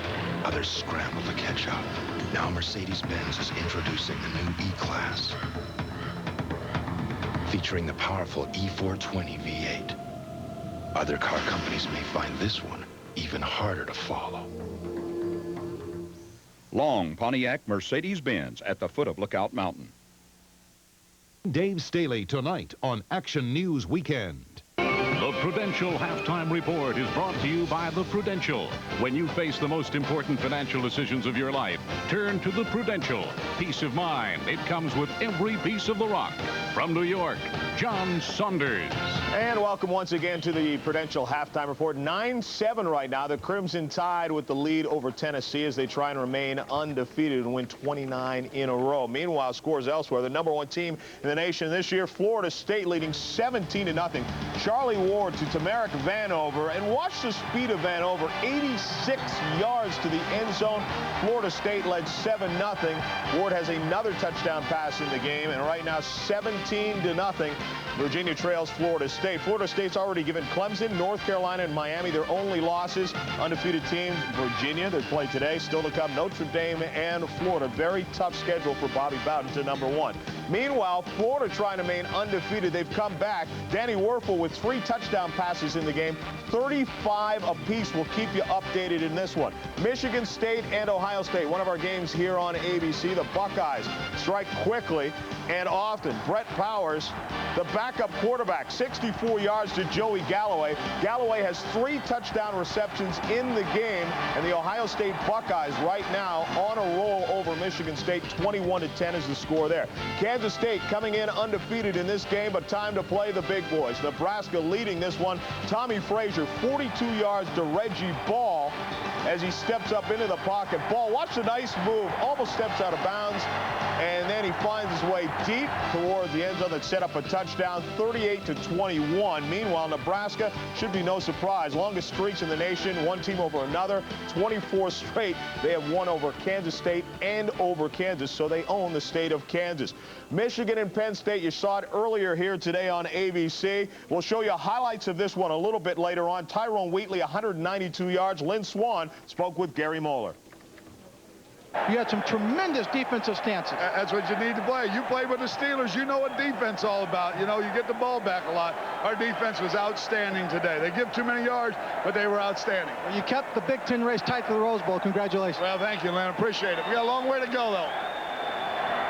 Speaker 27: others scramble to catch up. Now Mercedes-Benz is introducing the new E-Class, featuring the powerful E420 V8. Other car companies may find this one even harder to follow.
Speaker 22: Long Pontiac Mercedes-Benz at the foot of Lookout Mountain.
Speaker 28: Dave Staley tonight on Action News Weekend.
Speaker 22: The Prudential Halftime Report is brought to you by The Prudential. When you face the most important financial decisions of your life, turn to The Prudential. Peace of mind. It comes with every piece of the rock. From New York, John Saunders.
Speaker 18: And welcome once again to the Prudential Halftime Report. 9-7 right now. The Crimson Tide with the lead over Tennessee as they try and remain undefeated and win 29 in a row. Meanwhile, scores elsewhere. The #1 team in the nation this year, Florida State leading 17-0. Charlie Ward to Tamarick Vanover, and watch the speed of Vanover, 86 yards to the end zone. Florida State led 7-0. Ward has another touchdown pass in the game, and right now 17-0. Virginia trails Florida State. Florida State's already given Clemson, North Carolina, and Miami their only losses. Undefeated teams, Virginia, they play today. Still to come, Notre Dame and Florida. Very tough schedule for Bobby Bowden to #1. Meanwhile, Florida trying to remain undefeated. They've come back. Danny Werfel with 3 touchdown passes in the game. 35 apiece. Will keep you updated in this one. Michigan State and Ohio State. One of our games here on ABC. The Buckeyes strike quickly and often. Brett Powers, the backup quarterback, 64 yards to Joey Galloway. Galloway has 3 touchdown receptions in the game, and the Ohio State Buckeyes right now on a roll over Michigan State. 21-10 is the score there. Kansas State coming in undefeated in this game, but time to play the big boys. Nebraska leading this one. Tommy Frazier, 42 yards to Reggie Ball. as he steps up into the pocket. Ball, watch the nice move, almost steps out of bounds, and then he finds his way deep toward the end zone that set up a touchdown, 38-21. Meanwhile, Nebraska should be no surprise. Longest streaks in the nation, one team over another, 24 straight. They have won over Kansas State and over Kansas, so they own the state of Kansas. Michigan and Penn State, you saw it earlier here today on ABC. We'll show you highlights of this one a little bit later on. Tyrone Wheatley, 192 yards. Lynn Swann spoke with Gary Moeller.
Speaker 1: You had some tremendous defensive stances.
Speaker 3: That's what you need to play. You play with the Steelers, you know what defense is all about. You know, you get the ball back a lot. Our defense was outstanding today. They give too many yards, but they were outstanding.
Speaker 1: Well, you kept the Big Ten race tight to the Rose Bowl. Congratulations.
Speaker 3: Well, thank you, Lynn. Appreciate it. We got a long way to go, though.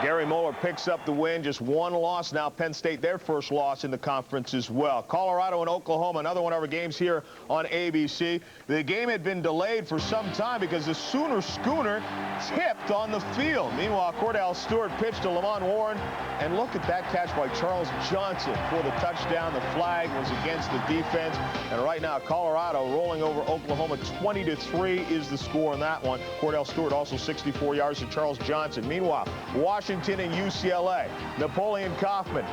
Speaker 18: Gary Moeller picks up the win. Just one loss now. Penn State, their first loss in the conference as well. Colorado and Oklahoma, another one of our games here on ABC. The game had been delayed for some time because the Sooner schooner tipped on the field. Meanwhile, Cordell Stewart pitched to Lamont Warren, and look at that catch by Charles Johnson for the touchdown. The flag was against the defense, and right now Colorado rolling over Oklahoma 20-3 is the score in that one. Cordell Stewart also 64 yards to Charles Johnson. Meanwhile, Washington and UCLA. Napoleon Kaufman,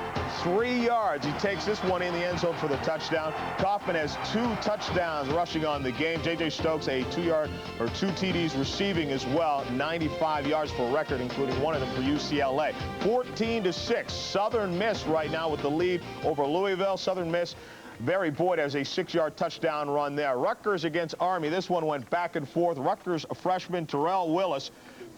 Speaker 18: 3 yards. He takes this one in the end zone for the touchdown. Kaufman has 2 touchdowns rushing on the game. J.J. Stokes, a 2 TDs receiving as well. 95 yards for a record, including one of them for UCLA. 14-6. Southern Miss right now with the lead over Louisville. Southern Miss, Barry Boyd has a 6-yard touchdown run there. Rutgers against Army. This one went back and forth. Rutgers freshman Terrell Willis,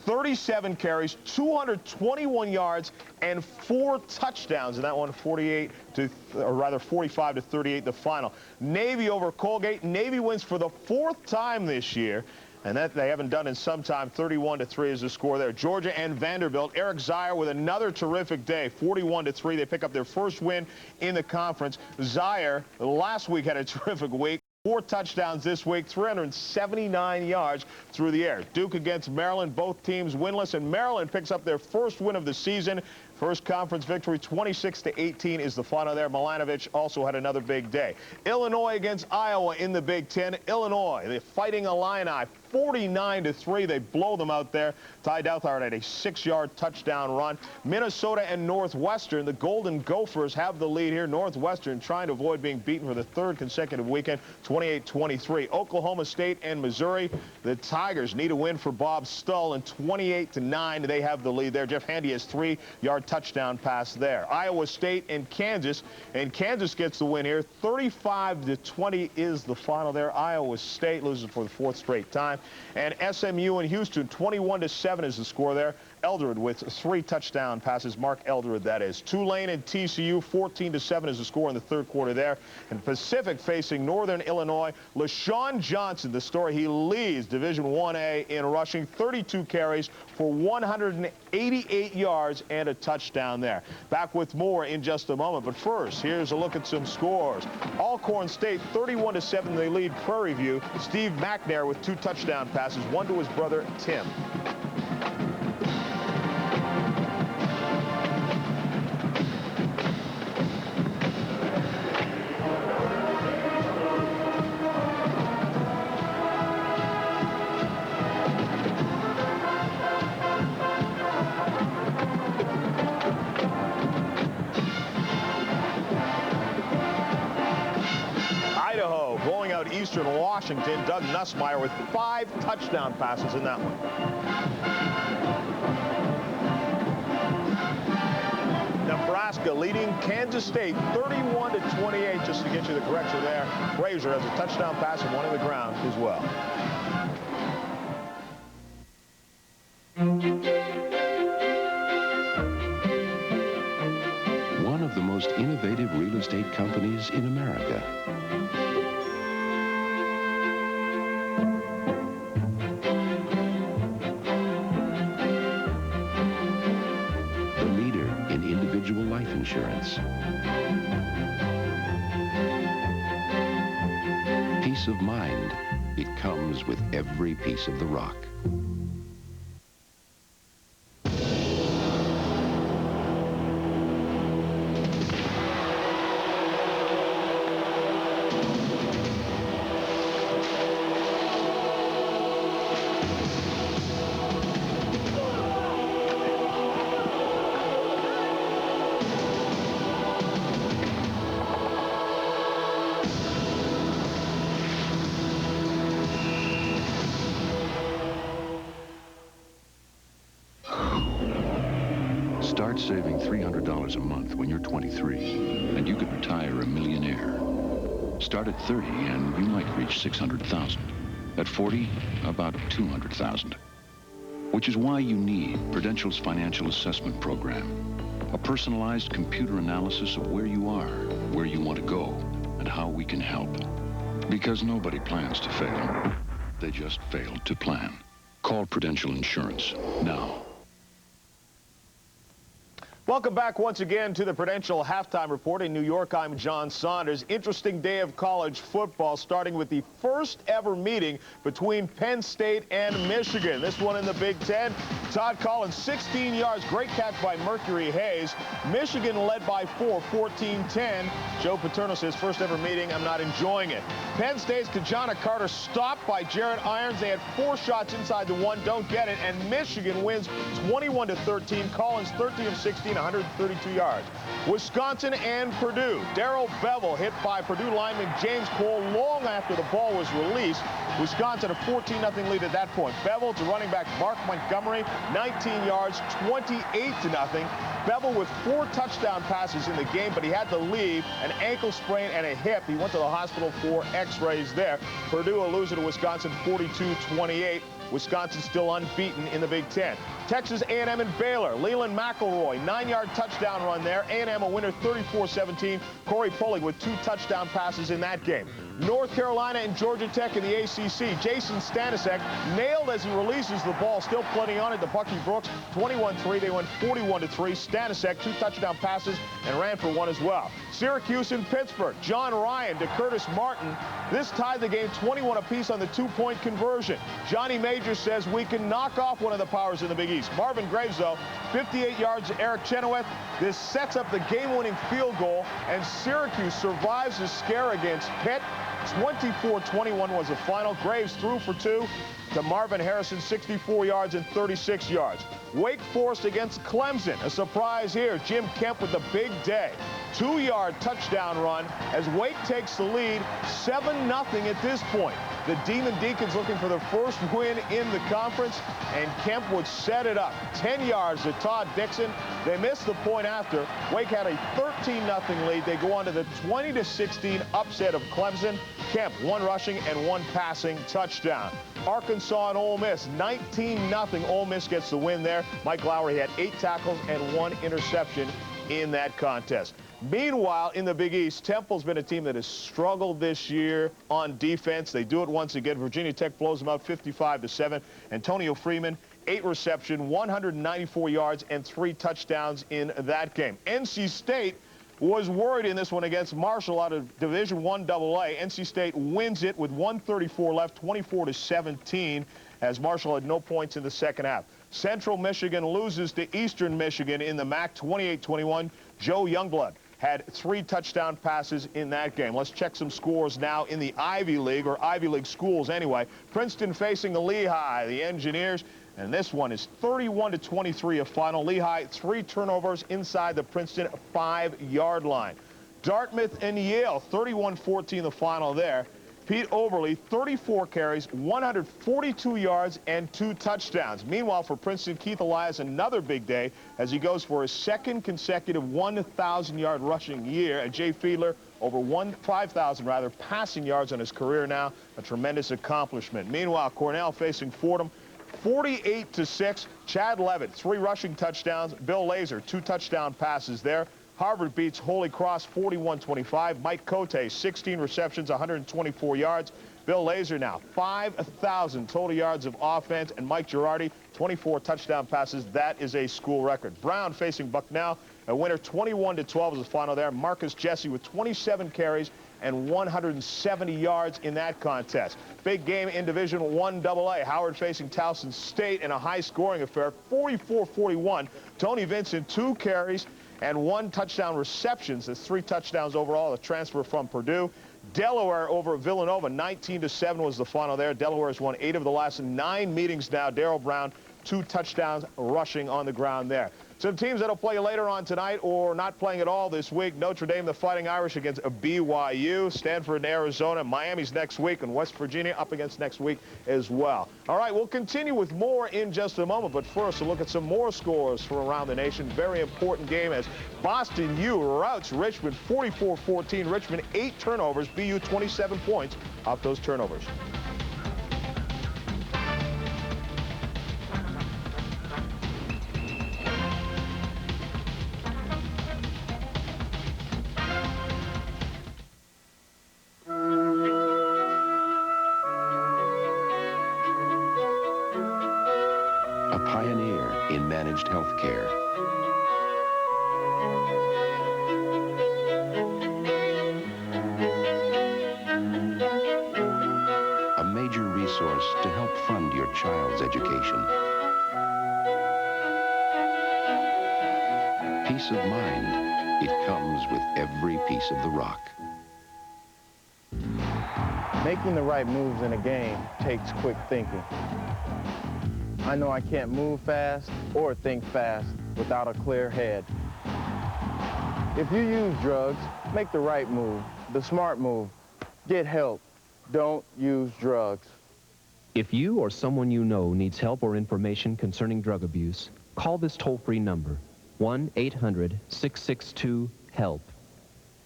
Speaker 18: 37 carries, 221 yards, and 4 touchdowns. And that one, 45-38, the final. Navy over Colgate. Navy wins for the 4th time this year, and that they haven't done in some time. 31-3 is the score there. Georgia and Vanderbilt. Eric Zier with another terrific day, 41-3. They pick up their first win in the conference. Zier last week had a terrific week. 4 touchdowns this week, 379 yards through the air. Duke against Maryland, both teams winless, and Maryland picks up their first win of the season. First conference victory, 26-18 is the final there. Milanovic also had another big day. Illinois against Iowa in the Big Ten. Illinois, the Fighting Illini, 49-3. They blow them out there. Ty Douthard had a 6-yard touchdown run. Minnesota and Northwestern, the Golden Gophers have the lead here. Northwestern trying to avoid being beaten for the 3rd consecutive weekend, 28-23. Oklahoma State and Missouri, the Tigers need a win for Bob Stull, and 28-9 they have the lead there. Jeff Handy has 3-yard touchdown pass there. Iowa State and Kansas gets the win here. 35-20 is the final there. Iowa State loses for the 4th straight time. And SMU and Houston, 21-7 is the score there. Eldred with 3 touchdown passes. Mark Eldred, that is. Tulane and TCU, 14-7 is the score in the 3rd quarter there. And Pacific facing Northern Illinois. LaShawn Johnson, the story, he leads Division 1A in rushing, 32 carries for 188 yards and a touchdown there. Back with more in just a moment. But first, here's a look at some scores. Alcorn State, 31-7, they lead Prairie View. Steve McNair with 2 touchdown passes, one to his brother Tim. Eastern Washington. Doug Nussmeier with 5 touchdown passes in that one. Nebraska leading Kansas State 31-28, just to get you the correction there. Frazier has a touchdown pass and one on the ground as well.
Speaker 27: One of the most innovative real estate companies in America. Life insurance. Peace of mind. It comes with every piece of the rock.
Speaker 2: $300 a month when you're 23, and you could retire a millionaire. Start at 30 and you might reach 600,000. At 40, about 200,000. Which is why you need Prudential's Financial Assessment Program. A personalized computer analysis of where you are, where you want to go, and how we can help. Because nobody plans to fail. They just failed to plan. Call Prudential Insurance now.
Speaker 18: Welcome back once again to the Prudential Halftime Report. In New York, I'm John Saunders. Interesting day of college football, starting with the first ever meeting between Penn State and Michigan. This one in the Big Ten. Todd Collins, 16 yards. Great catch by Mercury Hayes. Michigan led by 4, 14-10. Joe Paterno says, first ever meeting, I'm not enjoying it. Penn State's Kajana Carter stopped by Jarrett Irons. They had 4 shots inside the 1, don't get it, and Michigan wins 21-13. Collins 13 of 16. 132 yards. Wisconsin and Purdue. Darrell Bevel hit by Purdue lineman James Cole long after the ball was released. Wisconsin a 14-0 lead at that point. Bevel to running back Mark Montgomery, 19 yards, 28-0. Bevel with 4 touchdown passes in the game, but he had to leave, an ankle sprain and a hip. He went to the hospital for x-rays there. Purdue a loser to Wisconsin, 42-28. Wisconsin still unbeaten in the Big Ten. Texas A&M and Baylor. Leland McElroy, 9-yard touchdown run there. A&M a winner 34-17. Corey Pulley with 2 touchdown passes in that game. North Carolina and Georgia Tech in the ACC. Jason Stanisiak nailed as he releases the ball. Still plenty on it to Bucky Brooks. 21-3. They went 41-3. Stanisiak 2 touchdown passes and ran for 1 as well. Syracuse and Pittsburgh. John Ryan to Curtis Martin. This tied the game 21 apiece on the 2-point conversion. Johnny Major says we can knock off one of the powers in the Big East. Marvin Graves, though, 58 yards to Eric Chenoweth. This sets up the game-winning field goal, and Syracuse survives the scare against Pitt. 24-21 was the final. Graves threw for 2 to Marvin Harrison, 64 yards and 36 yards. Wake Forest against Clemson. A surprise here. Jim Kemp with the big day. 2-yard touchdown run as Wake takes the lead, 7-0 at this point. The Demon Deacons looking for their first win in the conference, and Kemp would set it up. 10 yards to Todd Dixon. They missed the point after. Wake had a 13-0 lead. They go on to the 20-16 upset of Clemson. Kemp, 1 rushing and 1 passing touchdown. Arkansas and Ole Miss, 19-0. Ole Miss gets the win there. Mike Lowry had 8 tackles and 1 interception in that contest. Meanwhile, in the Big East, Temple's been a team that has struggled this year on defense. They do it once again. Virginia Tech blows them out 55-7. Antonio Freeman, 8 reception, 194 yards, and 3 touchdowns in that game. NC State was worried in this one against Marshall out of Division I AA. NC State wins it with 1:34 left, 24-17, as Marshall had no points in the second half. Central Michigan loses to Eastern Michigan in the MAC, 28-21. Joe Youngblood had 3 touchdown passes in that game. Let's check some scores now in the Ivy League, or Ivy League schools anyway. Princeton facing the Lehigh, the Engineers, and this one is 31-23 a final. Lehigh, 3 turnovers inside the Princeton 5-yard line. Dartmouth and Yale, 31-14 the final there. Pete Overly, 34 carries, 142 yards, and 2 touchdowns. Meanwhile, for Princeton, Keith Elias, another big day as he goes for his 2nd consecutive 1,000-yard rushing year. And Jay Fiedler, over 5,000 passing yards on his career now. A tremendous accomplishment. Meanwhile, Cornell facing Fordham, 48-6. Chad Levitt, 3 rushing touchdowns. Bill Lazor, 2 touchdown passes there. Harvard beats Holy Cross 41-25. Mike Cote, 16 receptions, 124 yards. Bill Lazor now, 5,000 total yards of offense. And Mike Girardi, 24 touchdown passes. That is a school record. Brown facing Bucknell. A winner 21-12 is the final there. Marcus Jesse with 27 carries and 170 yards in that contest. Big game in Division I AA. Howard facing Towson State in a high-scoring affair, 44-41. Tony Vincent, 2 carries and 1 touchdown receptions. That's 3 touchdowns overall, a transfer from Purdue. Delaware over Villanova, 19-7 was the final there. Delaware has won 8 of the last 9 meetings now. Darrell Brown, 2 touchdowns rushing on the ground there. Some teams that'll play later on tonight or not playing at all this week. Notre Dame, the Fighting Irish against BYU. Stanford and Arizona. Miami's next week, and West Virginia up against next week as well. All right, we'll continue with more in just a moment, but first, a look at some more scores from around the nation. Very important game as Boston U routs Richmond 44-14. Richmond 8 turnovers, BU 27 points off those turnovers.
Speaker 2: A pioneer in managed health care. A major resource to help fund your child's education. Peace of mind, it comes with every piece of the rock.
Speaker 4: Making the right moves in a game takes quick thinking. I know I can't move fast or think fast without a clear head. If you use drugs, make the right move, the smart move. Get help. Don't use drugs.
Speaker 6: If you or someone you know needs help or information concerning drug abuse, call this toll-free number, 1-800-662-HELP.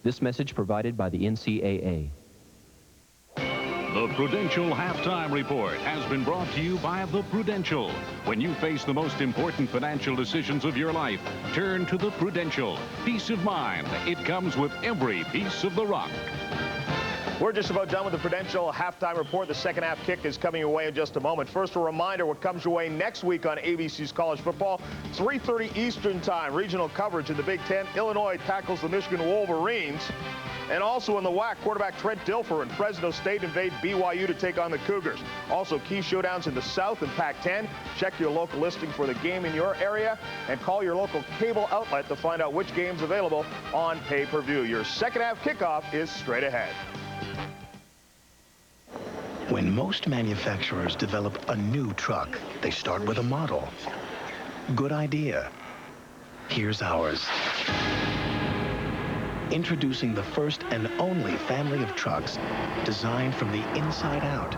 Speaker 6: This message provided by the NCAA.
Speaker 22: The Prudential Halftime Report has been brought to you by The Prudential. When you face the most important financial decisions of your life, turn to The Prudential. Peace of mind, it comes with every piece of the rock.
Speaker 18: We're just about done with the Prudential Halftime Report. The second half kick is coming your way in just a moment. First, a reminder what comes your way next week on ABC's College Football. 3:30 Eastern Time. Regional coverage in the Big Ten. Illinois tackles the Michigan Wolverines. And also in the WAC, quarterback Trent Dilfer and Fresno State invade BYU to take on the Cougars. Also, key showdowns in the South and Pac-10. Check your local listing for the game in your area and call your local cable outlet to find out which game's available on pay-per-view. Your second half kickoff is straight ahead.
Speaker 27: When most manufacturers develop a new truck, they start with a model. Good idea. Here's ours. Introducing the first and only family of trucks designed from the inside out.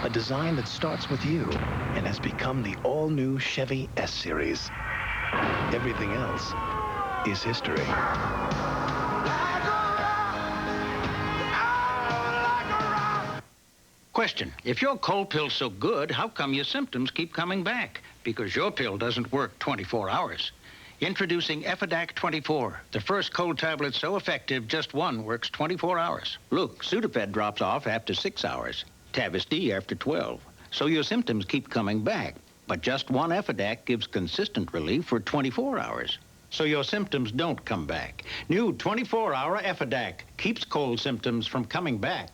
Speaker 27: A design that starts with you and has become the all-new Chevy S-Series. Everything else is history.
Speaker 11: Question, if your cold pill's so good, how come your symptoms keep coming back? Because your pill doesn't work 24 hours. Introducing Effidac 24, the first cold tablet so effective just one works 24 hours. Look, Sudafed drops off after 6 hours, Tavist after 12. So your symptoms keep coming back, but just one Effidac gives consistent relief for 24 hours. So your symptoms don't come back. New 24-hour Effidac keeps cold symptoms from coming back.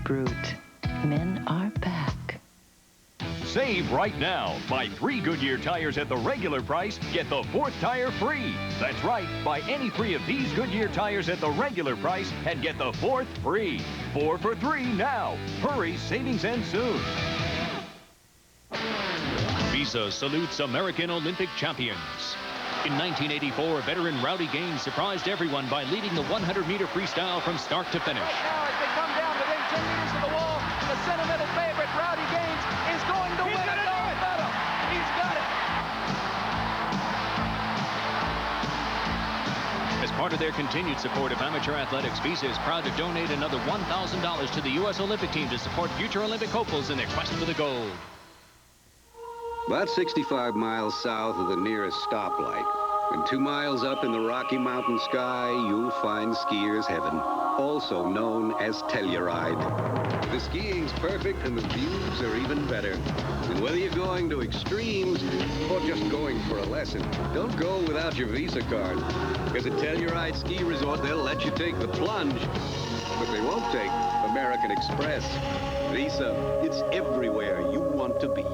Speaker 16: Groot, men are back.
Speaker 19: Save right now. Buy 3 Goodyear tires at the regular price, get the 4th tire free. That's right. Buy any 3 of these Goodyear tires at the regular price and get the 4th free. 4 for 3 now. Hurry, savings end soon. Visa salutes American Olympic champions. In 1984, veteran Rowdy Gaines surprised everyone by leading the 100-meter freestyle from start to finish.
Speaker 7: Now as they come down within 10 meters of the wall, the sentimental favorite, Rowdy Gaines, is going to win a gold medal. He's got it.
Speaker 19: As part of their continued support of amateur athletics, Visa is proud to donate another $1,000 to the U.S. Olympic team to support future Olympic hopefuls in their quest for the gold.
Speaker 20: About 65 miles south of the nearest stoplight, and 2 miles up in the Rocky Mountain sky, you'll find skiers' heaven, also known as Telluride. The skiing's perfect and the views are even better. And whether you're going to extremes or just going for a lesson, don't go without your Visa card. Because at Telluride Ski Resort, they'll let you take the plunge, but they won't take American Express. Visa, it's everywhere you want to be.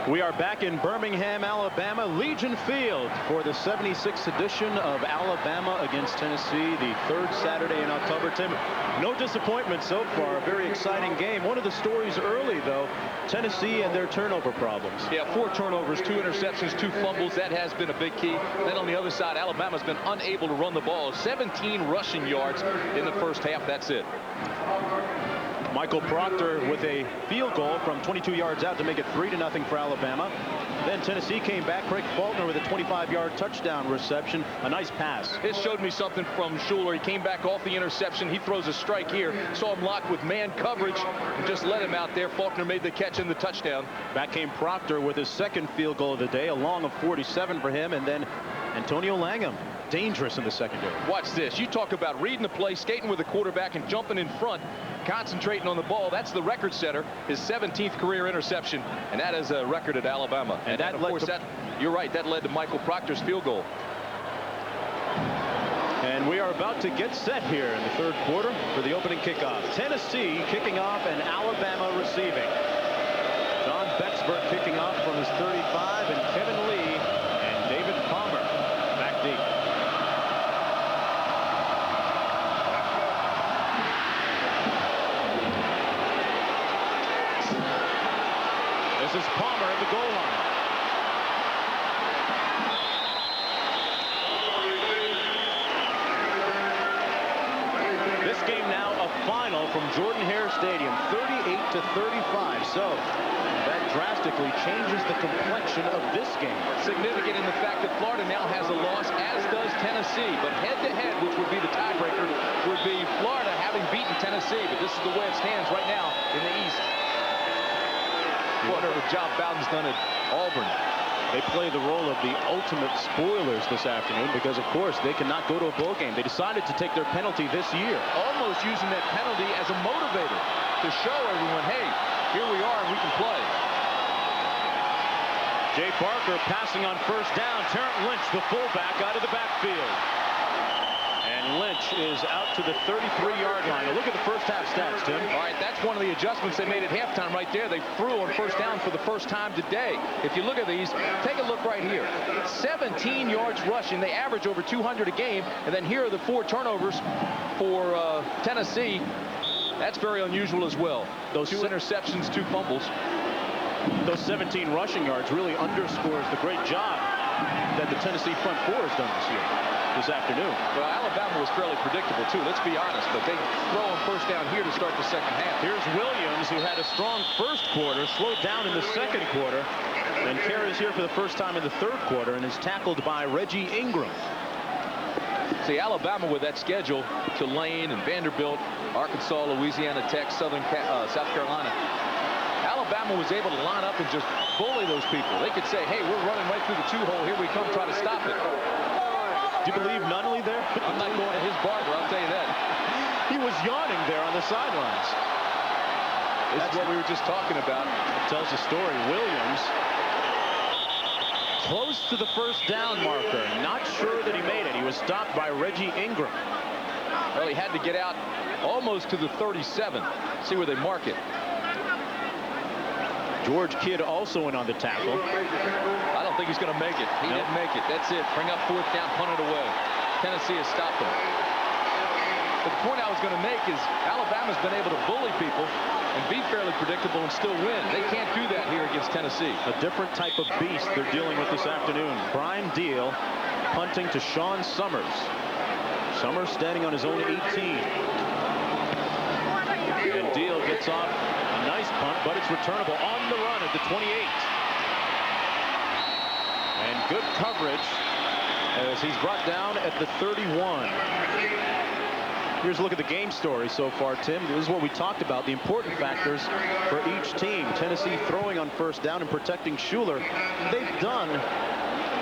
Speaker 5: We are back in Birmingham, Alabama, Legion Field for the 76th edition of Alabama against Tennessee, the third Saturday in October. Tim, no disappointment so far. A very exciting game. One of the stories early, though, Tennessee and their turnover problems.
Speaker 8: Yeah, 4 turnovers, 2 interceptions, 2 fumbles. That has been a big key. Then on the other side, Alabama's been unable to run the ball. 17 rushing yards in the first half. That's it.
Speaker 5: Michael Proctor with a field goal from 22 yards out to make it 3-0 for Alabama. Then Tennessee came back. Craig Faulkner with a 25-yard touchdown reception. A nice pass.
Speaker 8: It showed me something from Shuler. He came back off the interception. He throws a strike here. Saw him locked with man coverage and just let him out there. Faulkner made the catch in the touchdown.
Speaker 5: Back came Proctor with his second field goal of the day, a long of 47 for him. And then Antonio Langham, dangerous in the secondary.
Speaker 8: Watch this. You talk about reading the play, skating with the quarterback and jumping in front, concentrating on the ball. That's the record setter, his 17th career interception, and that is a record at Alabama. And that, of course, you're right, that led to Michael Proctor's field goal.
Speaker 5: And we are about to get set here in the third quarter for the opening kickoff. Tennessee kicking off and Alabama receiving. John Becksburg kicking off from his 35, and Kevin Lee and David Palmer back deep. This is Palmer at the goal line. This game now a final from Jordan-Hare Stadium, 38-35. So that drastically changes the complexion of this game.
Speaker 8: Significant in the fact that Florida now has a loss, as does Tennessee. But head-to-head, which would be the tiebreaker, would be Florida having beaten Tennessee. But this is the way it stands right now in the East. What a job Bowden's done at Auburn.
Speaker 5: They play the role of the ultimate spoilers this afternoon because, of course, they cannot go to a bowl game. They decided to take their penalty this year.
Speaker 8: Almost using that penalty as a motivator to show everyone, hey, here we are and we can play.
Speaker 5: Jay Barker passing on first down. Terrence Lynch, the fullback, out of the backfield. And Lynch is out to the 33-yard line. Now look at the first half stats, Tim.
Speaker 8: All right, that's one of the adjustments they made at halftime right there. They threw on first down for the first time today. If you look at these, take a look right here. 17 yards rushing. They average over 200 a game. And then here are the 4 turnovers for Tennessee. That's very unusual as well. Those 2 interceptions, 2 fumbles.
Speaker 5: Those 17 rushing yards really underscores the great job that the Tennessee front 4 has done this afternoon.
Speaker 8: Well, Alabama was fairly predictable, too. Let's be honest. But they throw on first down here to start the second half.
Speaker 5: Here's Williams, who had a strong first quarter, slowed down in the second quarter, and carries here for the first time in the third quarter and is tackled by Reggie Ingram.
Speaker 8: See, Alabama with that schedule, Tulane and Vanderbilt, Arkansas, Louisiana Tech, South Carolina. Alabama was able to line up and just bully those people. They could say, hey, we're running right through the 2-hole. Here we come, try to stop it.
Speaker 5: Do you believe Nunnally there?
Speaker 8: I'm not going to his barber, I'll tell you that.
Speaker 5: He was yawning there on the sidelines.
Speaker 8: This is what we were just talking about.
Speaker 5: It tells the story. Williams close to the first down marker. Not sure that he made it. He was stopped by Reggie Ingram.
Speaker 8: Well, he had to get out almost to the 37. See where they mark it.
Speaker 5: George Kidd also in on the tackle.
Speaker 8: I don't think he's going to make it. He didn't make it. That's it. Bring up fourth down, punt it away. Tennessee has stopped him. But the point I was going to make is Alabama's been able to bully people and be fairly predictable and still win. They can't do that here against Tennessee.
Speaker 5: A different type of beast they're dealing with this afternoon. Brian Deal punting to Sean Summers. Summers standing on his own 18. And Deal gets off a nice punt, but it's returnable on the run at the 28. And good coverage as he's brought down at the 31. Here's a look at the game story so far, Tim. This is what we talked about, the important factors for each team. Tennessee throwing on first down and protecting Shuler. They've done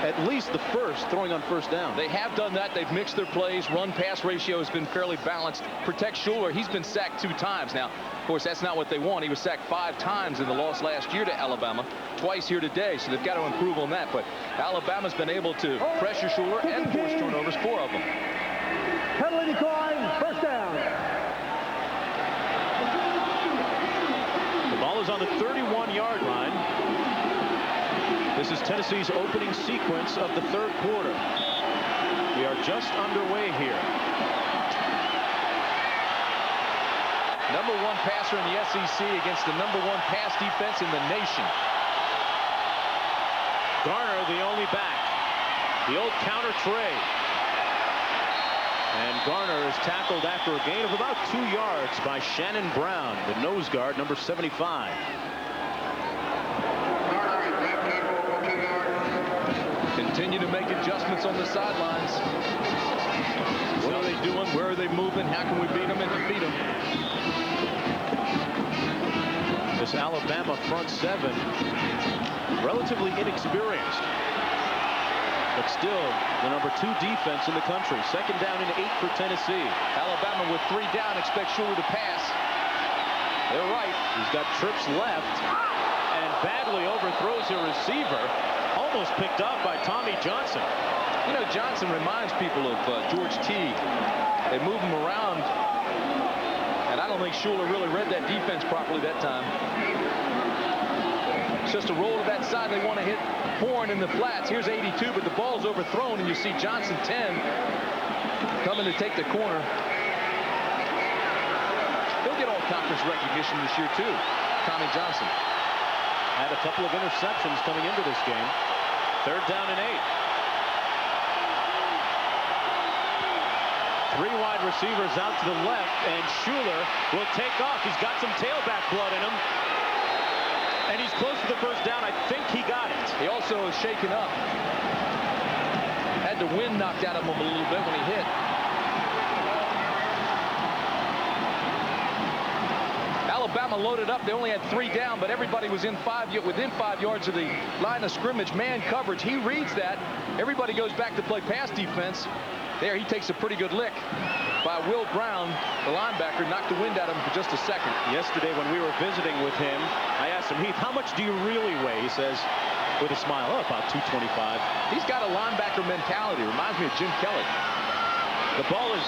Speaker 5: at least the first throwing on first down.
Speaker 8: They have done that. They've mixed their plays. Run-pass ratio has been fairly balanced. Protect Shuler. He's been sacked 2 times. Now, of course, that's not what they want. He was sacked 5 times in the loss last year to Alabama, twice here today, so they've got to improve on that. But Alabama's been able to pressure Shuler and force turnovers, 4 of them.
Speaker 9: Penalty decline, first down.
Speaker 5: The ball is on the 31-yard line. This is Tennessee's opening sequence of the third quarter. We are just underway here. #1 passer in the SEC against the #1 pass defense in the nation. Garner, the only back. The old counter trade. And Garner is tackled after a gain of about 2 yards by Shannon Brown, the nose guard, number 75.
Speaker 8: Continue to make adjustments on the sidelines. What are they doing? Where are they moving? How can we beat them and defeat them?
Speaker 5: This Alabama front seven, relatively inexperienced, but still the #2 defense in the country. 2nd down and 8 for Tennessee.
Speaker 8: Alabama with 3 down, expect Shuler to pass.
Speaker 5: They're right. He's got trips left and badly overthrows a receiver. Almost picked up by Tommy Johnson.
Speaker 8: You know, Johnson reminds people of George Teague. They move him around, and I don't think Shuler really read that defense properly that time. It's just a roll to that side. They want to hit Horn in the flats. Here's 82, but the ball's overthrown, and you see Johnson 10 coming to take the corner. He'll get all conference recognition this year too. Tommy Johnson
Speaker 5: had a couple of interceptions coming into this game. 3rd down and 8. 3 wide receivers out to the left, and Shuler will take off. He's got some tailback blood in him, and he's close to the 1st down. I think he got it.
Speaker 8: He also is shaken up. Had the wind knocked out of him a little bit when he hit. Alabama loaded up. They only had 3 down, but everybody was within 5 yards of the line of scrimmage. Man coverage. He reads that. Everybody goes back to play pass defense. There, he takes a pretty good lick by Will Brown, the linebacker, knocked the wind out of him for just a second.
Speaker 5: Yesterday when we were visiting with him, I asked him, Heath, how much do you really weigh? He says, with a smile, oh, about 225.
Speaker 8: He's got a linebacker mentality. Reminds me of Jim Kelly.
Speaker 5: The ball is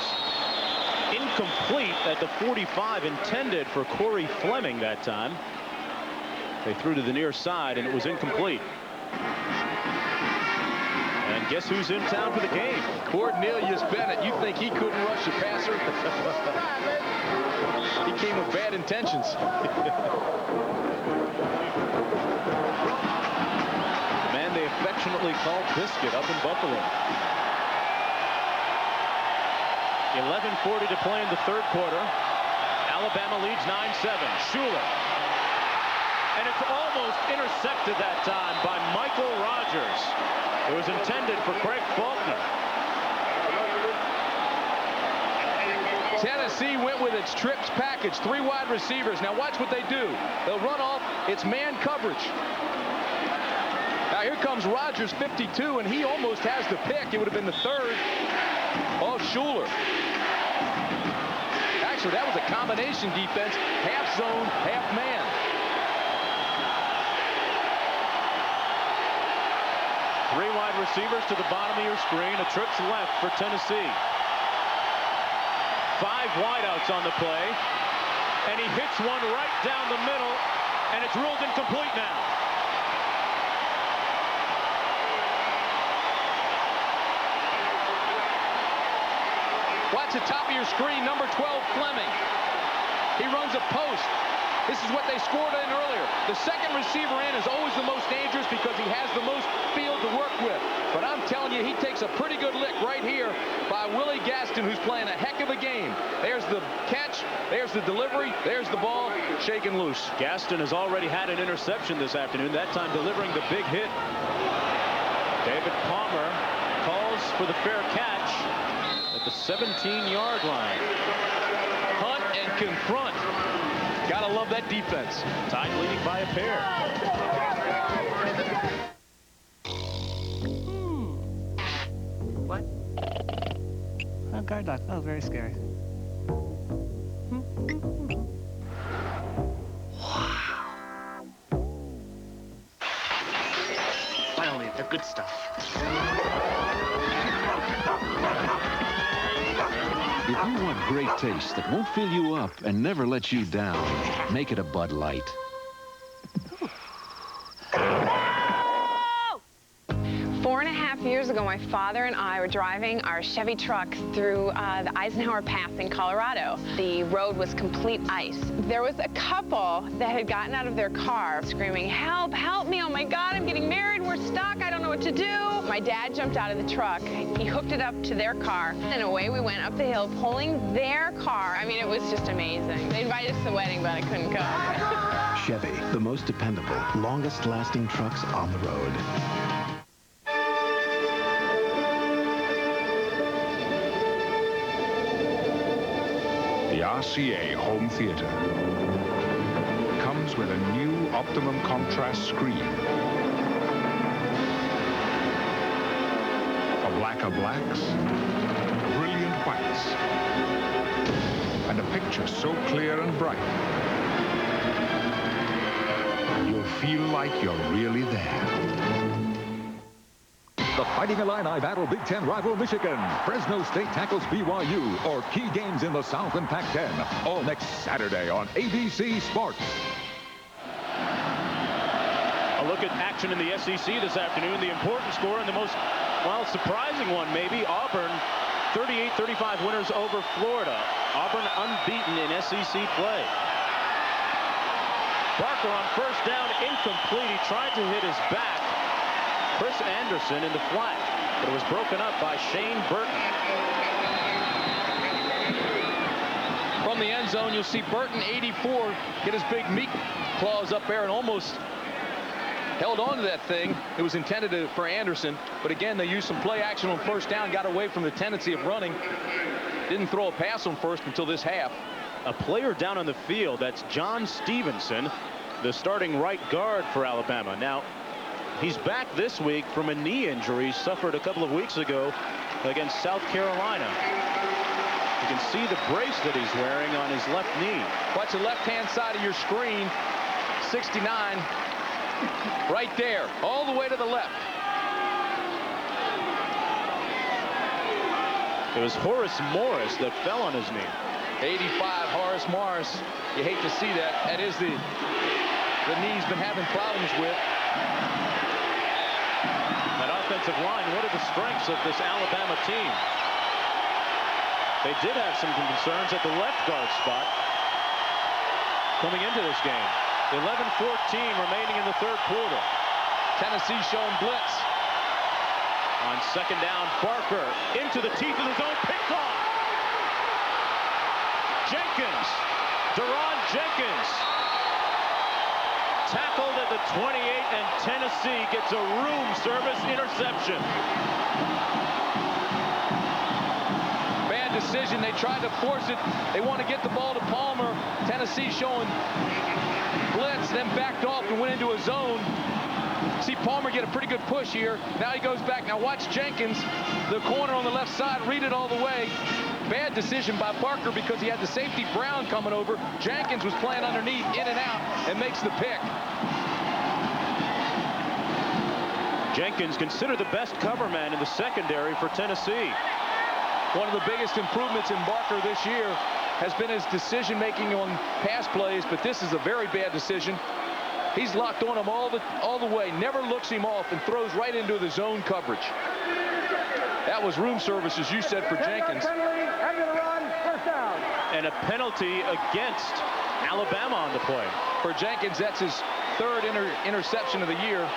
Speaker 5: incomplete at the 45, intended for Corey Fleming that time. They threw to the near side, and it was incomplete. And guess who's in town for the game?
Speaker 8: Cornelius Bennett. You think he couldn't rush a passer? He came with bad intentions.
Speaker 5: The man they affectionately call Biscuit up in Buffalo. 11:40 to play in the third quarter. Alabama leads 9-7. Shuler. And it's almost intercepted that time by Michael Rogers. It was intended for Craig Faulkner.
Speaker 8: Tennessee went with its trips package. 3 wide receivers. Now watch what they do. They'll run off. It's man coverage. Now here comes Rogers, 52, and he almost has the pick. It would have been the 3rd. Oh, Shuler. Actually, that was a combination defense. Half zone, half man.
Speaker 5: Three wide receivers to the bottom of your screen. A trip's left for Tennessee. 5 wideouts on the play. And he hits one right down the middle. And it's ruled incomplete now.
Speaker 8: Watch the top of your screen, number 12, Fleming. He runs a post. This is what they scored in earlier. The second receiver in is always the most dangerous because he has the most field to work with. But I'm telling you, he takes a pretty good lick right here by Willie Gaston, who's playing a heck of a game. There's the catch, there's the delivery, there's the ball, shaken loose.
Speaker 5: Gaston has already had an interception this afternoon, that time delivering the big hit. David Palmer calls for the fair catch at the 17-yard line.
Speaker 8: Hunt and confront. Gotta love that defense.
Speaker 5: Tide leading by a pair.
Speaker 10: What? Oh, guard dog. Oh, very scary. Finally, the good stuff.
Speaker 2: If you want great taste that won't fill you up and never let you down, make it a Bud Light.
Speaker 12: ago, my father and I were driving our Chevy truck through the Eisenhower Pass in Colorado. The road was complete ice. There was a couple that had gotten out of their car screaming, "Help, help me, oh my God, I'm getting married, we're stuck, I don't know what to do." My dad jumped out of the truck, he hooked it up to their car, and away we went up the hill pulling their car. I mean, it was just amazing. They invited us to the wedding, but I couldn't go.
Speaker 13: Chevy, the most dependable, longest-lasting trucks on the road.
Speaker 22: The RCA Home Theater comes with a new optimum contrast screen for blacker blacks, brilliant whites, and a picture so clear and bright you'll feel like you're really there.
Speaker 14: The Fighting Illini battle Big Ten rival Michigan. Fresno State tackles BYU, or key games in the South and Pac-10. All next Saturday on ABC Sports.
Speaker 5: A look at action in the SEC this afternoon. The important score and the most, well, surprising one maybe. Auburn 38-35 winners over Florida. Auburn unbeaten in SEC play. Barker on first down, incomplete. He tried to hit his back. Chris Anderson in the flat, but it was broken up by Shane Burton.
Speaker 8: From the end zone, you'll see Burton, 84, get his big meat claws up there and almost held on to that thing. It was intended for Anderson, but again, they used some play action on first down, got away from the tendency of running. Didn't throw a pass on first until this half.
Speaker 5: A player down on the field, that's John Stevenson, the starting right guard for Alabama. Now, he's back this week from a knee injury suffered a couple of weeks ago against South Carolina. You can see the brace that he's wearing on his left knee.
Speaker 8: Watch the left-hand side of your screen. 69 right there, all the way to the left.
Speaker 5: It was Horace Morris that fell on his knee.
Speaker 8: 85, Horace Morris. You hate to see that. That is the knee's been having problems with.
Speaker 5: That offensive line, what are the strengths of this Alabama team? They did have some concerns at the left guard spot coming into this game. 11-14 remaining in the third quarter.
Speaker 8: Tennessee showing blitz.
Speaker 5: On second down, Barker into the teeth of the zone, picked off. Jenkins, Deron Jenkins, tackled at the 28, and Tennessee gets a room service interception.
Speaker 8: Bad decision. They tried to force it. They want to get the ball to Palmer. Tennessee showing blitz, then backed off and went into a zone. See Palmer get a pretty good push here. Now he goes back. Now watch Jenkins, the corner on the left side, read it all the way. Bad decision by Barker because he had the safety Brown coming over. Jenkins was playing underneath, in and out, and makes the pick.
Speaker 5: Jenkins considered the best cover man in the secondary for Tennessee.
Speaker 8: One of the biggest improvements in Barker this year has been his decision-making on pass plays, but this is a very bad decision. He's locked on him all the way, never looks him off, and throws right into the zone coverage. That was room service, as you said, for Jenkins.
Speaker 5: And a penalty against Alabama on the play.
Speaker 8: For Jenkins, that's his third interception of the year.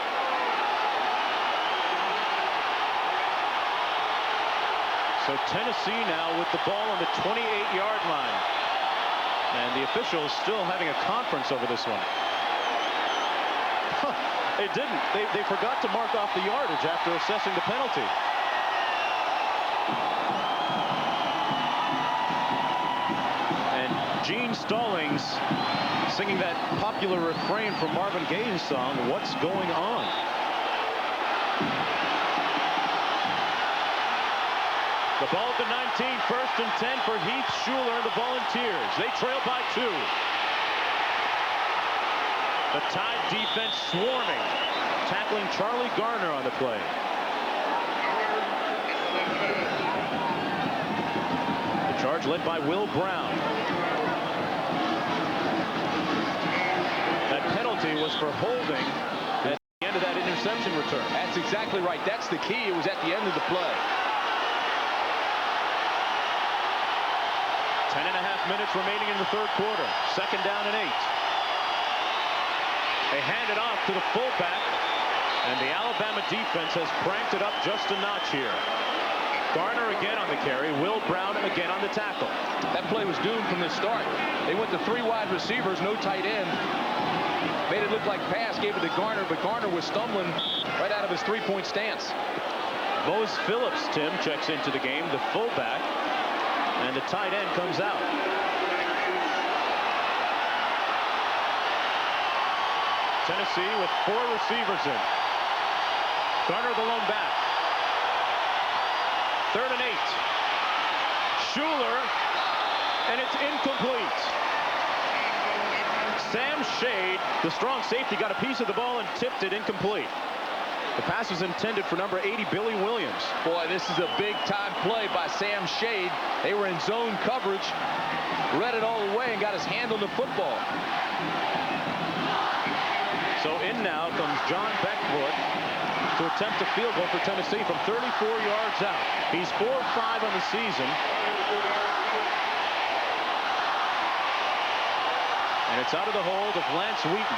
Speaker 5: So Tennessee now with the ball on the 28-yard line. And the officials still having a conference over this one. They didn't. They forgot to mark off the yardage after assessing the penalty. And Gene Stallings singing that popular refrain from Marvin Gaye's song, "What's Going On?" The ball at the 19, 1st and 10 for Heath Shuler and the Volunteers. They trail by 2. The Tide defense swarming, tackling Charlie Garner on the play. The charge led by Will Brown. That penalty was for holding at the end of that interception return.
Speaker 8: That's exactly right. That's the key. It was at the end of the play.
Speaker 5: 10.5 minutes remaining in the third quarter. 2nd down and 8. They hand it off to the fullback, and the Alabama defense has cranked it up just a notch here. Garner again on the carry. Will Brown again on the tackle.
Speaker 8: That play was doomed from the start. They went to 3 wide receivers, no tight end. Made it look like pass, gave it to Garner, but Garner was stumbling right out of his 3-point stance.
Speaker 5: Mose Phillips, Tim, checks into the game, the fullback, and the tight end comes out. Tennessee with 4 receivers in. Garner the lone back. 3rd and 8. Shuler, and it's incomplete. Sam Shade, the strong safety, got a piece of the ball and tipped it incomplete. The pass was intended for number 80, Billy Williams.
Speaker 8: Boy, this is a big-time play by Sam Shade. They were in zone coverage, read it all the way, and got his hand on the football.
Speaker 5: So in now comes John Beckwood to attempt a field goal for Tennessee from 34 yards out. He's 4 of 5 on the season. And it's out of the hold of Lance Wheaton.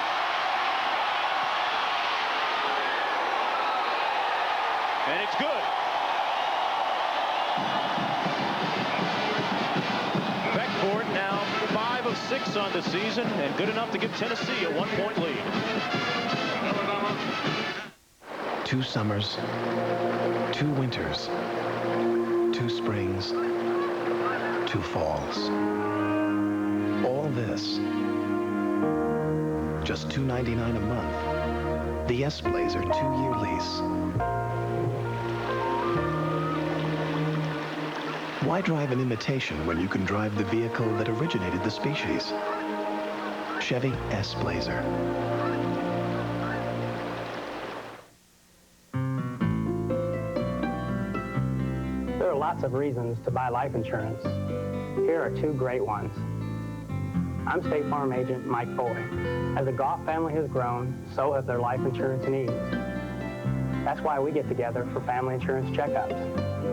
Speaker 5: And it's good. Beckford now 5 of 6 on the season and good enough to give Tennessee a 1-point lead.
Speaker 13: 2 summers, 2 winters, 2 springs, 2 falls. All this, just $2.99 a month. The S-Blazer 2-year lease. Why drive an imitation when you can drive the vehicle that originated the species? Chevy S-Blazer.
Speaker 15: There are lots of reasons to buy life insurance. Here are 2 great ones. I'm State Farm Agent Mike Boyd. As the Goff family has grown, so have their life insurance needs. That's why we get together for family insurance checkups.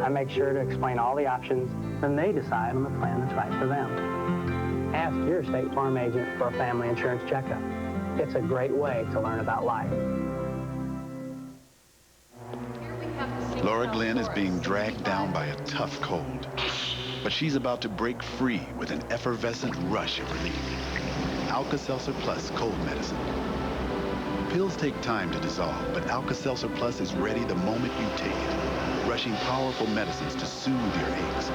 Speaker 15: I make sure to explain all the options, then they decide on the plan that's right for them. Ask your State Farm agent for a family insurance checkup. It's a great way to learn about life.
Speaker 17: Laura Glenn is being dragged down by a tough cold, but she's about to break free with an effervescent rush of relief. Alka-Seltzer Plus cold medicine. Pills take time to dissolve, but Alka-Seltzer Plus is ready the moment you take it, rushing powerful medicines to soothe your aches,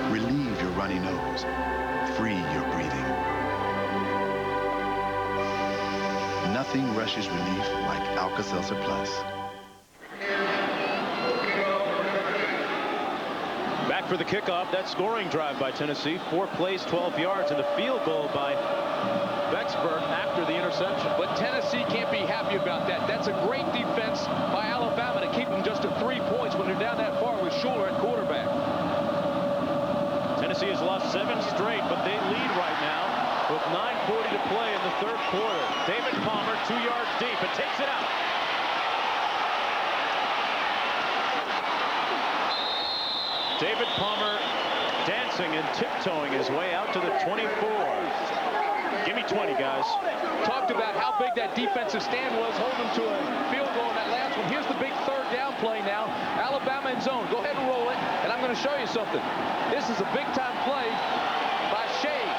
Speaker 17: relieve your runny nose, free your breathing. Nothing rushes relief like Alka-Seltzer Plus.
Speaker 5: Back for the kickoff. That scoring drive by Tennessee. 4 plays, 12 yards, and the field goal by Becksburg after the interception.
Speaker 8: But Tennessee can't be happy about that. That's a great defense by Alabama to keep them just to 3 points when they're down that far with Shuler at quarterback.
Speaker 5: Tennessee has lost 7 straight, but they lead right now with 9:40 to play in the third quarter. David Palmer, 2 yards deep, and takes it out. David Palmer dancing and tiptoeing his way out to the 24. Give me 20, guys.
Speaker 8: Talked about how big that defensive stand was, holding them to a field goal in that last one. Here's the big 3rd down play now. Alabama in zone. Go ahead and roll it, and I'm going to show you something. This is a big-time play by Shade.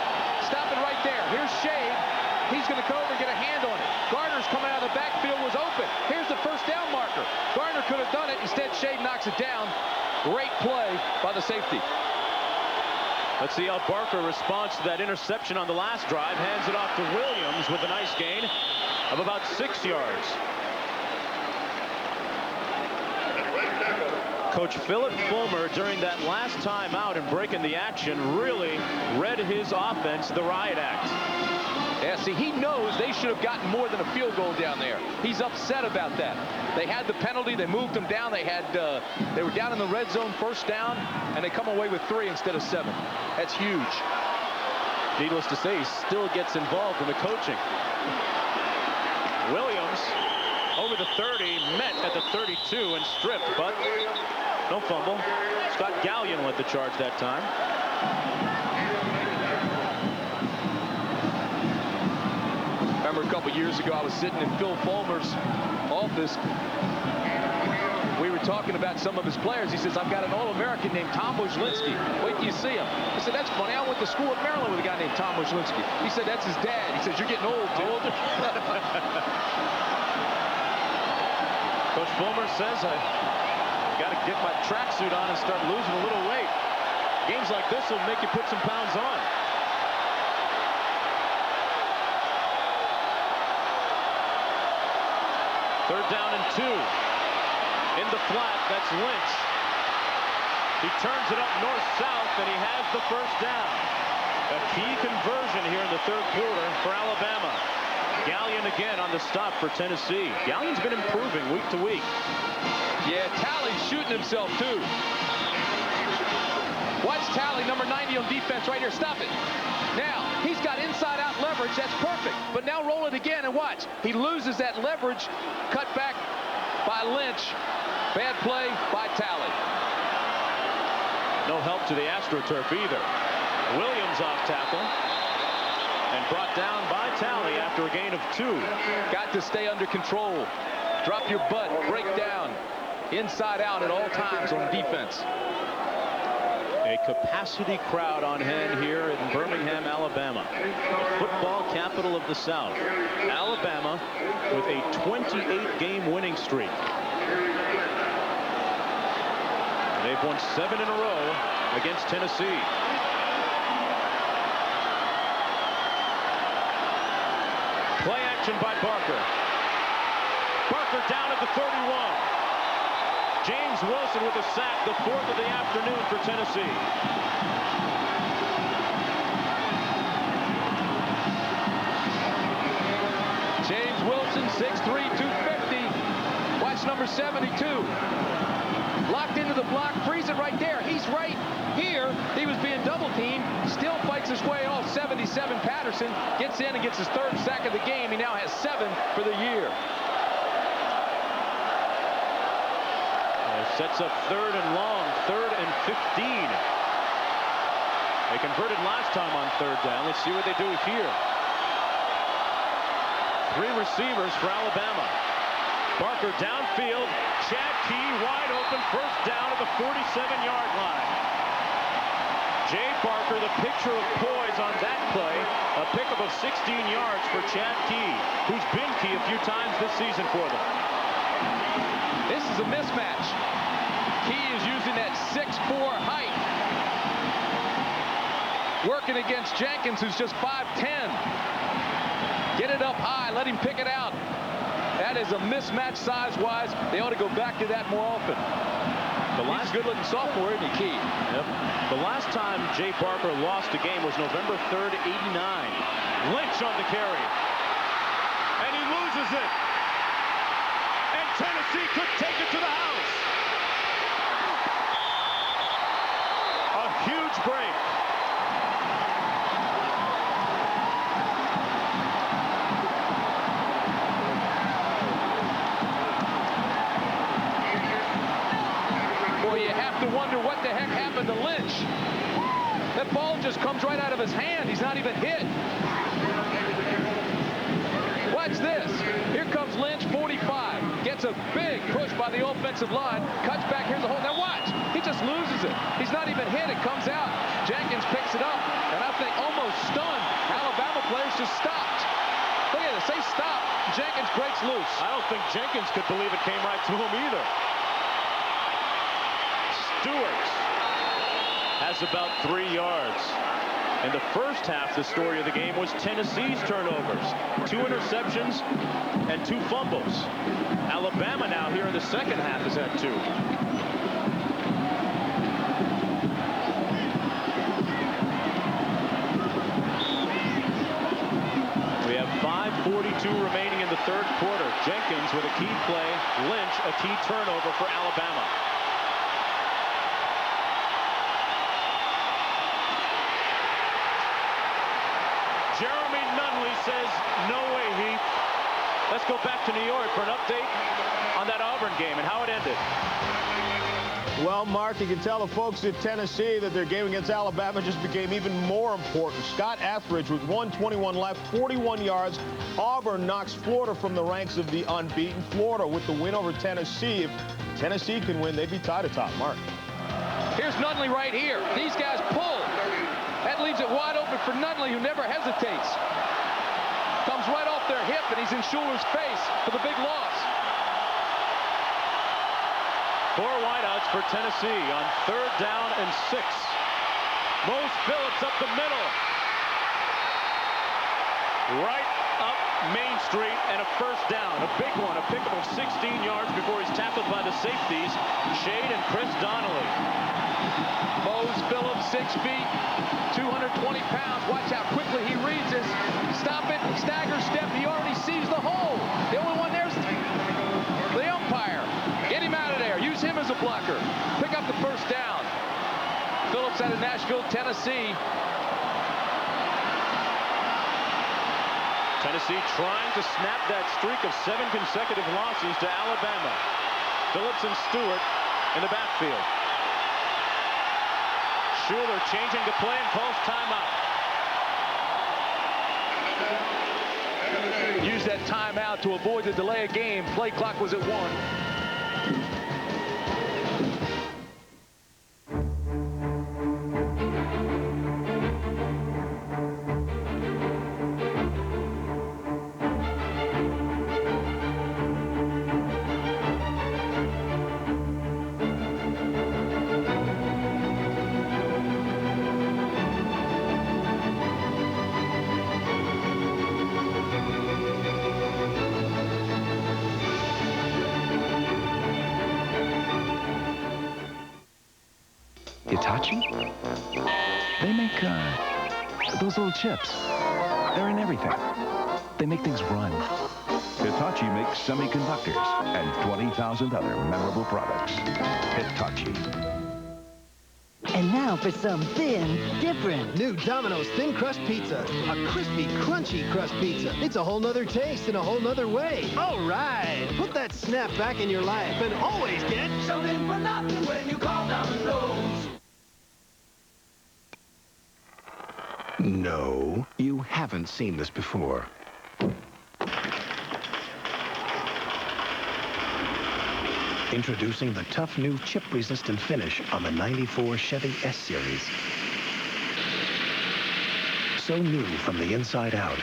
Speaker 8: Stop it right there. Here's Shade. He's going to go over and get a hand on it. Garner's coming out of the backfield, was open. Here's the 1st down marker. Garner could have done it. Instead, Shade knocks it down. Great play by the safety.
Speaker 5: Let's see how Barker responds to that interception on the last drive. Hands it off to Williams with a nice gain of about 6 yards. Coach Phillip Fulmer, during that last time out and breaking the action, really read his offense the riot act.
Speaker 8: Yeah, see, he knows they should have gotten more than a field goal down there. He's upset about that. They had the penalty. They moved them down. They were down in the red zone, 1st down, and they come away with 3 instead of 7. That's huge.
Speaker 5: Needless to say, he still gets involved in the coaching. Williams over over the 30, met at the 32 and stripped, but no fumble. Scott Gallion led the charge that time.
Speaker 8: Remember a couple years ago, I was sitting in Phil Fulmer's office. We were talking about some of his players. He says, I've got an All-American named Tom Wojlinski. Wait till you see him. I said, that's funny. I went to school at Maryland with a guy named Tom Wojlinski. He said, that's his dad. He says, you're getting old, dude.
Speaker 5: Coach Fulmer says, I got to get my tracksuit on and start losing a little weight. Games like this will make you put some pounds on. Third down and 2. In the flat, that's Lynch. He turns it up north-south, and he has the first down. A key conversion here in the third quarter for Alabama. Gallion again on the stop for Tennessee. Gallion's been improving week to week.
Speaker 8: Yeah, Talley's shooting himself, too. Watch Talley, number 90 on defense right here. Stop it. Now, he's got inside-out leverage. That's perfect. But now roll it again and watch. He loses that leverage. Cut back by Lynch. Bad play by Talley.
Speaker 5: No help to the AstroTurf either. Williams off tackle. And brought down by Talley after a gain of 2.
Speaker 8: Got to stay under control. Drop your butt. Break down. Inside out at all times on defense.
Speaker 5: A capacity crowd on hand here in Birmingham, Alabama. The football capital of the South. Alabama with a 28-game winning streak. They've won 7 in a row against Tennessee. Play action by Barker. Barker down at the 31. James Wilson with a sack, the 4th of the afternoon for Tennessee.
Speaker 8: James Wilson, 6'3", 250. Watch number 72. Locked into the block, freeze it right there. He's right here. He was being double teamed, still fights his way off. 77 Patterson gets in and gets his 3rd sack of the game. He now has 7 for the year.
Speaker 5: Sets up 3rd and long, 3rd and 15. They converted last time on 3rd down. Let's see what they do here. 3 receivers for Alabama. Barker downfield. Chad Key wide open. First down at the 47-yard line. Jay Barker, the picture of poise on that play. A pickup of 16 yards for Chad Key, who's been key a few times this season for them.
Speaker 8: This is a mismatch. Key is using that 6'4" height. Working against Jenkins, who's just 5'10". Get it up high. Let him pick it out. That is a mismatch size-wise. They ought to go back to that more often. He's a good-looking sophomore, isn't he, Key?
Speaker 5: Yep. The last time Jay Barker lost a game was November 3rd, '89. Lynch on the carry. And he loses it. And Tennessee could take it to the house. A huge break.
Speaker 8: Boy, you have to wonder what the heck happened to Lynch. That ball just comes right out of his hand. He's not even hit. Watch this. Here comes Lynch, 45. Gets a big push by the offensive line. Cuts back. Here's the hole. Now watch. He just loses it. He's not even hit. It comes out. Jenkins picks it up. And I think almost stunned. Alabama players just stopped. Look at this. They stop. Jenkins breaks loose.
Speaker 5: I don't think Jenkins could believe it came right to him either. Stewart has about 3 yards. In the first half, the story of the game was Tennessee's turnovers. 2 interceptions and 2 fumbles. Alabama now here in the second half has had 2. We have 5:42 remaining in the third quarter. Jenkins with a key play. Lynch a key turnover for Alabama. Jeremy Nunley says, no way, Heath. Let's go back to New York for an update on that Auburn game and how it ended.
Speaker 18: Well, Mark, you can tell the folks at Tennessee that their game against Alabama just became even more important. Scott Etheridge with 1:21 left, 41 yards. Auburn knocks Florida from the ranks of the unbeaten. Florida with the win over Tennessee. If Tennessee can win, they'd be tied atop. Mark.
Speaker 8: Here's Nunley right here. These guys pull. That leaves it wide open for Nunley, who never hesitates. Comes right off their hip, and he's in Shuler's face for the big loss.
Speaker 5: 4 wideouts for Tennessee on 3rd down and 6. Mose Phillips up the middle. Right up Main Street and a 1st down. A big one, a pickup of 16 yards before he's tackled by the safeties, Shade and Chris Donnelly.
Speaker 8: Mose Phillips, 6 feet, 220 pounds. Watch how quickly he reads this. Stop it, stagger step. He already sees the hole. The only one there's the umpire. Get him out of there. Use him as a blocker. Pick up the 1st down. Phillips out of Nashville, Tennessee.
Speaker 5: Tennessee trying to snap that streak of 7 consecutive losses to Alabama. Phillips and Stewart in the backfield. Shuler changing the play and calls timeout.
Speaker 8: Use that timeout to avoid the delay of game. Play clock was at 1.
Speaker 1: They make those little chips. They're in everything. They make things run.
Speaker 14: Hitachi makes semiconductors and 20,000 other memorable products. Hitachi.
Speaker 3: And now for something different. New Domino's Thin Crust Pizza. A crispy, crunchy crust pizza. It's a whole nother taste in a whole nother way. All right. Put that snap back in your life and always get something for nothing when you call Domino's.
Speaker 13: No, you haven't seen this before. Introducing the tough new chip-resistant finish on the '94 Chevy S-Series. So new from the inside out.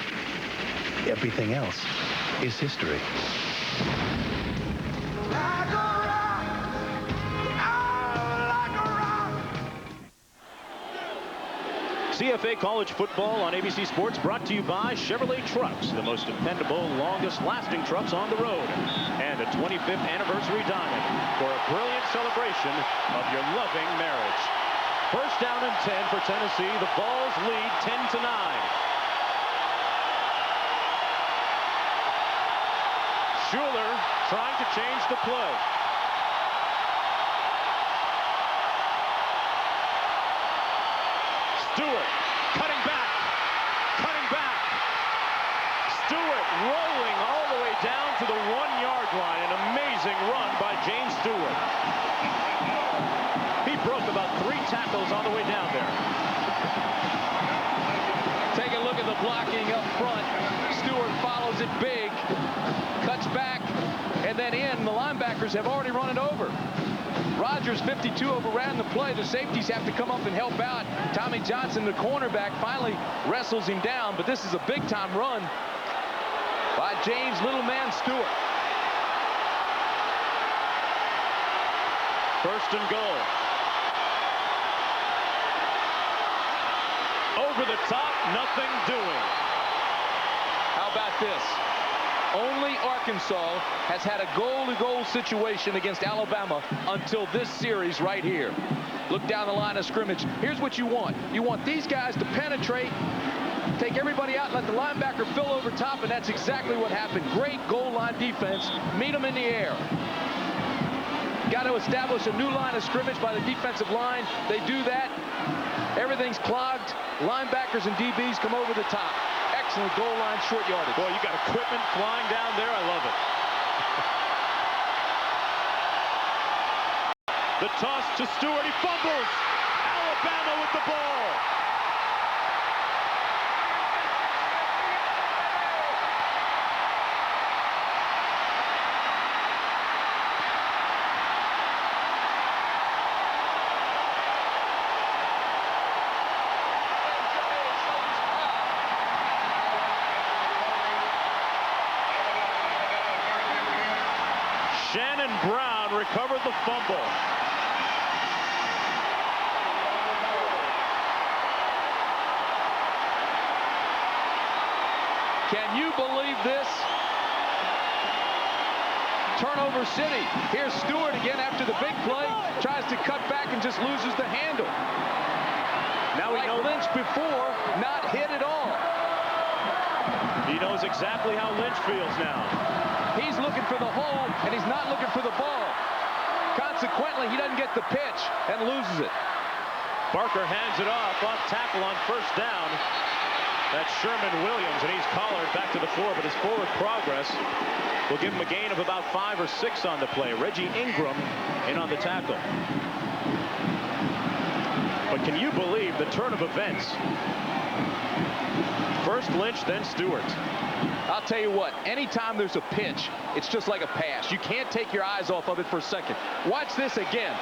Speaker 13: Everything else is history.
Speaker 5: CFA College Football on ABC Sports, brought to you by Chevrolet Trucks, the most dependable, longest-lasting trucks on the road, and a 25th anniversary diamond for a brilliant celebration of your loving marriage. 1st down and 10 for Tennessee. The Vols lead 10-9. Shuler trying to change the play. Stewart cutting back. Stewart rolling all the way down to the 1-yard line. An amazing run by James Stewart. He broke about 3 tackles on the way down there.
Speaker 8: Take a look at the blocking up front. Stewart follows it big, cuts back, and then in. The linebackers have already run it over. Rogers, 52, overran the play. The safeties have to come up and help out. Tommy Johnson, the cornerback, finally wrestles him down, but this is a big-time run by James Little Man Stewart.
Speaker 5: 1st and goal. Over the top, nothing doing.
Speaker 8: How about this? Only Arkansas has had a goal-to-goal situation against Alabama until this series right here. Look down the line of scrimmage. Here's what you want. You want these guys to penetrate, take everybody out, let the linebacker fill over top, and that's exactly what happened. Great goal line defense. Meet them in the air. Got to establish a new line of scrimmage by the defensive line. They do that. Everything's clogged. Linebackers and DBs come over the top. Excellent goal line short yardage.
Speaker 5: Boy, you got equipment flying down there. I love it. The toss to Stewart. He fumbles. Alabama with the ball. Shannon Brown recovered the fumble.
Speaker 8: Can you believe this? Turnover City. Here's Stewart again after the big play. Tries to cut back and just loses the handle.
Speaker 5: Now we know
Speaker 8: Lynch before, not hit at all.
Speaker 5: He knows exactly how Lynch feels now.
Speaker 8: He's looking for the hole, and he's not looking for the ball. Consequently, he doesn't get the pitch and loses it.
Speaker 5: Barker hands it off tackle on first down. That's Sherman Williams, and he's collared back to the floor, but his forward progress will give him a gain of about 5 or 6 on the play. Reggie Ingram in on the tackle. But can you believe the turn of events? First Lynch, then Stewart.
Speaker 8: I'll tell you what, anytime there's a pitch, it's just like a pass. You can't take your eyes off of it for a second. Watch this again.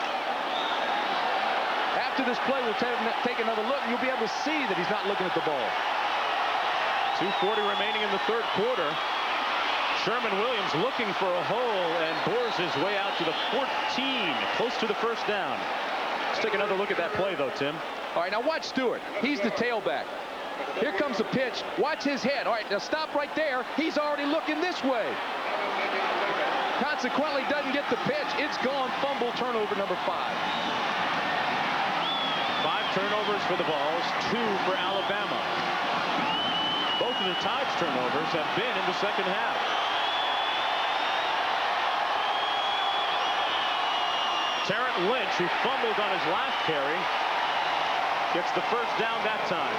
Speaker 8: After this play, we'll take another look, and you'll be able to see that he's not looking at the ball.
Speaker 5: 2:40 remaining in the third quarter. Sherman Williams looking for a hole and bores his way out to the 14, close to the first down. Let's take another look at that play, though, Tim.
Speaker 8: All right, now watch Stewart. He's the tailback. Here comes the pitch. Watch his head. All right, now stop right there. He's already looking this way. Consequently, doesn't get the pitch. It's gone. Fumble, turnover number 5.
Speaker 5: 5 turnovers for the Vols, 2 for Alabama. Both of the Tide's turnovers have been in the second half. Terrence Lynch, who fumbled on his last carry, gets the first down that time.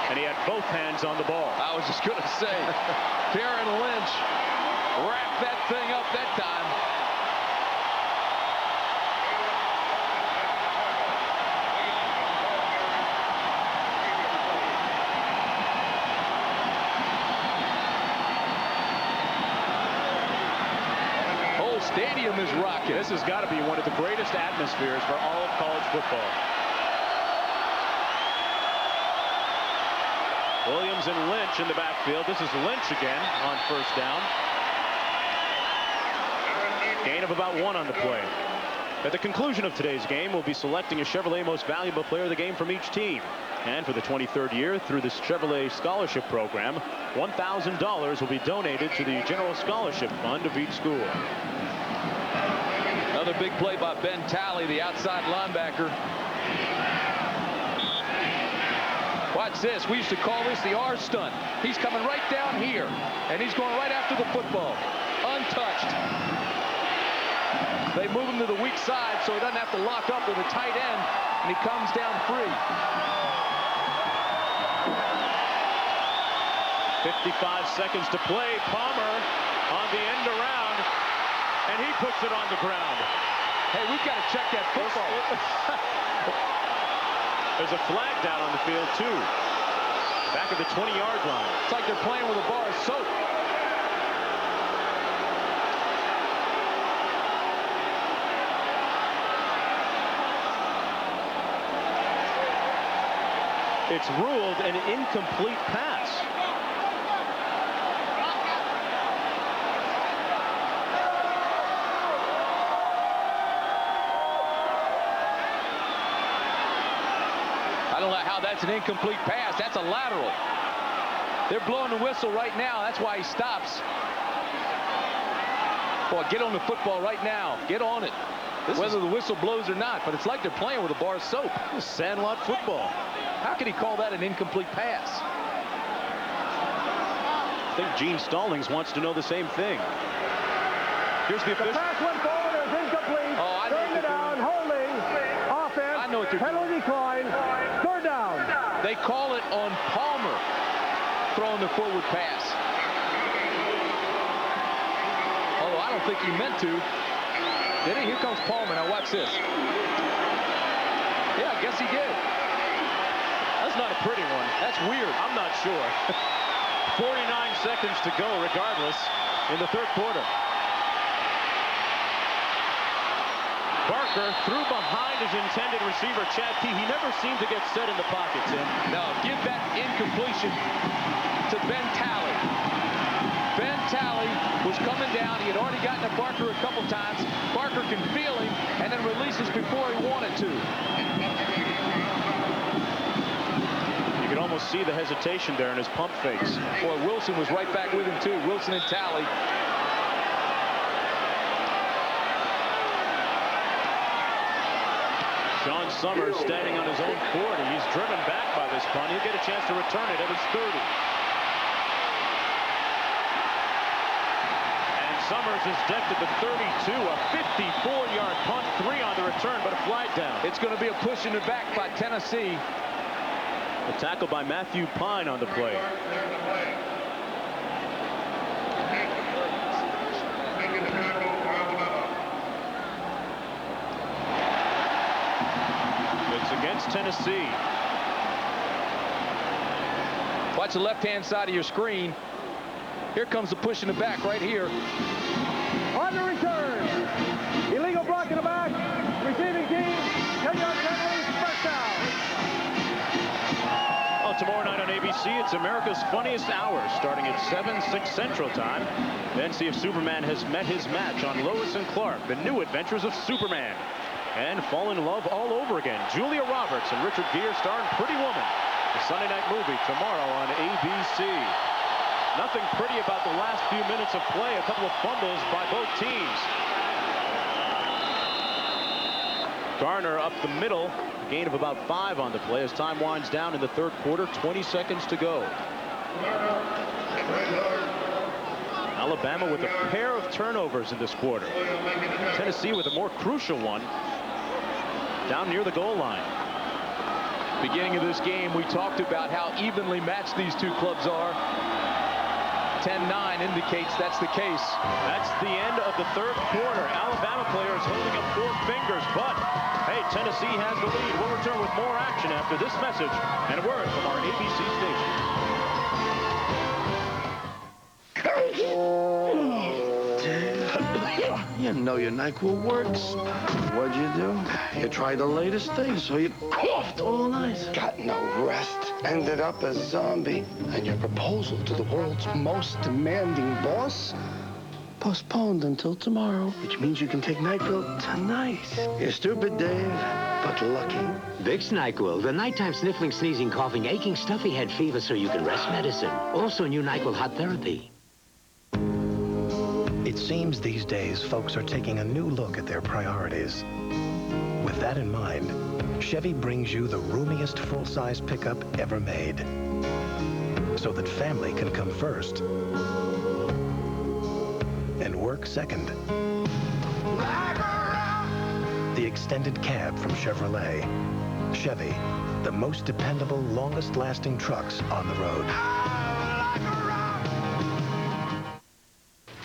Speaker 5: And he had both hands on the ball.
Speaker 8: I was just going to say, Terrence Lynch wrapped that thing up that time. Whole stadium is rocking.
Speaker 5: This has got to be one of the greatest atmospheres for all of college football. Williams and Lynch in the backfield. This is Lynch again on first down. Gain of about 1 on the play. At the conclusion of today's game, we'll be selecting a Chevrolet Most Valuable Player of the Game from each team. And for the 23rd year, through the Chevrolet Scholarship Program, $1,000 will be donated to the General Scholarship Fund of each school.
Speaker 8: Another big play by Ben Talley, the outside linebacker. Watch this. We used to call this the R stunt. He's coming right down here, and he's going right after the football. Untouched. They move him to the weak side so he doesn't have to lock up with a tight end, and he comes down free.
Speaker 5: 55 seconds to play. Palmer on the end around, and he puts it on the ground.
Speaker 8: Hey, we've got to check that football.
Speaker 5: There's a flag down on the field, too. Back at the 20-yard line.
Speaker 8: It's like they're playing with a bar of soap.
Speaker 5: It's ruled an incomplete pass.
Speaker 8: I don't know how that's an incomplete pass. That's a lateral. They're blowing the whistle right now. That's why he stops. Boy, get on the football right now. Get on it. Whether the whistle blows or not, but it's like they're playing with a bar of soap.
Speaker 5: Sandlot football.
Speaker 8: How can he call that an incomplete pass?
Speaker 5: I think Gene Stallings wants to know the same thing. Here's the official.
Speaker 9: The pass went forward. It was incomplete.
Speaker 8: Oh, I know
Speaker 9: Third down, holding, offense.
Speaker 8: I know what they're doing.
Speaker 9: Penalty decline. Third down.
Speaker 8: They call it on Palmer. throwing the forward pass. Oh, I don't think he meant to. Did he? Here comes Palmer. Now watch this. Yeah, I guess he did.
Speaker 5: That's not a pretty one. That's weird. I'm not sure. 49 seconds to go, regardless, in the third quarter. Barker threw behind his intended receiver, Chad Key. He never seemed to get set in the pocket, Tim.
Speaker 8: No, give that incompletion to Ben Talley. Ben Talley was coming down. He had already gotten to Barker a couple times. Barker can feel him and then releases before he wanted to.
Speaker 5: You could almost see the hesitation there in his pump fakes.
Speaker 8: Boy, Wilson was right back with him, too. Wilson and Talley.
Speaker 5: Sean Summers standing on his own 40. He's driven back by this punt. He'll get a chance to return it at his 30. And Summers is decked at the 32. A 54-yard punt, 3 on the return, but a flag down.
Speaker 8: It's going to be a push in the back by Tennessee.
Speaker 5: A tackle by Matthew Pine on the play. Against Tennessee.
Speaker 8: Watch the left-hand side of your screen. Here comes the push in the back right here.
Speaker 9: On the return. Illegal block in the back. Receiving team. 10-yard penalty. First down.
Speaker 5: Oh, tomorrow night on ABC, it's America's Funniest Hour, starting at 6 Central Time. Then see if Superman has met his match on Lois and Clark, The New Adventures of Superman. And fall in love all over again. Julia Roberts and Richard Gere starring Pretty Woman. The Sunday night movie tomorrow on ABC. Nothing pretty about the last few minutes of play. A couple of fumbles by both teams. Garner up the middle. A gain of about 5 on the play as time winds down in the third quarter. 20 seconds to go. Alabama with a pair of turnovers in this quarter. Tennessee with a more crucial one down near the goal line.
Speaker 8: Beginning of this game, we talked about how evenly matched these two clubs are. 10-9 indicates that's the case.
Speaker 5: That's the end of the third quarter. Alabama players holding up 4 fingers, but hey, Tennessee has the lead. We'll return with more action after this message and a word from our ABC station.
Speaker 4: You know your NyQuil works. What'd you do? You tried the latest thing, so you coughed all night. Got no rest. Ended up a zombie. And your proposal to the world's most demanding boss? Postponed until tomorrow, which means you can take NyQuil tonight. You're stupid, Dave, but lucky.
Speaker 6: Vicks NyQuil, the nighttime sniffling, sneezing, coughing, aching, stuffy head fever so you can rest medicine. Also new NyQuil Hot Therapy.
Speaker 13: It seems these days folks are taking a new look at their priorities. With that in mind, Chevy brings you the roomiest full-size pickup ever made, so that family can come first and work second. The extended cab from Chevrolet. Chevy, the most dependable, longest-lasting trucks on the road.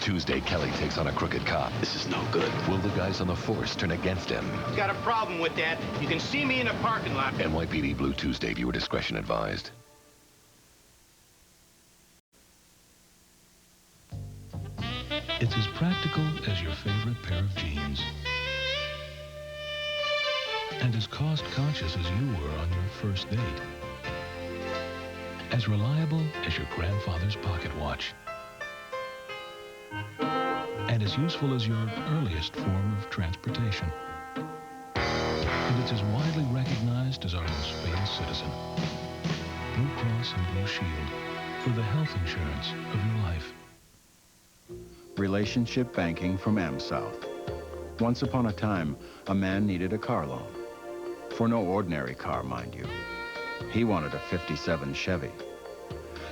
Speaker 1: Tuesday, Kelly takes on a crooked cop.
Speaker 4: This is no good.
Speaker 1: Will the guys on the force turn against him?
Speaker 10: Got a problem with that. You can see me in the parking lot.
Speaker 1: NYPD Blue Tuesday. Viewer discretion advised.
Speaker 21: It's as practical as your favorite pair of jeans. And as cost-conscious as you were on your first date. As reliable as your grandfather's pocket watch. And as useful as your earliest form of transportation. And it's as widely recognized as our most famous citizen. Blue Cross and Blue Shield for the health insurance of your life.
Speaker 23: Relationship banking from AmSouth. Once upon a time, a man needed a car loan. For no ordinary car, mind you. He wanted a '57 Chevy.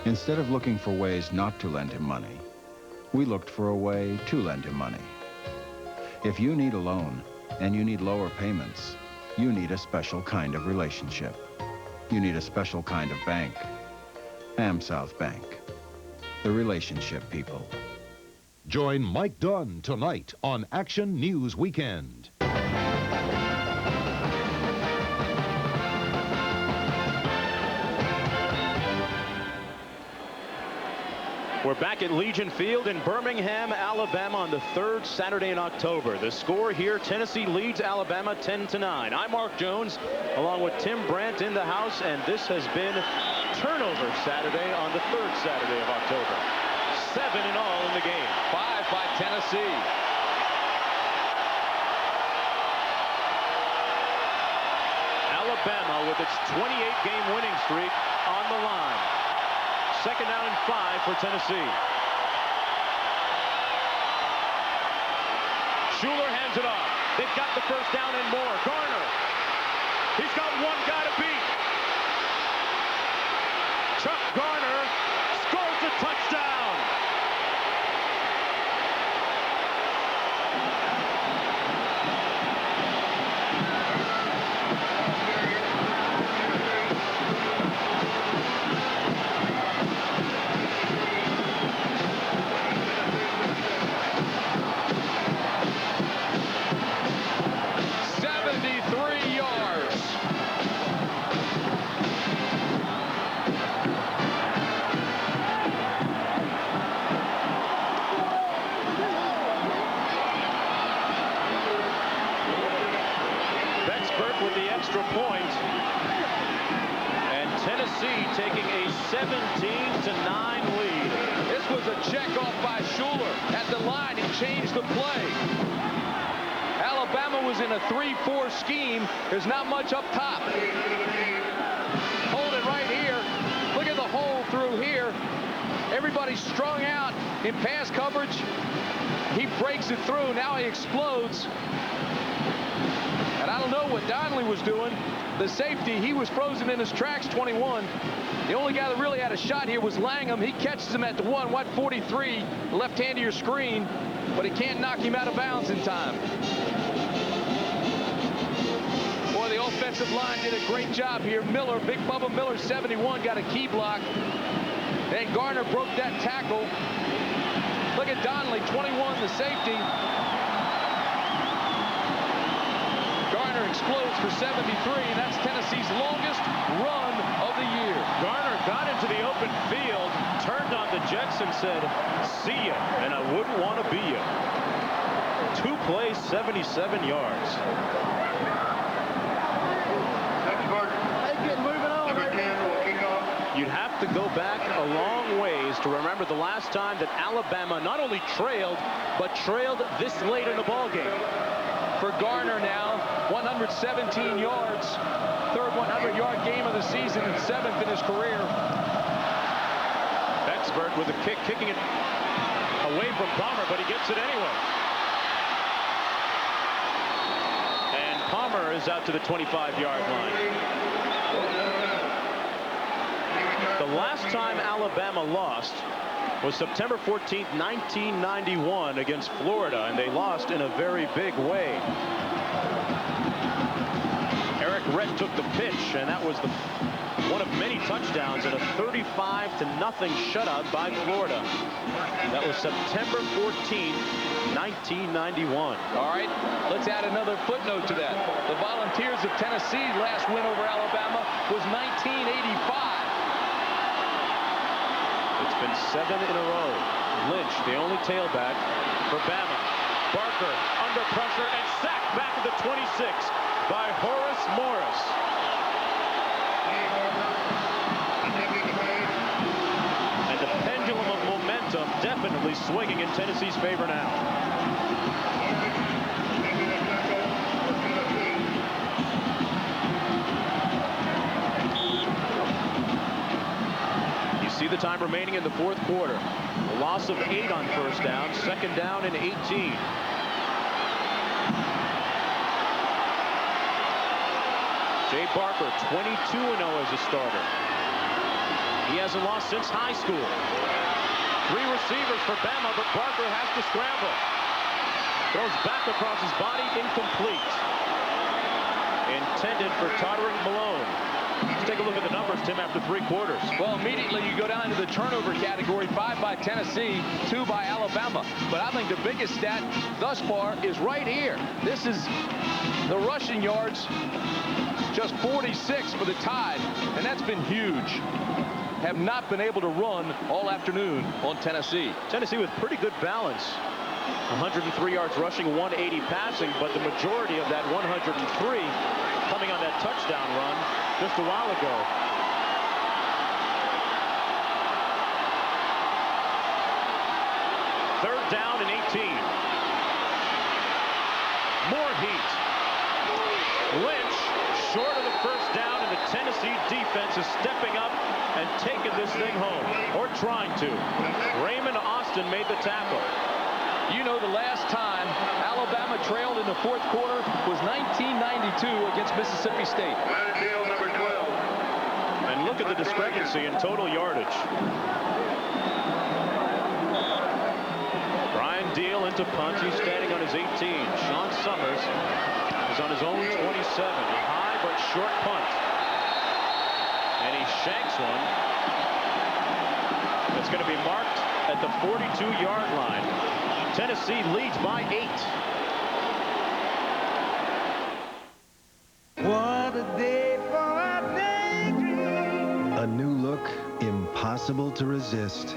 Speaker 23: Instead of looking for ways not to lend him money, we looked for a way to lend him money. If you need a loan and you need lower payments, you need a special kind of relationship. You need a special kind of bank. AmSouth Bank. The relationship people.
Speaker 7: Join Mike Dunn tonight on Action News Weekend.
Speaker 5: We're back at Legion Field in Birmingham, Alabama on the third Saturday in October. The score here, Tennessee leads Alabama 10-9. I'm Mark Jones, along with Tim Brandt in the house, and this has been Turnover Saturday on the third Saturday of October. 7 in all in the game.
Speaker 8: 5 by Tennessee.
Speaker 5: Alabama with its 28-game winning streak on the line. Second down and 5 for Tennessee. Shuler hands it off. They've got the first down and more. Garner. He's got one guy to beat. Chuck Garner scores a touchdown. With the extra point, and Tennessee taking a 17-9 lead.
Speaker 8: This was a check off by Shuler at the line. He changed the play. Alabama was in a 3-4 scheme. There's not much up top. Hold it right here. Look at the hole through here. Everybody's strung out in pass coverage. He breaks it through. Now he explodes. And I don't know what Donnelly was doing. The safety, he was frozen in his tracks, 21. The only guy that really had a shot here was Langham. He catches him at the 1, what, 43, left hand of your screen, but he can't knock him out of bounds in time. Boy, the offensive line did a great job here. Miller, Big Bubba Miller, 71, got a key block. And Garner broke that tackle. Look at Donnelly, 21, the safety. Garner explodes for 73, and that's Tennessee's longest run of the year.
Speaker 5: Garner got into the open field, turned on the Jets and said, "See ya, and I wouldn't want to be ya." 2 plays, 77 yards. You'd have to go back a long ways to remember the last time that Alabama not only trailed, but trailed this late in the ballgame.
Speaker 8: For Garner now, 117 yards, third 100-yard game of the season and 7th in his career.
Speaker 5: Expert with a kick, kicking it away from Palmer, but he gets it anyway. And Palmer is out to the 25-yard line. The last time Alabama lost was September 14th, 1991 against Florida, and they lost in a very big way. Eric Rett took the pitch, and that was one of many touchdowns in a 35-0 shutout by Florida. That was September 14th, 1991.
Speaker 8: All right, let's add another footnote to that. The Volunteers of Tennessee last win over Alabama was 1985.
Speaker 5: It's been 7 in a row. Lynch, the only tailback for Bama. Barker under pressure and sacked back at the 26 by Horace Morris. And the pendulum of momentum definitely swinging in Tennessee's favor now. See the time remaining in the fourth quarter. A loss of 8 on first down, second down and 18. Jay Barker, 22-0 as a starter. He hasn't lost since high school. 3 receivers for Bama, but Barker has to scramble. Throws back across his body, incomplete. Intended for Tottering Malone. Let's take a look at the numbers, Tim, after 3 quarters.
Speaker 8: Well, immediately you go down to the turnover category, 5 by Tennessee, 2 by Alabama. But I think the biggest stat thus far is right here. This is the rushing yards, just 46 for the Tide, and that's been huge. Have not been able to run all afternoon on Tennessee.
Speaker 5: Tennessee with pretty good balance. 103 yards rushing, 180 passing, but the majority of that 103 coming on that touchdown run just a while ago. Third down and 18. More heat. Lynch short of the first down, and the Tennessee defense is stepping up and taking this thing home, or trying to. Raymond Austin made the tackle.
Speaker 8: You know, the last time Alabama trailed in the 4th quarter was 1992 against Mississippi State.
Speaker 5: Number 12. And look at the discrepancy in total yardage. Brian Deal into punt. He's standing on his 18. Sean Summers is on his own 27. A high but short punt. And he shanks one. It's going to be marked at the 42-yard line. Tennessee leads by 8.
Speaker 3: What a day for a daydream. A new look, impossible to resist.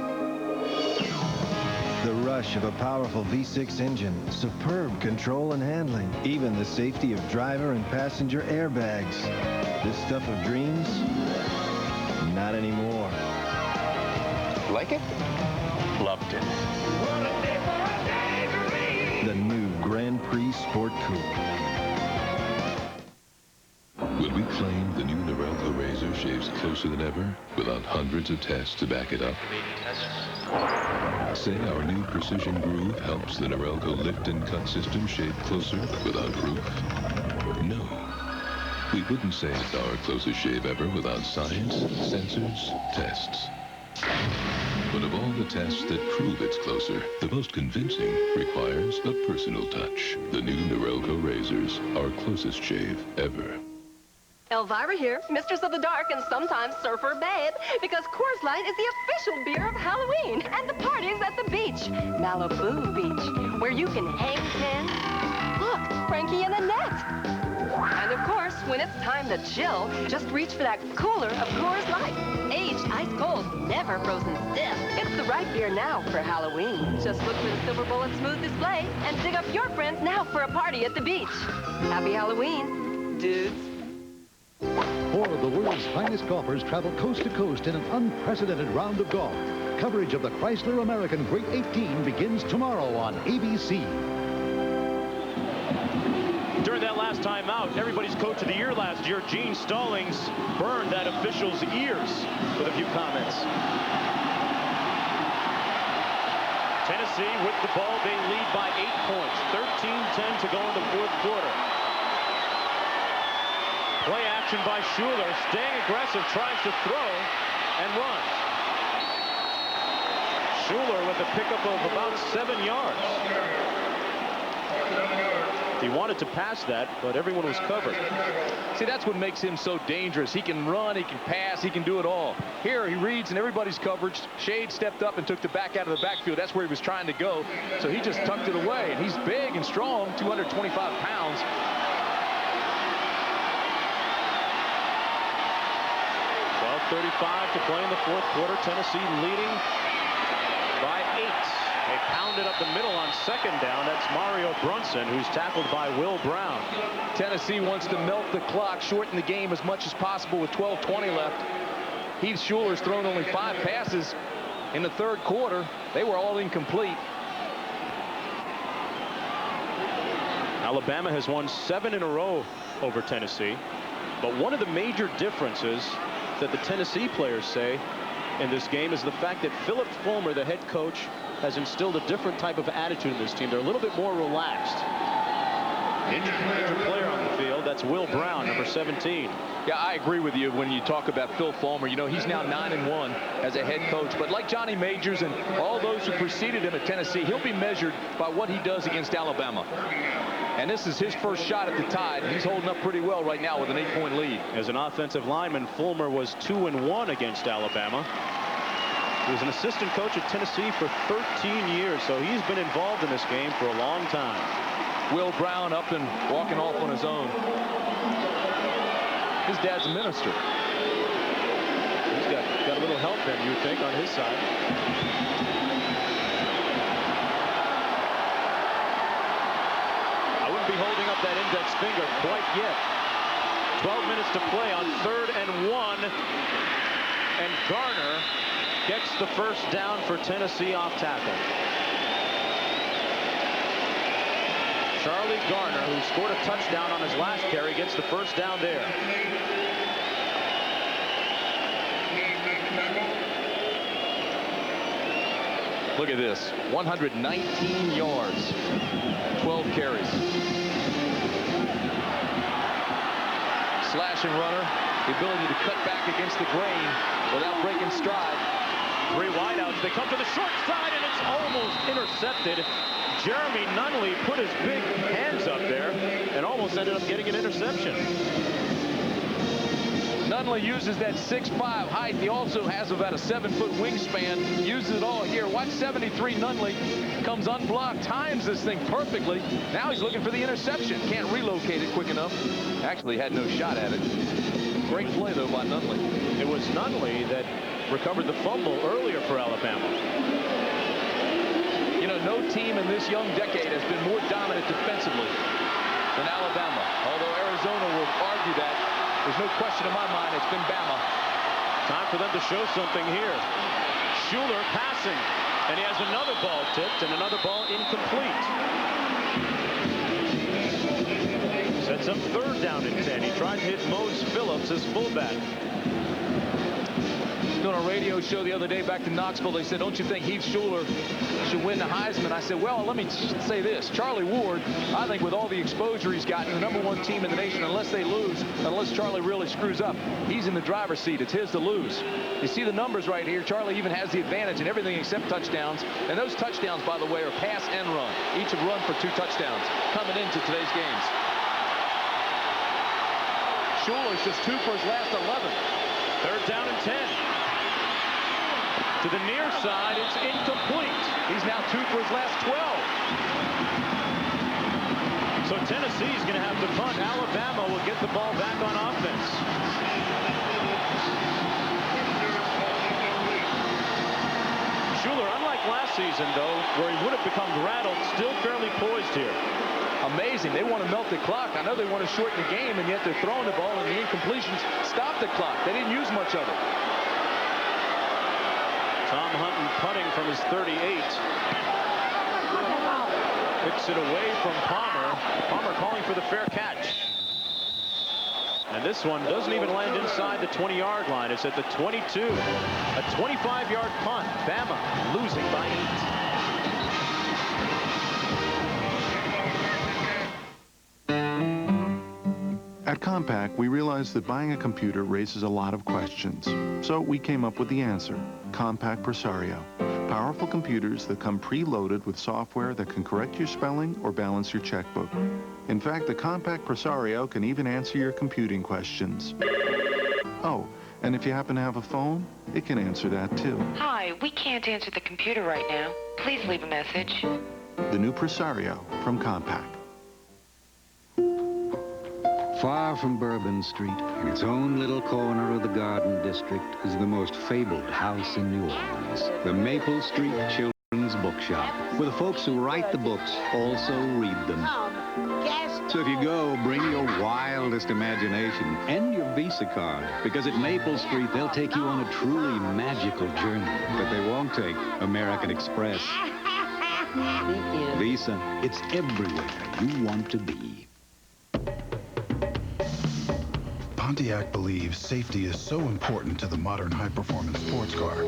Speaker 3: The rush of a powerful V6 engine, superb control and handling, even the safety of driver and passenger airbags. This stuff of dreams? Not anymore.
Speaker 11: Like it? Loved it.
Speaker 3: The new Grand Prix Sport Coupe.
Speaker 16: When we claim the new Norelco razor shaves closer than ever, without hundreds of tests to back it up, say our new Precision Groove helps the Norelco lift and cut system shave closer without proof? No. We wouldn't say it's our closest shave ever without science, sensors, tests. But of all the tests that prove it's closer, the most convincing requires a personal touch. The new Norelco razors, our closest shave ever.
Speaker 19: Elvira here, mistress of the dark and sometimes surfer babe, because Coors Light is the official beer of Halloween, and the party's at the beach, Malibu Beach, where you can hang ten. Look, Frankie and Annette. And of course, when it's time to chill, just reach for that cooler of Coors Light. Aged ice cold, never frozen stiff. It's the right beer now for Halloween. Just look for the silver bullet smooth display and dig up your friends now for a party at the beach. Happy Halloween, dudes.
Speaker 24: 4 of the world's finest golfers travel coast to coast in an unprecedented round of golf. Coverage of the Chrysler American Great 18 begins tomorrow on ABC.
Speaker 5: During that last time out, everybody's coach of the year last year, Gene Stallings, burned that official's ears with a few comments. Tennessee with the ball, they lead by 8 points. 13-10 to go in the 4th quarter. Play action by Shuler, staying aggressive, tries to throw and runs. Shuler with a pickup of about 7 yards. He wanted to pass that, but everyone was covered.
Speaker 8: See, that's what makes him so dangerous. He can run, he can pass, he can do it all. Here he reads and everybody's coverage. Shade stepped up and took the back out of the backfield. That's where he was trying to go. So he just tucked it away. And he's big and strong, 225 pounds.
Speaker 5: .35 to play in the 4th quarter. Tennessee leading by 8. They pounded up the middle on 2nd down. That's Mario Brunson, who's tackled by Will Brown.
Speaker 8: Tennessee wants to melt the clock, shorten the game as much as possible with 12:20 left. Heath Shuler's thrown only 5 passes in the 3rd quarter. They were all incomplete.
Speaker 5: Alabama has won 7 in a row over Tennessee. But one of the major differences that the Tennessee players say in this game is the fact that Phillip Fulmer, the head coach, has instilled a different type of attitude in this team. They're a little bit more relaxed. Injured player on the field. That's Will Brown, number 17.
Speaker 8: Yeah, I agree with you when you talk about Phil Fulmer. You know, he's now 9-1 as a head coach. But like Johnny Majors and all those who preceded him at Tennessee, he'll be measured by what he does against Alabama. And this is his first shot at the Tide. He's holding up pretty well right now with an 8-point lead.
Speaker 5: As an offensive lineman, Fulmer was 2-1 against Alabama. He was an assistant coach at Tennessee for 13 years, so he's been involved in this game for a long time.
Speaker 8: Will Brown up and walking off on his own. His dad's a minister.
Speaker 5: He's got a little help then, you would think, on his side. I wouldn't be holding up that index finger quite yet. 12 minutes to play on 3rd and 1. And Garner gets the first down for Tennessee off tackle. Charlie Garner, who scored a touchdown on his last carry, gets the first down there.
Speaker 8: Look at this, 119 yards, 12 carries. Slashing runner, the ability to cut back against the grain without breaking stride.
Speaker 5: 3 wideouts, they come to the short side, and it's almost intercepted. Jeremy Nunley put his big hands up there and almost ended up getting an interception.
Speaker 8: Nunley uses that 6'5" height. He also has about a 7-foot wingspan. Uses it all here. Watch 73 Nunley comes unblocked, times this thing perfectly. Now he's looking for the interception. Can't relocate it quick enough. Actually had no shot at it. Great play, though, by Nunley.
Speaker 5: It was Nunley that recovered the fumble earlier for Alabama.
Speaker 8: You know, no team in this young decade has been more dominant defensively than Alabama. Although Arizona will argue that, there's no question in my mind it's been Bama.
Speaker 5: Time for them to show something here. Shuler passing, and he has another ball tipped and another ball incomplete. Sets up 3rd down and 10. He tried to hit Mose Phillips as fullback.
Speaker 8: Doing a radio show the other day back to Knoxville, they said, don't you think Heath Shuler should win the Heisman? I said, well, let me say this. Charlie Ward, I think with all the exposure he's gotten, the #1 team in the nation, unless they lose, unless Charlie really screws up, he's in the driver's seat. It's his to lose. You see the numbers right here. Charlie even has the advantage in everything except touchdowns. And those touchdowns, by the way, are pass and run. Each have run for 2 touchdowns coming into today's games. Shuler's just 2 for his last 11.
Speaker 5: 3rd down and 10. To the near side, it's incomplete.
Speaker 8: He's now 2 for his last 12.
Speaker 5: So Tennessee's going to have to punt. Alabama will get the ball back on offense. Shuler, unlike last season, though, where he would have become rattled, still fairly poised here.
Speaker 8: Amazing. They want to melt the clock. I know they want to shorten the game, and yet they're throwing the ball, and the incompletions stop the clock. They didn't use much of it.
Speaker 5: Tom Hunton punting from his 38. Picks it away from Palmer. Palmer calling for the fair catch. And this one doesn't even land inside the 20-yard line. It's at the 22. A 25-yard punt. Bama losing by
Speaker 2: 8. At Compaq, we realized that buying a computer raises a lot of questions. So we came up with the answer, Compaq Presario. Powerful computers that come preloaded with software that can correct your spelling or balance your checkbook. In fact, the Compaq Presario can even answer your computing questions. Oh, and if you happen to have a phone, it can answer that too.
Speaker 12: Hi, we can't answer the computer right now. Please leave a message.
Speaker 2: The new Presario from Compaq.
Speaker 20: Far from Bourbon Street, in its own little corner of the Garden District, is the most fabled house in New Orleans, the Maple Street Children's Bookshop, where the folks who write the books also read them. So if you go, bring your wildest imagination and your Visa card, because at Maple Street, they'll take you on a truly magical journey, but they won't take American Express. Visa, it's everywhere you want to be.
Speaker 17: Pontiac believes safety is so important to the modern high-performance sports car.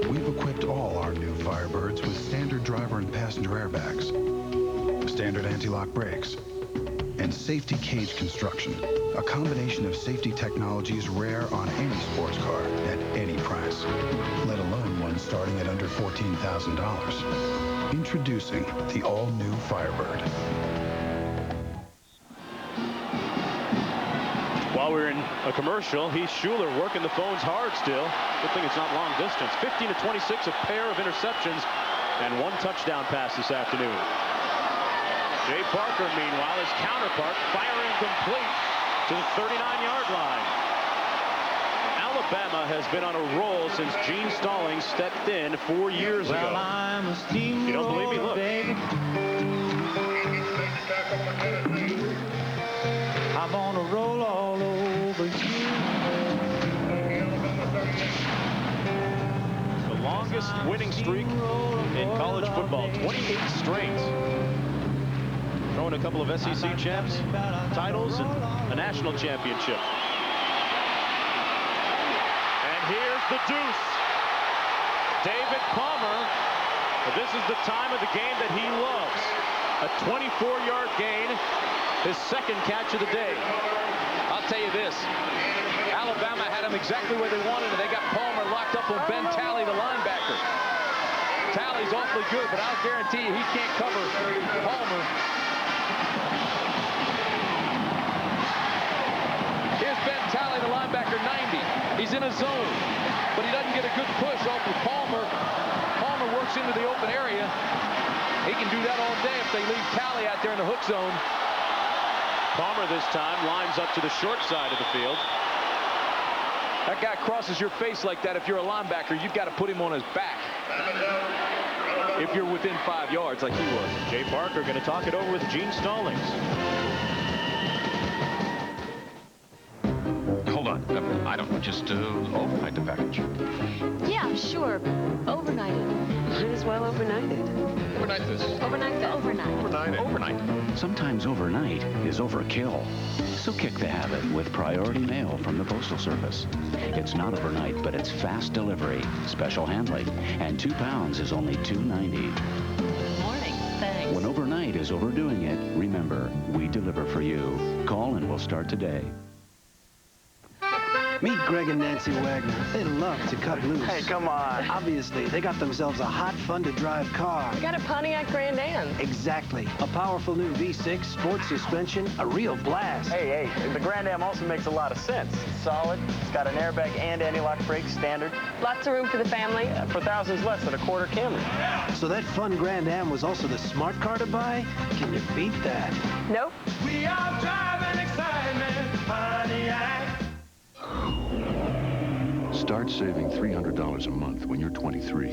Speaker 17: We've equipped all our new Firebirds with standard driver and passenger airbags. standard anti-lock brakes, and safety cage construction. A combination of safety technologies rare on any sports car at any price, let alone one starting at under $14,000. Introducing the all-new Firebird.
Speaker 5: While we're in a commercial, Heath Shuler working the phones hard still. Good thing it's not long distance. 15-26, a pair of interceptions, and one touchdown pass this afternoon. Jay Parker, meanwhile, his counterpart, firing complete to the 39-yard line. Alabama has been on a roll since Gene Stallings stepped in 4 years ago. If you don't believe me, look.
Speaker 9: I'm on a roll all over you.
Speaker 5: The longest winning streak in college football, 28 straight. Throwing a couple of SEC champs titles and a national championship. And here's the deuce. David Palmer. This is the time of the game that he loves. A 24-yard gain. His second catch of the day.
Speaker 8: I'll tell you this. Alabama had him exactly where they wanted, and they got Palmer locked up on Ben Talley, the linebacker. Talley's awfully good, but I'll guarantee you he can't cover Palmer. Here's Ben Talley, the linebacker, 90. He's in a zone, but he doesn't get a good push off of Palmer. Palmer works into the open area. He can do that all day if they leave Talley out there in the hook zone.
Speaker 5: Palmer this time lines up to the short side of the field.
Speaker 8: That guy crosses your face like that. If you're a linebacker, you've got to put him on his back. If you're within 5 yards like he was.
Speaker 5: Jay Parker going to talk it over with Gene Stallings.
Speaker 11: Hold on. I don't just overnight the package.
Speaker 12: Yeah, sure. Overnight it. Might as well overnight it.
Speaker 11: Overnight this.
Speaker 12: Overnight that.
Speaker 11: Overnight. Overnight.
Speaker 1: Sometimes overnight is overkill. So kick the habit with priority mail from the Postal Service. It's not overnight, but it's fast delivery, special handling, and 2 pounds is only $2.90.
Speaker 12: Good morning. Thanks.
Speaker 1: When overnight is overdoing it, remember, we deliver for you. Call and we'll start today.
Speaker 3: Meet Greg and Nancy Wagner. They love to cut loose.
Speaker 10: Hey, come on.
Speaker 3: Obviously, they got themselves a hot, fun-to-drive car.
Speaker 12: We got a Pontiac Grand Am.
Speaker 3: Exactly. A powerful new V6, sports suspension, a real blast.
Speaker 10: Hey, the Grand Am also makes a lot of sense. It's solid. It's got an airbag and anti-lock brakes standard.
Speaker 12: Lots of room for the family.
Speaker 10: For thousands less than a quarter Camry.
Speaker 3: So that fun Grand Am was also the smart car to buy? Can you beat that?
Speaker 12: Nope.
Speaker 9: We are driving excitement, Pontiac.
Speaker 16: Start saving $300 a month when you're 23,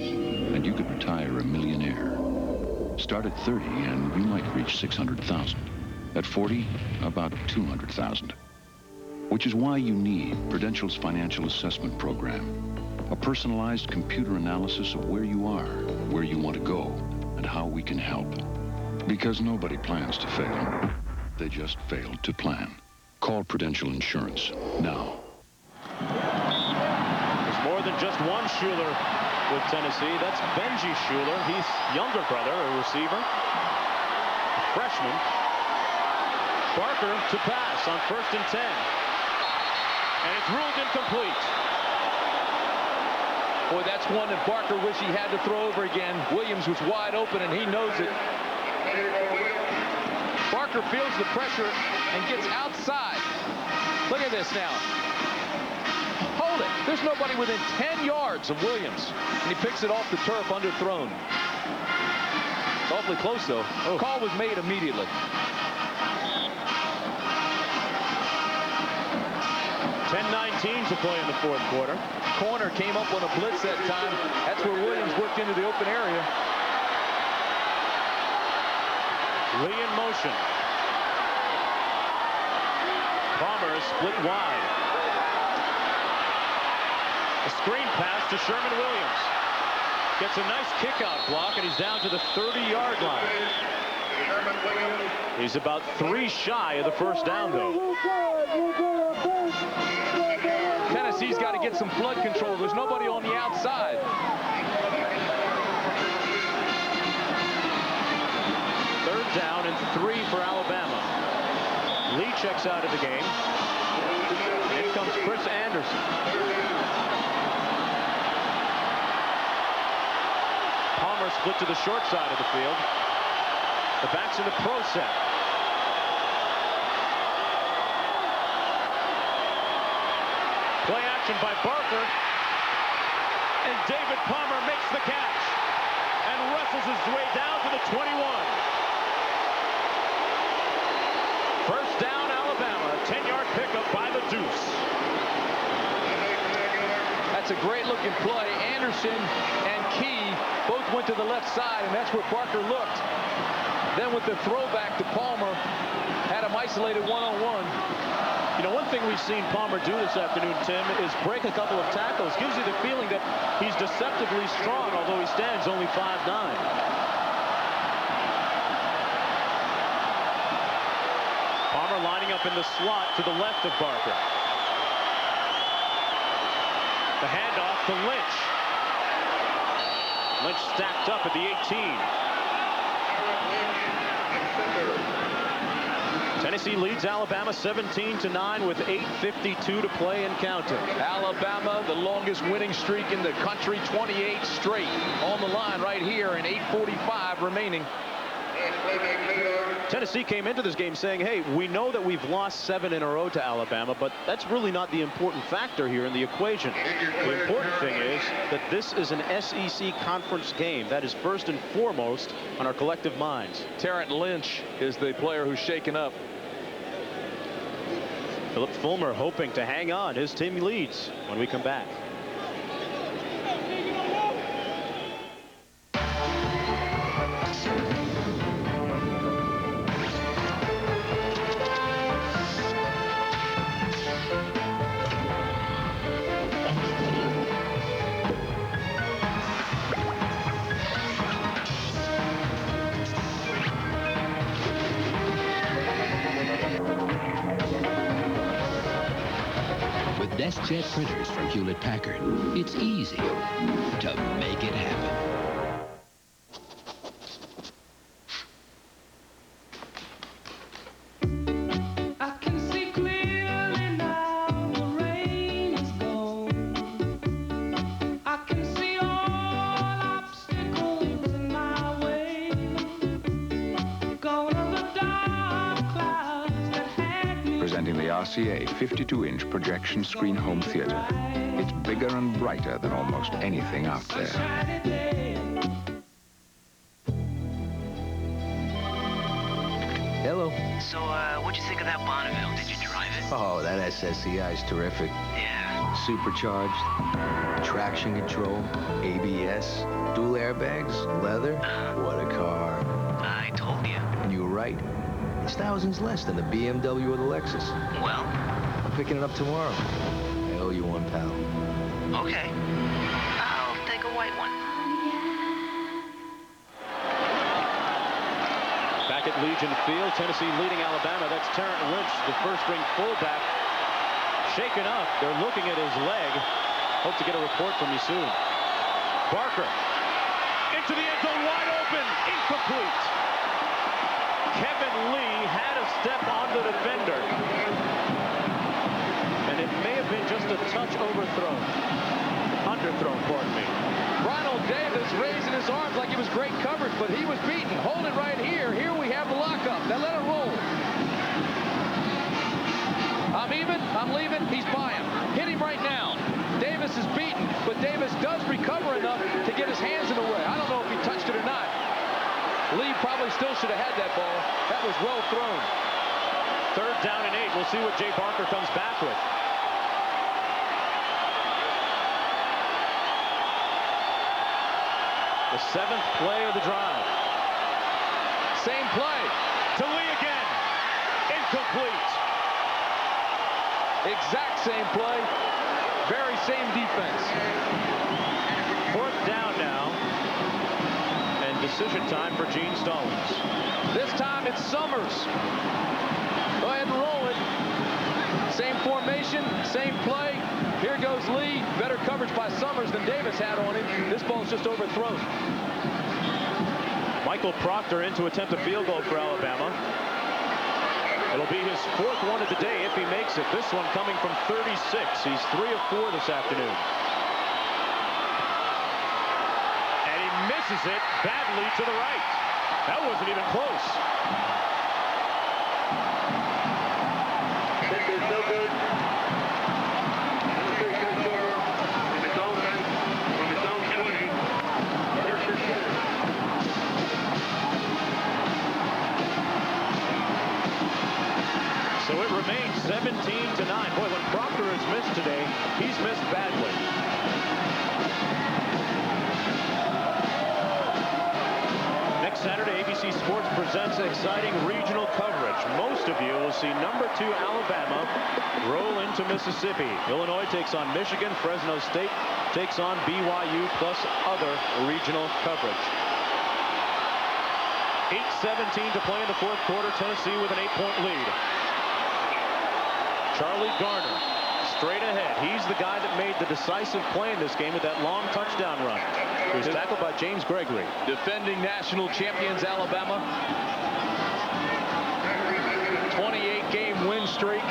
Speaker 16: and you could retire a millionaire. Start at 30, and you might reach 600,000. At 40, about 200,000. Which is why you need Prudential's Financial Assessment Program. A personalized computer analysis of where you are, where you want to go, and how we can help. Because nobody plans to fail. They just failed to plan. Call Prudential Insurance now.
Speaker 5: More than just one Shuler with Tennessee. That's Benji Shuler, Heath's younger brother, a receiver. A freshman. Parker to pass on 1st and 10. And it's ruled incomplete.
Speaker 8: Boy, that's one that Barker wished he had to throw over again. Williams was wide open, and he knows it. Barker feels the pressure and gets outside. Look at this now. Hold it. There's nobody within 10 yards of Williams. And he picks it off the turf underthrown. It's awfully close, though. Oh. Call was made immediately.
Speaker 5: 10:19 to play in the 4th quarter.
Speaker 8: Corner came up on a blitz that time. That's where Williams worked into the open area.
Speaker 5: Lee in motion. Palmer is split wide. A screen pass to Sherman Williams. Gets a nice kickout block, and he's down to the 30-yard line. He's about 3 shy of the first down, though.
Speaker 8: Tennessee's got to get some flood control. There's nobody on the outside.
Speaker 5: down and 3 for Alabama. Lee checks out of the game. In comes Chris Anderson. Palmer split to the short side of the field. The back's in the pro set. Play action by Barker. And David Palmer makes the catch and wrestles his way down to the 21. First down, Alabama. 10-yard pickup by the Deuce.
Speaker 8: That's a great-looking play. Anderson and Key both went to the left side, and that's where Barker looked. Then with the throwback to Palmer, had him isolated one-on-one.
Speaker 5: You know, one thing we've seen Palmer do this afternoon, Tim, is break a couple of tackles. Gives you the feeling that he's deceptively strong, although he stands only 5'9". Palmer lining up in the slot to the left of Barker. The handoff to Lynch. Lynch stacked up at the 18. Tennessee leads Alabama 17-9 with 8:52 to play and counting.
Speaker 8: Alabama, the longest winning streak in the country, 28 straight on the line right here, and 8:45 remaining.
Speaker 5: Tennessee came into this game saying, hey, we know that we've lost 7 in a row to Alabama, but that's really not the important factor here in the equation. The important thing is that this is an SEC conference game. That is first and foremost on our collective minds.
Speaker 8: Terrence Lynch is the player who's shaken up.
Speaker 5: Phillip Fulmer hoping to hang on. His team leads when we come back.
Speaker 14: DeskJet printers from Hewlett-Packard. It's easy to make it happen.
Speaker 15: Presenting the RCA 52-inch projection screen home theater. It's bigger and brighter than almost anything out there.
Speaker 18: Hello. So, what'd you think of that Bonneville? Did you drive it?
Speaker 22: Oh, that SSCI is terrific.
Speaker 18: Yeah.
Speaker 22: Supercharged, traction control, ABS, dual airbags, leather. What a car.
Speaker 18: I told you.
Speaker 22: And you were right. It's thousands less than the BMW or the Lexus.
Speaker 18: Well?
Speaker 22: I'm picking it up tomorrow. I owe you one, pal.
Speaker 18: Okay. I'll take a white one.
Speaker 5: Back at Legion Field, Tennessee leading Alabama. That's Terrence Lynch, the first-string fullback. Shaken up. They're looking at his leg. Hope to get a report from you soon. Barker. Into the end zone, wide open. Incomplete. Kevin Lee had a step on the defender. And it may have been just a touch overthrown. Underthrown, pardon me.
Speaker 8: Ronald Davis raising his arms like it was great coverage, but he was beaten. Hold it right here. Here we have the lockup. Now let it roll. I'm even. I'm leaving. He's by him. Hit him right now. Davis is beaten, but Davis does recover enough to get his hands in the way. I don't know if he touched it or not. Lee probably still should have had that ball. That was well thrown.
Speaker 5: Third down and 8. We'll see what Jay Barker comes back with. The 7th play of the drive.
Speaker 8: Same play.
Speaker 5: To Lee again. Incomplete.
Speaker 8: Exact same play. Very same defense.
Speaker 5: 4th down now. Decision time for Gene Stallings.
Speaker 8: This time it's Summers. Go ahead and roll it. Same formation, same play. Here goes Lee. Better coverage by Summers than Davis had on him. This ball's just overthrown.
Speaker 5: Michael Proctor in to attempt a field goal for Alabama. It'll be his 4th one of the day if he makes it. This one coming from 36. He's 3 of 4 this afternoon. And he misses it badly to the right. That wasn't even close.
Speaker 9: This is no good.
Speaker 5: So it remains 17-9. Boy, when Proctor has missed today, he's missed badly. Next Saturday, ABC Sports presents exciting regional coverage. Most of you will see number 2 Alabama roll into Mississippi. Illinois takes on Michigan. Fresno State takes on BYU, plus other regional coverage. 8:17 to play in the 4th quarter. Tennessee with an 8-point lead. Charlie Garner straight ahead. He's the guy that made the decisive play in this game with that long touchdown run. He was tackled by James Gregory.
Speaker 8: Defending national champions Alabama. 28-game win streak.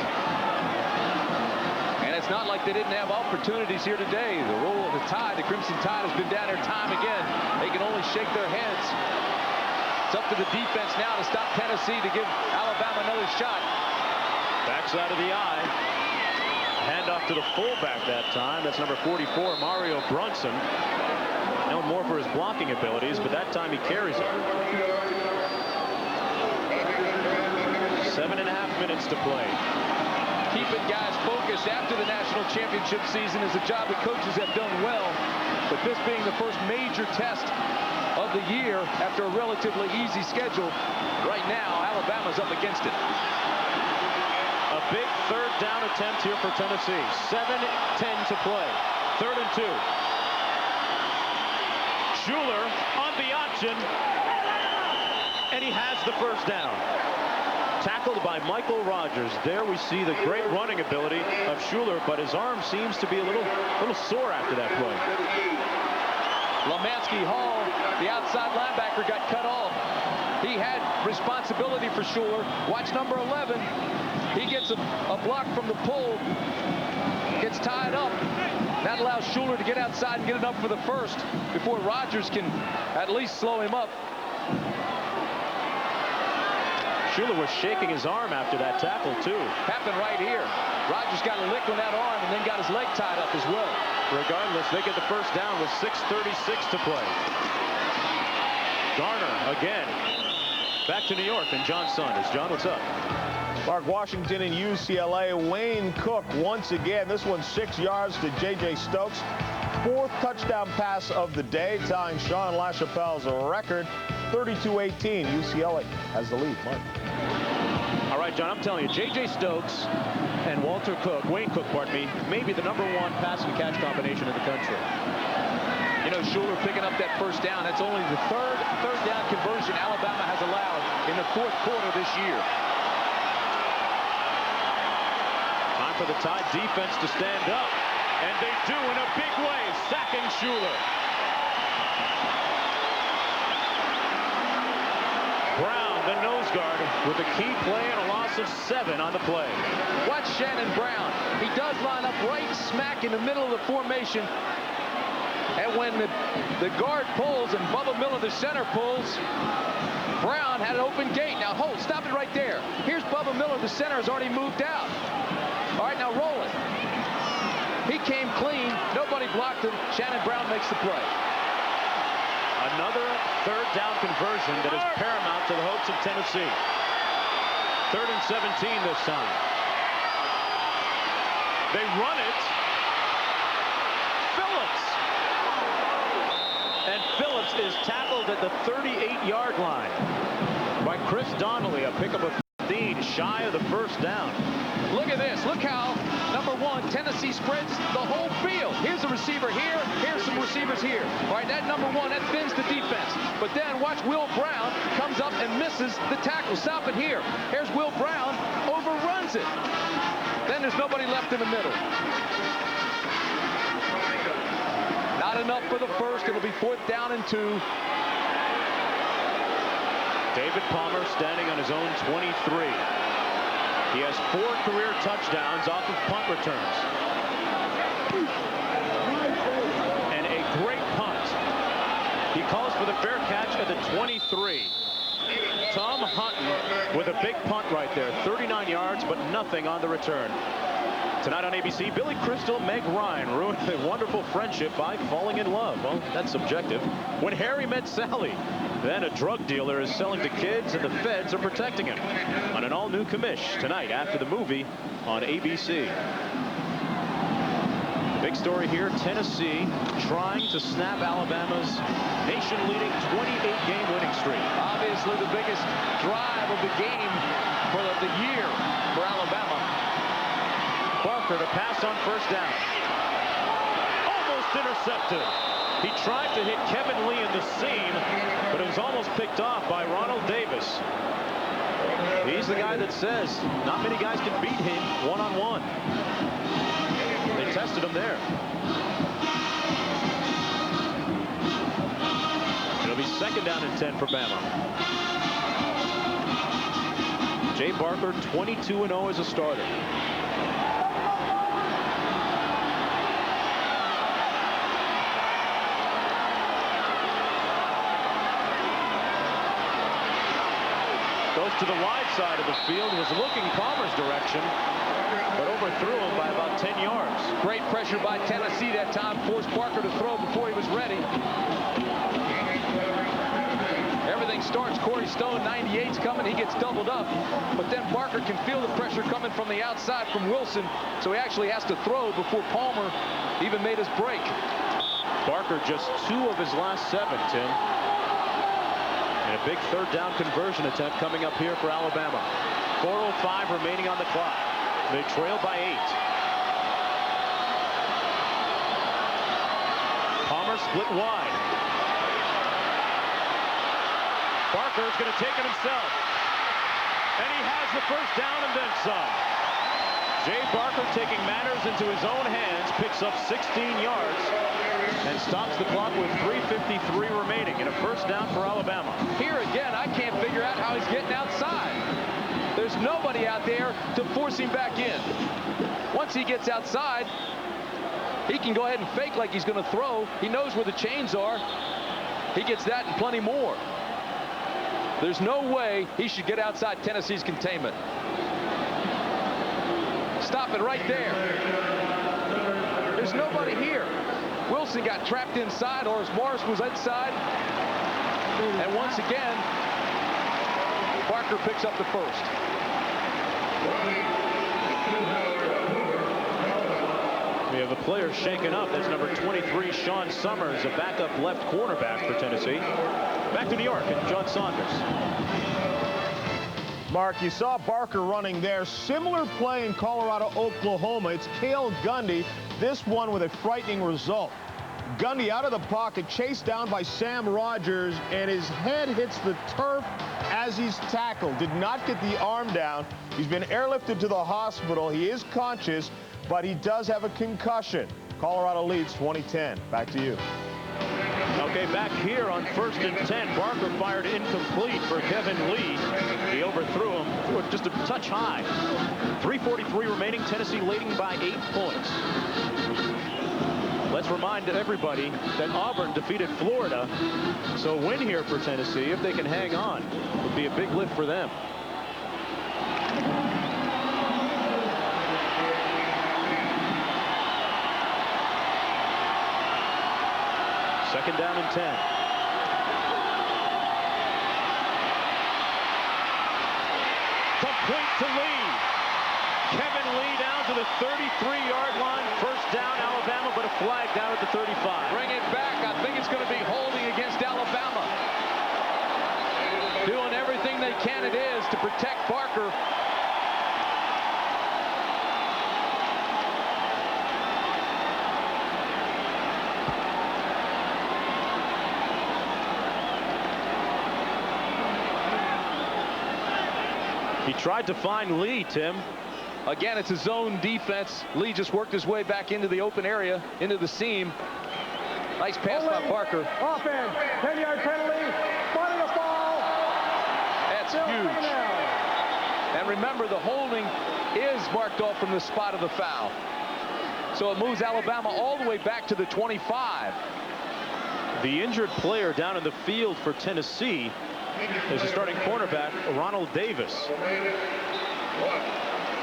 Speaker 8: And it's not like they didn't have opportunities here today. The roll of the Tide, the Crimson Tide, has been down there time again. They can only shake their heads. It's up to the defense now to stop Tennessee, to give Alabama another shot.
Speaker 5: Backside of the eye. Handoff to the fullback that time. That's number 44, Mario Brunson. Known more for his blocking abilities, but that time he carries it. 7.5 minutes to play.
Speaker 8: Keeping guys focused after the national championship season is a job that coaches have done well. But this being the first major test of the year after a relatively easy schedule, right now Alabama's up against it.
Speaker 5: A big 3rd down attempt here for Tennessee. 7:10 to play. 3rd and 2. Shuler on the option, and he has the 1st down. Tackled by Michael Rogers. There we see the great running ability of Shuler, but his arm seems to be a little sore after that play.
Speaker 8: Lamansky Hall, the outside linebacker, got cut off. He had responsibility for Shuler. Watch number 11. He gets a block from the pull, gets tied up. That allows Shuler to get outside and get it up for the 1st before Rogers can at least slow him up.
Speaker 5: Shuler was shaking his arm after that tackle, too.
Speaker 8: Happened right here. Rogers got a lick on that arm and then got his leg tied up as well.
Speaker 5: Regardless, they get the 1st down with 6:36 to play. Garner again. Back to New York and John Saunders. John, what's up?
Speaker 4: Mark, Washington and UCLA. Wayne Cook once again. This one's 6 yards to J.J. Stokes. 4th touchdown pass of the day, tying Sean LaChapelle's record. 32-18. UCLA has the lead. Mark.
Speaker 5: All right, John, I'm telling you, J.J. Stokes and Wayne Cook, pardon me, may be the number 1 pass and catch combination in the country.
Speaker 8: You know, Shuler picking up that 1st down. That's only the third down conversion Alabama has allowed in the 4th quarter this year.
Speaker 5: Time for the Tide defense to stand up. And they do in a big way, sacking Shuler. Brown, the nose guard, with a key play and a loss of 7 on the play.
Speaker 8: Watch Shannon Brown. He does line up right smack in the middle of the formation. And when the guard pulls and Bubba Miller, the center, pulls, Brown had an open gate. Now, stop it right there. Here's Bubba Miller. The center has already moved out. All right, now roll it. He came clean. Nobody blocked him. Shannon Brown makes the play.
Speaker 5: Another 3rd down conversion that is paramount to the hopes of Tennessee. 3rd and 17 this time. They run it. Phillips. And Phillips is tackled at the 38-yard line by Chris Donnelly. A pickup of 15, shy of the 1st down.
Speaker 8: Look at this. Look how, number 1, Tennessee spreads the whole field. Here's a receiver here. Here's some receivers here. All right, that number 1, that thins the defense. But then watch Will Brown comes up and misses the tackle. Stop it here. Here's Will Brown, overruns it. Then there's nobody left in the middle. Not enough for the 1st. It'll be 4th down and 2.
Speaker 5: David Palmer standing on his own 23. He has 4 career touchdowns off of punt returns. And a great punt. He calls for the fair catch at the 23. Tom Hutton with a big punt right there. 39 yards, but nothing on the return. Tonight on ABC, Billy Crystal, Meg Ryan ruined a wonderful friendship by falling in love. Well, that's subjective. When Harry met Sally, then a drug dealer is selling to kids and the feds are protecting him. On an all-new commish tonight after the movie on ABC. Big story here, Tennessee trying to snap Alabama's nation-leading 28-game winning streak.
Speaker 8: Obviously the biggest drive of the game for the year for Alabama.
Speaker 5: Barker to pass on first down. Almost intercepted. He tried to hit Kevin Lee in the seam, but it was almost picked off by Ronald Davis. He's the guy that says not many guys can beat him one-on-one. They tested him there. It'll be second down and 10 for Bama. Jay Barker 22-0 as a starter. Goes to the wide side of the field, was looking Palmer's direction, but overthrew him by about 10 yards.
Speaker 8: Great pressure by Tennessee that time, forced Barker to throw before he was ready. Everything starts, Corey Stone, 98's coming, he gets doubled up, but then Barker can feel the pressure coming from the outside from Wilson, so he actually has to throw before Palmer even made his break.
Speaker 5: Barker just 2 of his last 7, Tim. And a big third down conversion attempt coming up here for Alabama. 4:05 remaining on the clock. They trail by 8. Palmer split wide. Barker is going to take it himself. And he has the first down and then some. Jay Barker taking matters into his own hands, picks up 16 yards and stops the clock with 3:53 remaining and a first down for Alabama.
Speaker 8: Here again, I can't figure out how he's getting outside. There's nobody out there to force him back in. Once he gets outside, he can go ahead and fake like he's going to throw. He knows where the chains are. He gets that and plenty more. There's no way he should get outside Tennessee's containment. Stop it right there. There's nobody here. Wilson got trapped inside. Horace Morris was inside. And once again, Barker picks up the first.
Speaker 5: We have a player shaken up. That's number 23, Sean Summers, a backup left cornerback for Tennessee. Back to New York and John Saunders.
Speaker 4: Mark, you saw Barker running there. Similar play in Colorado, Oklahoma. It's Cale Gundy. This one with a frightening result. Gundy out of the pocket, chased down by Sam Rogers, and his head hits the turf as he's tackled. Did not get the arm down. He's been airlifted to the hospital. He is conscious, but he does have a concussion. Colorado leads 20-10. Back to you.
Speaker 5: Okay, back here on 1st and 10, Barker fired incomplete for Kevin Lee. He overthrew him, threw it just a touch high. 3:43 remaining, Tennessee leading by 8 points. Let's remind everybody that Auburn defeated Florida, so a win here for Tennessee, if they can hang on, would be a big lift for them. Second down and 10. Complete to Lee. Kevin Lee down to the 33-yard line. First down, Alabama, but a flag down at the 35.
Speaker 8: Bring it back. I think it's going to be holding against Alabama. Doing everything they can, it is, to protect Barker.
Speaker 5: He tried to find Lee, Tim.
Speaker 8: Again, it's a zone defense. Lee just worked his way back into the open area, into the seam. Nice pass by Barker.
Speaker 9: Offense, 10-yard penalty, spotting a ball.
Speaker 8: That's huge. And remember, the holding is marked off from the spot of the foul. So it moves Alabama all the way back to the 25.
Speaker 5: The injured player down in the field for Tennessee is the starting cornerback, Ronald Davis.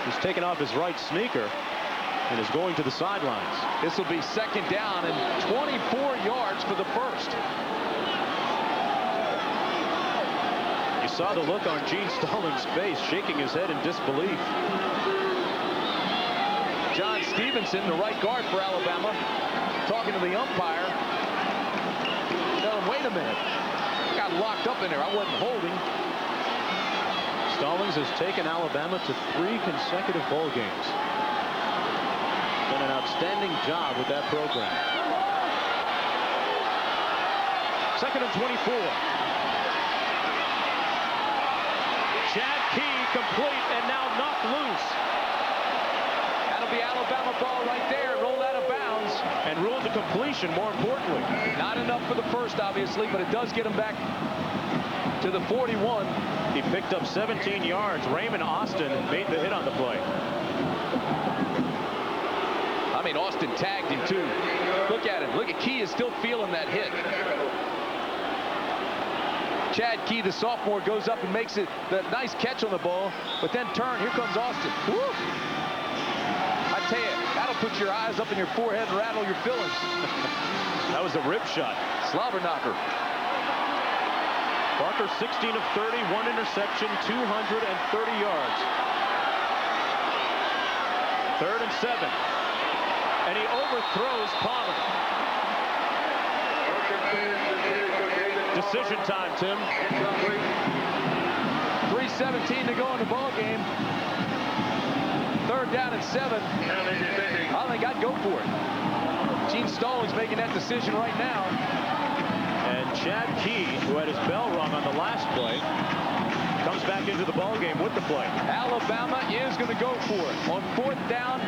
Speaker 5: He's taken off his right sneaker and is going to the sidelines.
Speaker 8: This will be second down and 24 yards for the first.
Speaker 5: You saw the look on Gene Stallings' face, shaking his head in disbelief.
Speaker 8: John Stevenson, the right guard for Alabama, talking to the umpire. Tell him, wait a minute. I got locked up in there. I wasn't holding.
Speaker 5: Stallings has taken Alabama to 3 consecutive bowl games. Done an outstanding job with that program. Second and 24. Chad Key complete and now knocked loose.
Speaker 8: That'll be Alabama ball right there, rolled out of bounds.
Speaker 5: And ruled the completion, more importantly.
Speaker 8: Not enough for the first, obviously, but it does get him back to the 41.
Speaker 5: He picked up 17 yards. Raymond Austin made the hit on the play.
Speaker 8: I mean, Austin tagged him, too. Look at him. Look at Key is still feeling that hit. Chad Key, the sophomore, goes up and makes it the nice catch on the ball, but then turn. Here comes Austin. Woo! I tell you, that'll put your eyes up in your forehead and rattle your feelings.
Speaker 5: That was a rib shot.
Speaker 8: Slobber knocker.
Speaker 5: Barker 16 of 30, 1 interception, 230 yards. 3rd and 7. And he overthrows Palmer. Decision time, Tim.
Speaker 8: 3:17 to go in the ball game. 3rd down and 7. I think I'd go for it. Gene Stallings making that decision right now.
Speaker 5: And Chad Key, who had his bell rung on the last play, comes back into the ball game with the play.
Speaker 8: Alabama is going to go for it on 4th down.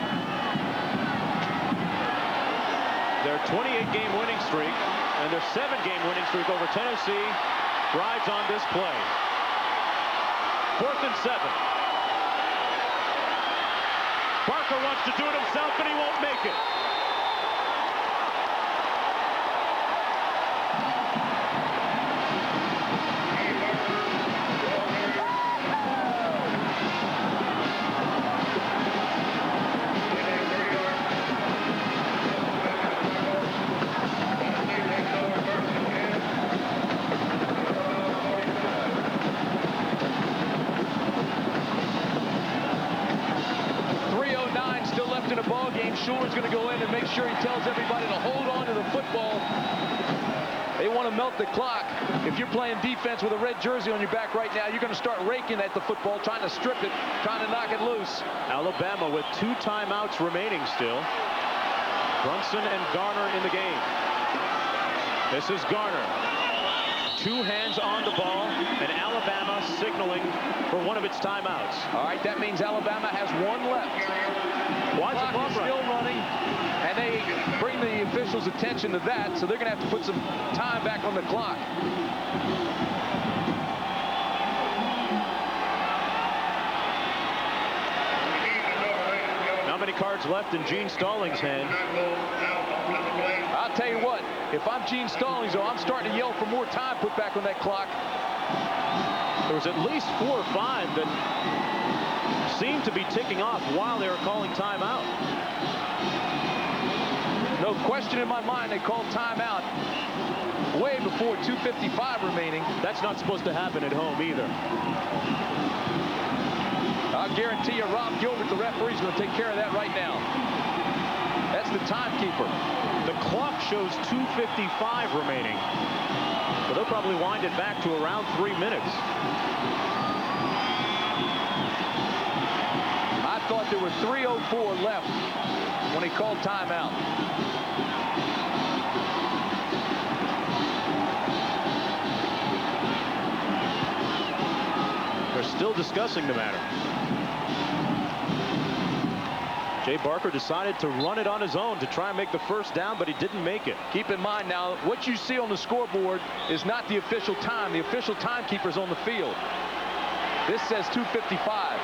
Speaker 5: Their 28-game winning streak and their 7-game winning streak over Tennessee rides on this play. 4th and 7. Barker wants to do it himself, but he won't make it.
Speaker 8: Shuler's going to go in and make sure he tells everybody to hold on to the football. They want to melt the clock. If you're playing defense with a red jersey on your back right now, you're going to start raking at the football, trying to strip it, trying to knock it loose.
Speaker 5: Alabama with 2 timeouts remaining still. Brunson and Garner in the game. This is Garner. 2 hands on the ball, and Alabama signaling for one of its timeouts.
Speaker 8: All right, that means Alabama has 1 left.
Speaker 5: Why is the
Speaker 8: clock still running, and they bring the officials' attention to that, so they're going to have to put some time back on the clock.
Speaker 5: Not many cards left in Gene Stallings' hand.
Speaker 8: I'll tell you what, if I'm Gene Stallings, though, I'm starting to yell for more time put back on that clock.
Speaker 5: There was at least 4 or 5 that seemed to be ticking off while they were calling timeout.
Speaker 8: No question in my mind, they called timeout way before 2:55 remaining.
Speaker 5: That's not supposed to happen at home either.
Speaker 8: I'll guarantee you Rob Gilbert, the referee, is going to take care of that right now. That's the timekeeper.
Speaker 5: The clock shows 2:55 remaining. So they'll probably wind it back to around 3 minutes.
Speaker 8: I thought there were 3:04 left when he called timeout.
Speaker 5: They're still discussing the matter. Jay Barker decided to run it on his own to try and make the first down, but he didn't make it.
Speaker 8: Keep in mind now, what you see on the scoreboard is not the official time. The official timekeeper's on the field. This says 2:55.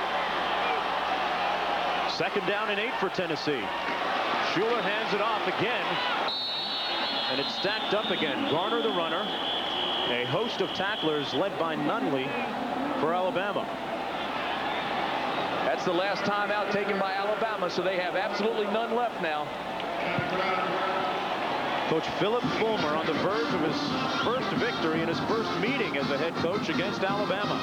Speaker 5: Second down and 8 for Tennessee. Shuler hands it off again. And it's stacked up again. Garner the runner. A host of tacklers led by Nunley for Alabama.
Speaker 8: That's the last timeout taken by Alabama, so they have absolutely none left now.
Speaker 5: Coach Phillip Fulmer on the verge of his first victory in his first meeting as a head coach against Alabama.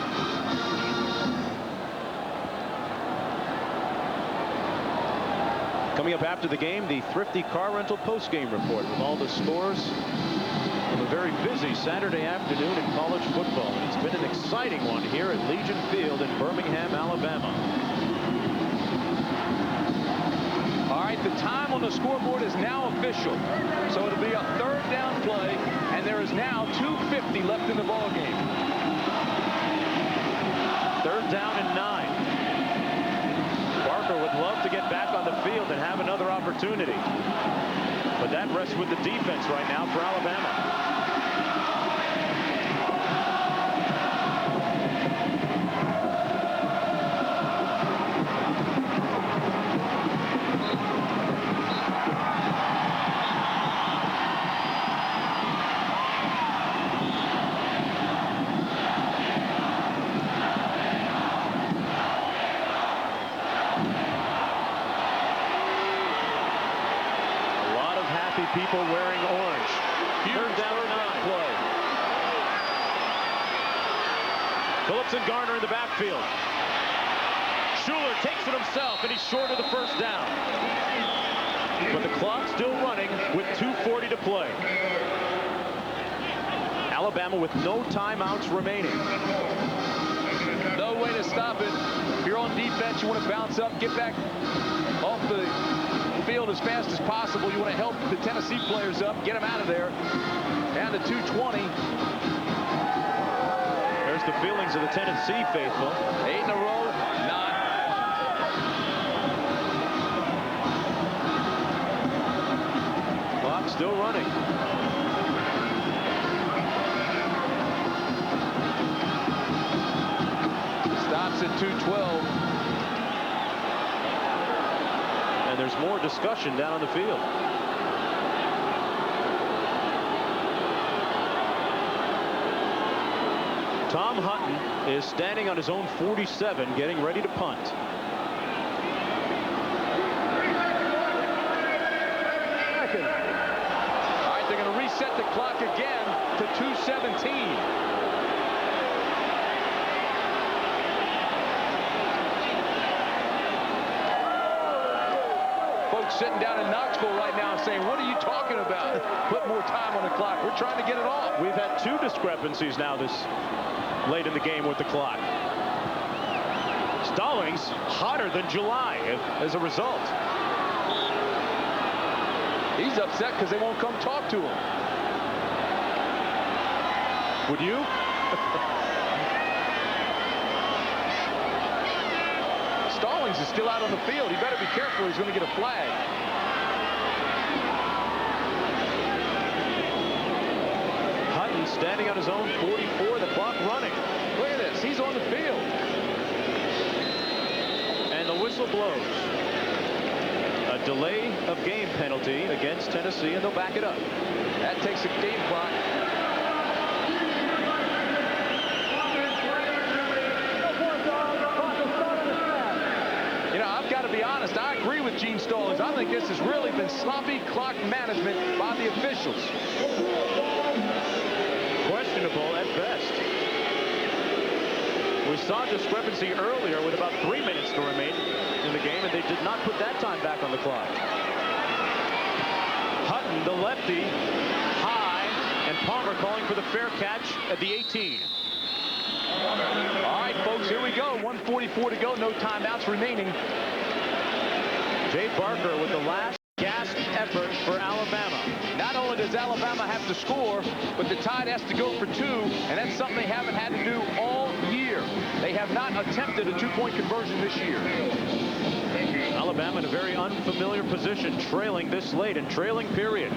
Speaker 5: Coming up after the game, the Thrifty Car Rental postgame report with all the scores of a very busy Saturday afternoon in college football. And it's been an exciting one here at Legion Field in Birmingham, Alabama.
Speaker 8: All right, the time on the scoreboard is now official. So it'll be a third down play, and there is now 2:50 left in the ball game.
Speaker 5: Third down and 9. Barker would love to get back on the field and have another opportunity. But that rests with the defense right now for Alabama. People wearing orange. Third down and 9 play. Phillips and Garner in the backfield. Shuler takes it himself, and he's short of the first down. But the clock's still running with 2:40 to play. Alabama with no timeouts remaining.
Speaker 8: No way to stop it. If you're on defense, you want to bounce up, get back off the field as fast as possible. You want to help the Tennessee players up, get them out of there. Down to 2:20.
Speaker 5: There's the feelings of the Tennessee faithful.
Speaker 8: 8 in a row, 9.
Speaker 5: Clock still running.
Speaker 8: Stops at 2:12.
Speaker 5: And there's more discussion down on the field. Tom Hutton is standing on his own 47, getting ready to punt.
Speaker 8: All right, they're going to reset the clock again to 2:17. Sitting down in Knoxville right now saying, what are you talking about? Put more time on the clock. We're trying to get it off.
Speaker 5: We've had 2 discrepancies now this late in the game with the clock. Stallings hotter than July as a result.
Speaker 8: He's upset because they won't come talk to him.
Speaker 5: Would you?
Speaker 8: Stallings is still out on the field. He better be careful. He's going to get a flag.
Speaker 5: Hutton standing on his own 44. The clock running.
Speaker 8: Look at this. He's on the field.
Speaker 5: And the whistle blows. A delay of game penalty against Tennessee, and they'll back it up.
Speaker 8: That takes a game clock. Honest, I agree with Gene Stallings. I think this has really been sloppy clock management by the officials.
Speaker 5: Questionable at best. We saw discrepancy earlier with about 3 minutes to remain in the game, and they did not put that time back on the clock. Hutton, the lefty, high, and Palmer calling for the fair catch at the 18.
Speaker 8: All right, folks, here we go. 1:44 to go. No timeouts remaining.
Speaker 5: Jay Barker with the last gasp effort for Alabama.
Speaker 8: Not only does Alabama have to score, but the Tide has to go for 2, and that's something they haven't had to do all year. They have not attempted a 2-point conversion this year.
Speaker 5: Alabama in a very unfamiliar position, trailing this late and trailing period.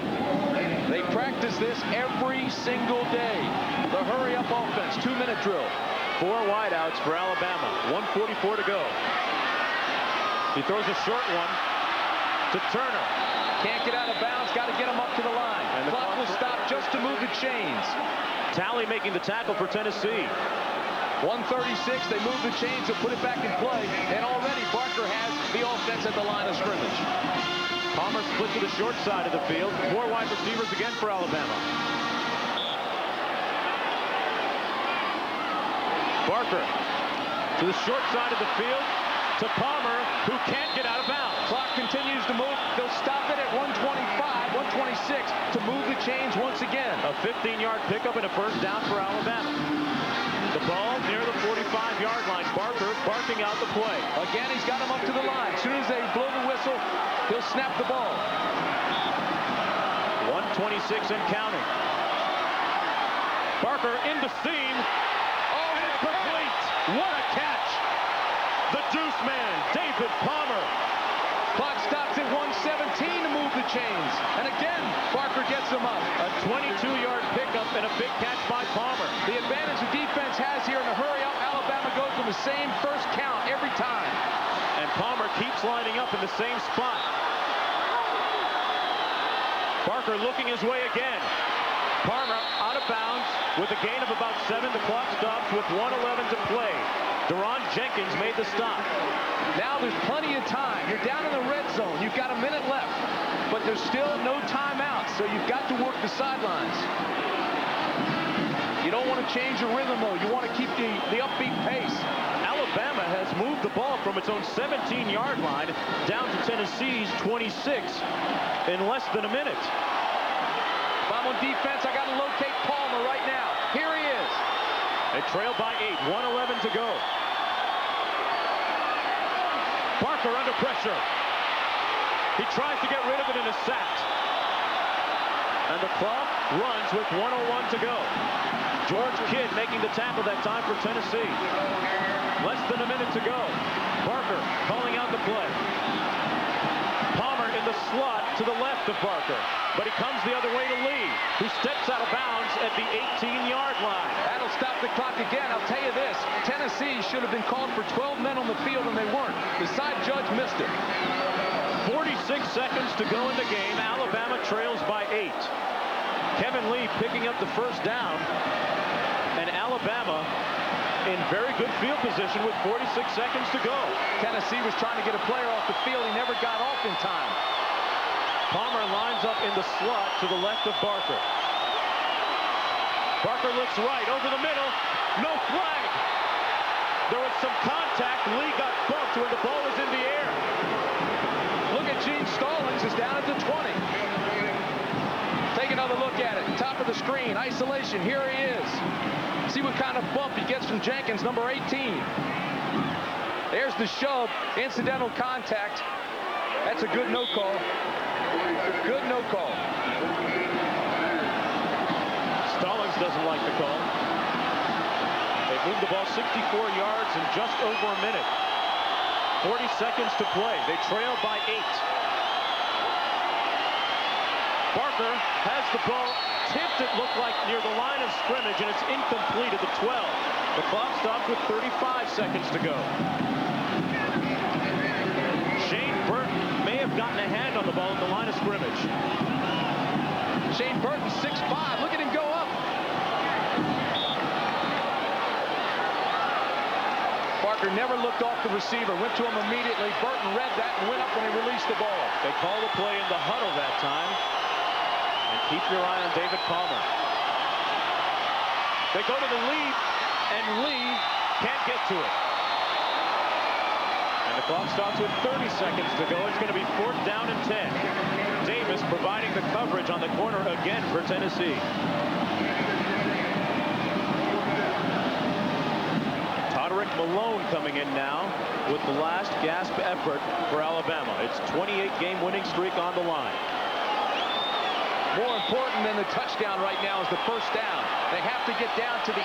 Speaker 8: They practice this every single day. The hurry-up offense, 2-minute drill.
Speaker 5: 4 wideouts for Alabama. 1:44 to go. He throws a short one to Turner. Can't get out of bounds. Got to get him up to the line. And the clock will stop just to move the chains. Talley making the tackle for Tennessee. 1:36. They move the chains to put it back in play. And already Barker has the offense at the line of scrimmage. Palmer split to the short side of the field. 4 wide receivers again for Alabama. Barker to the short side of the field to Palmer, who can't get out of bounds. Clock continues to move. They'll stop it at 1:25, 1:26 to move the chains once again. A 15-yard pickup and a first down for Alabama. The ball near the 45-yard line. Barker barking out the play. Again, he's got him up to the line. As soon as they blow the whistle, he'll snap the ball. 1:26 and counting. Barker into seam. Oh, and it's complete. What a catch. The deuce man, David Palmer. Clock stops at 1:17 to move the chains. And again, Barker gets him up. A 22-yard pickup and a big catch by Palmer. The advantage the defense has here in the hurry-up, Alabama goes from the same first count every time. And Palmer keeps lining up in the same spot. Barker looking his way again. Palmer out of bounds with a gain of about 7. The clock stops with 1:11 to play. Deron Jenkins made the stop. Now there's plenty of time. You're down in the red zone. You've got a minute left, but there's still no timeout, so you've got to work the sidelines. You don't want to change your rhythm, though. You want to keep the upbeat pace. Alabama has moved the ball from its own 17-yard line down to Tennessee's 26 in less than a minute. If I'm on defense, I got to locate Palmer right now. Here he is. They trail by 8, 1:11 to go. Barker under pressure. He tries to get rid of it and is sacked. And the clock runs with 1:01 to go. George Kidd making the tackle that time for Tennessee. Less than a minute to go. Barker calling out the play. Palmer in the slot to the left of Barker. But he comes the other way to Lee, who steps out of bounds at the 18-yard line. That'll stop the clock again. I'll tell you this. Tennessee should have been called for 12 men on the field, and they weren't. The side judge missed it. 46 seconds to go in the game. Alabama trails by 8. Kevin Lee picking up the first down. And Alabama in very good field position with 46 seconds to go. Tennessee was trying to get a player off the field. He never got off in time. Palmer lines up in the slot to the left of Barker. Barker looks right over the middle. No flag. There was some contact. Lee got bumped when the ball was in the air. Look at Gene Stallings is down at the 20. Take another look at it. Top of the screen. Isolation. Here he is. See what kind of bump he gets from Jenkins, number 18. There's the shove. Incidental contact. That's a good no call. Good no call. Stallings doesn't like the call. They moved the ball 64 yards in just over a minute. 40 seconds to play. They trail by 8. Barker has the ball tipped, it looked like, near the line of scrimmage, and it's incomplete at the 12. The clock stops with 35 seconds to go. Shane Burton may have gotten a hand on the ball at the line of scrimmage. Shane Burton, 6'5". Look at him go up. Barker never looked off the receiver. Went to him immediately. Burton read that and went up when he released the ball. They call the play in the huddle that time. And keep your eye on David Palmer. They go to the lead, and Lee can't get to it. And the clock stops with 30 seconds to go. It's going to be 4th down and 10. Davis providing the coverage on the corner again for Tennessee. Todrick Malone coming in now with the last gasp effort for Alabama. It's 28-game winning streak on the line. More important than the touchdown right now is the first down. They have to get down to the 8.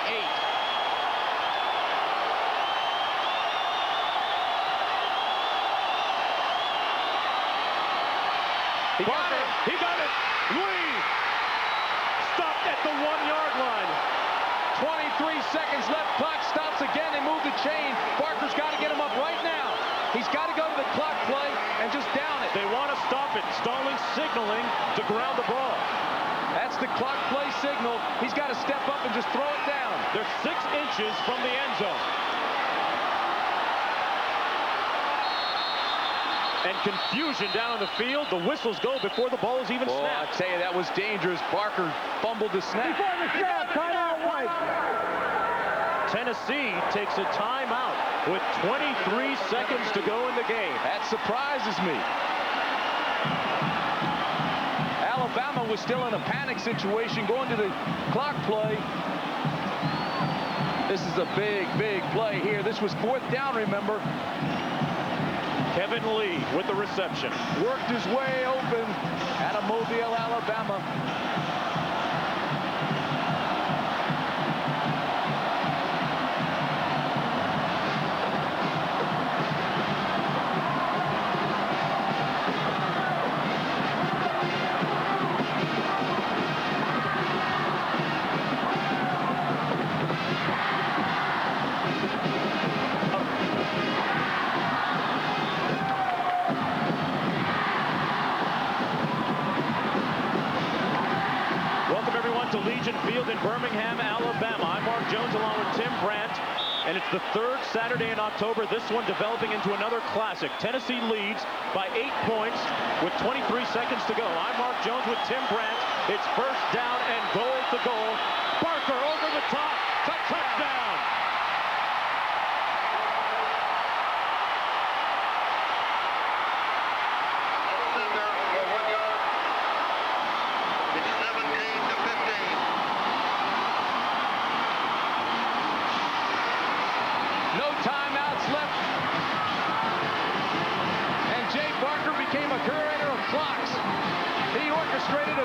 Speaker 5: He got it. He got it. Lee stopped at the 1-yard line.
Speaker 8: 23 seconds left. Clock stops again. They move the chain. Barker's got to get him up right now. He's got to go to the clock play and just down it.
Speaker 4: They want to stop it. Stallings signaling to ground the ball.
Speaker 8: That's the clock play signal. He's got to step up and just throw it down.
Speaker 4: They're 6 inches from the end zone. And confusion down on the field. The whistles go before the ball is even snapped.
Speaker 8: I tell you, that was dangerous. Barker fumbled the snap.
Speaker 9: Before the snap, timeout, White.
Speaker 4: Tennessee takes a timeout with 23 seconds to go in the game.
Speaker 8: That surprises me. Alabama was still in a panic situation going to the clock play. This is a big, big play here. This was 4th down, remember.
Speaker 4: Kevin Lee with the reception.
Speaker 8: Worked his way open out of Mobile, Alabama.
Speaker 4: In Birmingham, Alabama. I'm Mark Jones along with Tim Brandt, and it's the 3rd Saturday in October. This one developing into another classic. Tennessee leads by 8 points with 23 seconds to go. I'm Mark Jones with Tim Brandt. It's 1st down and goal to goal. Barker over the top. Touchdown.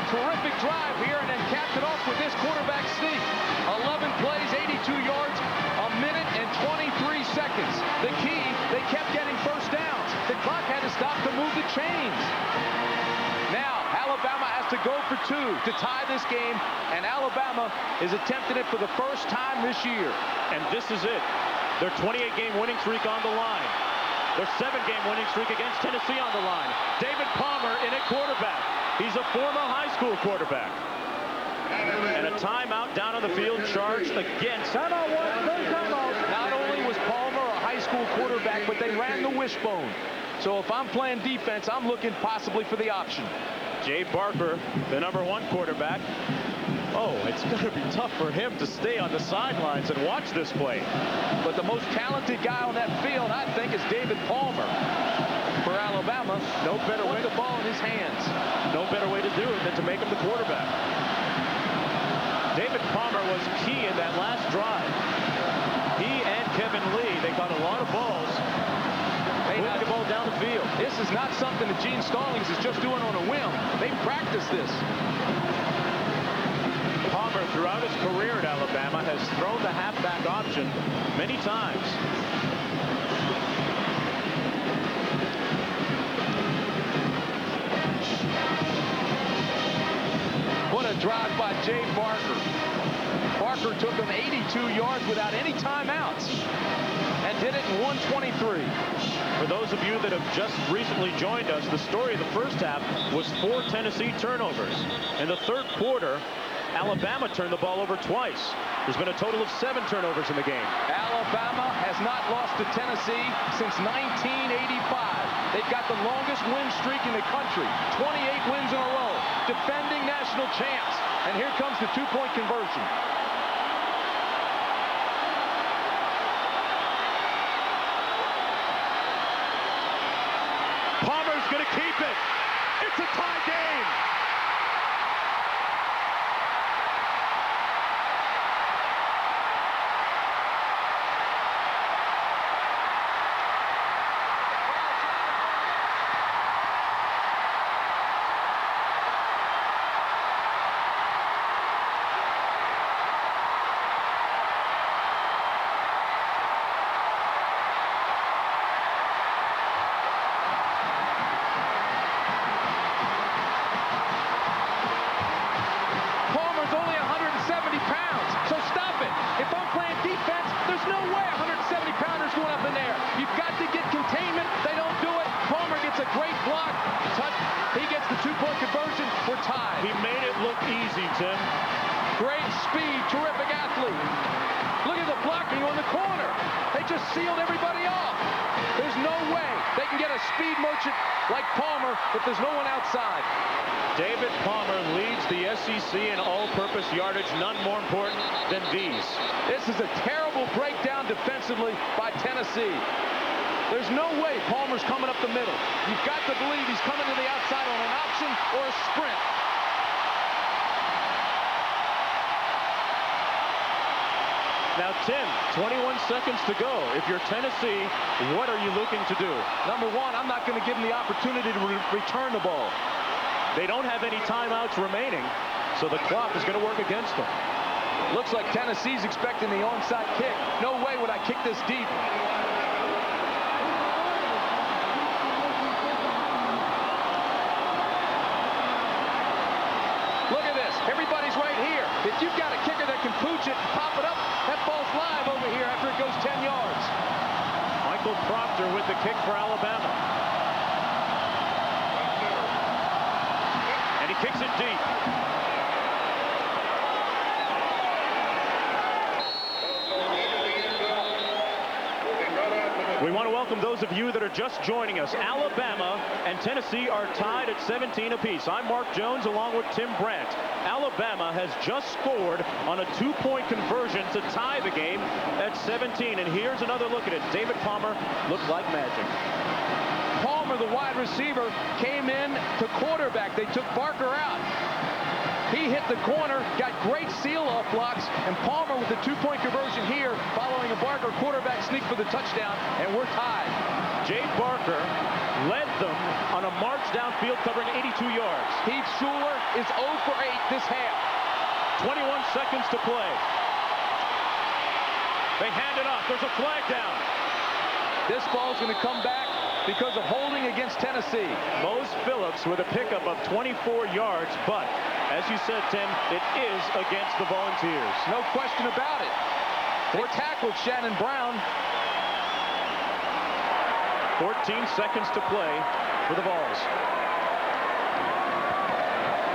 Speaker 8: Terrific drive here and then capped it off with this quarterback sneak. 11 plays, 82 yards, a minute and 23 seconds. The key, they kept getting first downs. The clock had to stop to move the chains. Now, Alabama has to go for 2 to tie this game, and Alabama is attempting it for the first time this year.
Speaker 4: And this is it. Their 28-game winning streak on the line. Their 7-game winning streak against Tennessee on the line. David Palmer in at quarterback. He's a former high school quarterback. And a timeout down on the field charged against.
Speaker 9: Timeout, timeout.
Speaker 8: Not only was Palmer a high school quarterback, but they ran the wishbone. So if I'm playing defense, I'm looking possibly for the option.
Speaker 4: Jay Barker, the #1 quarterback. Oh, it's going to be tough for him to stay on the sidelines and watch this play.
Speaker 8: But the most talented guy on that field, I think, is David Palmer. For Alabama,
Speaker 4: no better way
Speaker 8: to put the ball in his hands.
Speaker 4: No better way to do it than to make him the quarterback. David Palmer was key in that last drive. He and Kevin Lee, they caught a lot of balls. They moved the ball down the field.
Speaker 8: This is not something that Gene Stallings is just doing on a whim. They practiced this.
Speaker 4: Palmer, throughout his career at Alabama, has thrown the halfback option many times.
Speaker 8: What a drive by Jay Barker. Barker took him 82 yards without any timeouts and did it in 1:23.
Speaker 4: For those of you that have just recently joined us, the story of the first half was 4 Tennessee turnovers. In the 3rd quarter, Alabama turned the ball over twice. There's been a total of 7 turnovers in the game.
Speaker 8: Alabama has not lost to Tennessee since 1985. They've got the longest win streak in the country, 28 wins in a row, defending national champs. And here comes the 2-point conversion.
Speaker 4: Palmer's going to keep it. It's a tie game.
Speaker 8: one. Great speed, terrific athlete. Look at the blocking on the corner. They just sealed everybody off. There's no way they can get a speed merchant like Palmer if there's no one outside.
Speaker 5: David Palmer leads the SEC in all-purpose yardage, none more important than these.
Speaker 8: This is a terrible breakdown defensively by Tennessee. There's no way Palmer's coming up the middle. You've got to believe he's coming to the outside on an option or a sprint.
Speaker 5: Now, Tim, 21 seconds to go. If you're Tennessee, what are you looking to do?
Speaker 8: Number one, I'm not going to give them the opportunity to return the ball.
Speaker 5: They don't have any timeouts remaining, so the clock is going to work against them.
Speaker 8: Looks like Tennessee's expecting the onside kick. No way would I kick this deep. Look at this. Everybody's right here. If you've got a kicker that can pooch it, pop it up, that ball's live over here after it goes 10 yards.
Speaker 5: Michael Proctor with the kick for Alabama. And he kicks it deep. We want to welcome those of you that are just joining us. Alabama and Tennessee are tied at 17 apiece. I'm Mark Jones along with Tim Brandt. Alabama has just scored on a 2-point conversion to tie the game at 17. And here's another look at it. David Palmer looked like magic.
Speaker 8: Palmer, the wide receiver, came in to quarterback. They took Barker out. He hit the corner, got great seal-off blocks, and Palmer with the 2-point conversion here, following a Barker quarterback sneak for the touchdown, and we're tied.
Speaker 5: Jay Barker led them on a march downfield covering 82 yards.
Speaker 8: Heath Shuler is 0 for 8 this half.
Speaker 5: 21 seconds to play. They hand it off. There's a flag down.
Speaker 8: This ball's going to come back because of holding against Tennessee.
Speaker 5: Mose Phillips with a pickup of 24 yards, but as you said, Tim, it is against the Volunteers.
Speaker 8: No question about it. They tackled Shannon Brown.
Speaker 5: 14 seconds to play for the Vols.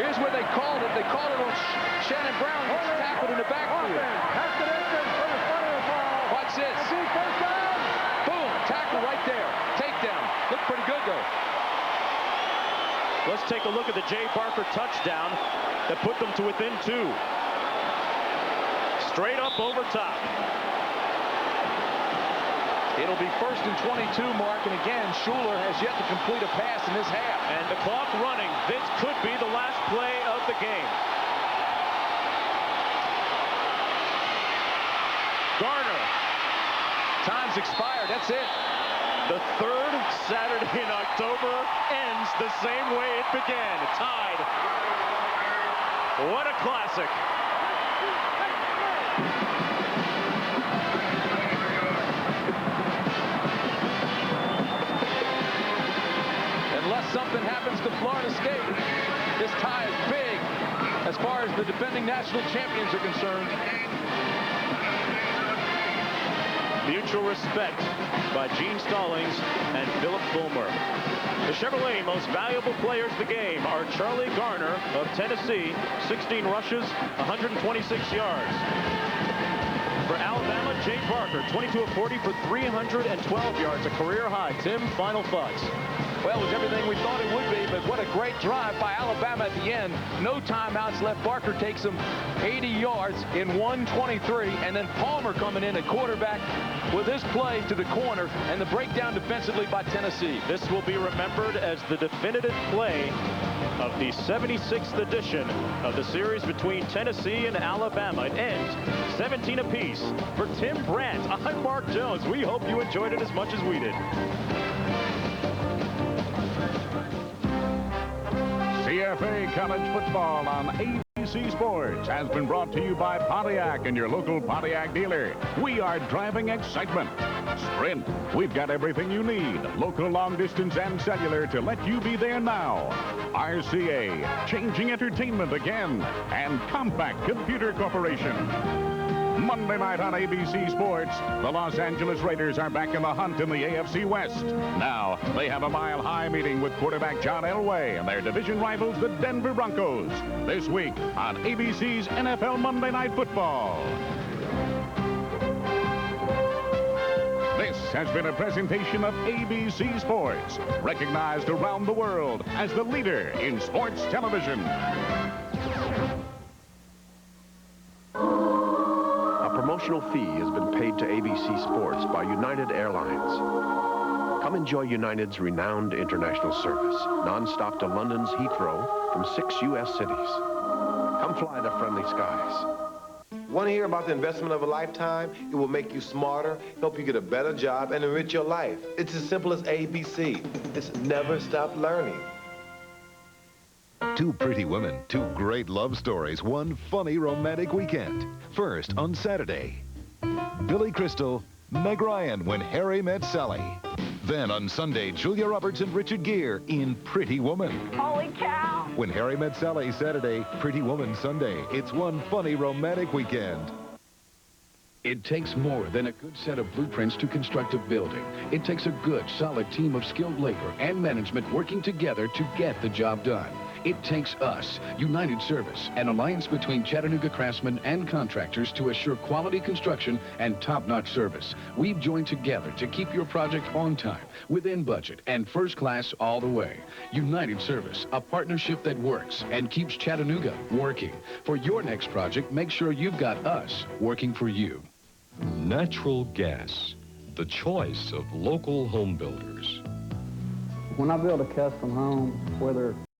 Speaker 8: Here's where they called it. They called it on Shannon Brown. Gets tackled in the backfield. Watch this. Boom. Tackle right there. Takedown. Looked pretty good, though.
Speaker 5: Let's take a look at the Jay Barker touchdown that put them to within 2. Straight up over top.
Speaker 8: It'll be 1st and 22, Mark, and again, Shuler has yet to complete a pass in this half.
Speaker 5: And the clock running. This could be the last play of the game. Garner.
Speaker 8: Time's expired. That's it.
Speaker 5: The third Saturday in October ends the same way it began, tied. What a classic.
Speaker 8: Unless something happens to Florida State, this tie is big as far as the defending national champions are concerned.
Speaker 5: Mutual respect by Gene Stallings and Phillip Fulmer. The Chevrolet most valuable players of the game are Charlie Garner of Tennessee, 16 rushes, 126 yards. For Alabama, Jay Barker, 22 of 40 for 312 yards, a career high. Tim, final thoughts.
Speaker 8: Well, it was everything we thought it would be, but what a great drive by Alabama at the end. No timeouts left. Barker takes them 80 yards in 1:23, and then Palmer coming in at quarterback with his play to the corner and the breakdown defensively by Tennessee.
Speaker 5: This will be remembered as the definitive play of the 76th edition of the series between Tennessee and Alabama. It ends 17 apiece. For Tim Brandt, I'm Mark Jones. We hope you enjoyed it as much as we did.
Speaker 6: CFA College Football on ABC Sports has been brought to you by Pontiac and your local Pontiac dealer. We are driving excitement. Sprint, we've got everything you need. Local, long distance, and cellular to let you be there now. RCA, changing entertainment again. And Compact Computer Corporation. Monday night on ABC Sports, the Los Angeles Raiders are back in the hunt in the AFC West. Now, they have a mile-high meeting with quarterback John Elway and their division rivals, the Denver Broncos. This week on ABC's NFL Monday Night Football. This has been a presentation of ABC Sports, recognized around the world as the leader in sports television.
Speaker 7: A promotional fee has been paid to ABC Sports by United Airlines. Come enjoy United's renowned international service, non-stop to London's Heathrow from 6 U.S. cities. Come fly the friendly skies.
Speaker 13: Want to hear about the investment of a lifetime? It will make you smarter, help you get a better job, and enrich your life. It's as simple as ABC. It's never stop learning.
Speaker 21: Two pretty women, two great love stories, one funny romantic weekend. First, on Saturday, Billy Crystal, Meg Ryan, When Harry Met Sally. Then on Sunday, Julia Roberts and Richard Gere in Pretty Woman.
Speaker 18: Holy cow!
Speaker 21: When Harry Met Sally Saturday, Pretty Woman Sunday. It's one funny romantic weekend.
Speaker 23: It takes more than a good set of blueprints to construct a building. It takes a good, solid team of skilled labor and management working together to get the job done. It takes us, United Service, an alliance between Chattanooga craftsmen and contractors to assure quality construction and top-notch service. We've joined together to keep your project on time, within budget, and first class all the way. United Service, a partnership that works and keeps Chattanooga working. For your next project, make sure you've got us working for you.
Speaker 25: Natural gas, the choice of local home builders.
Speaker 26: When I build a custom home, whether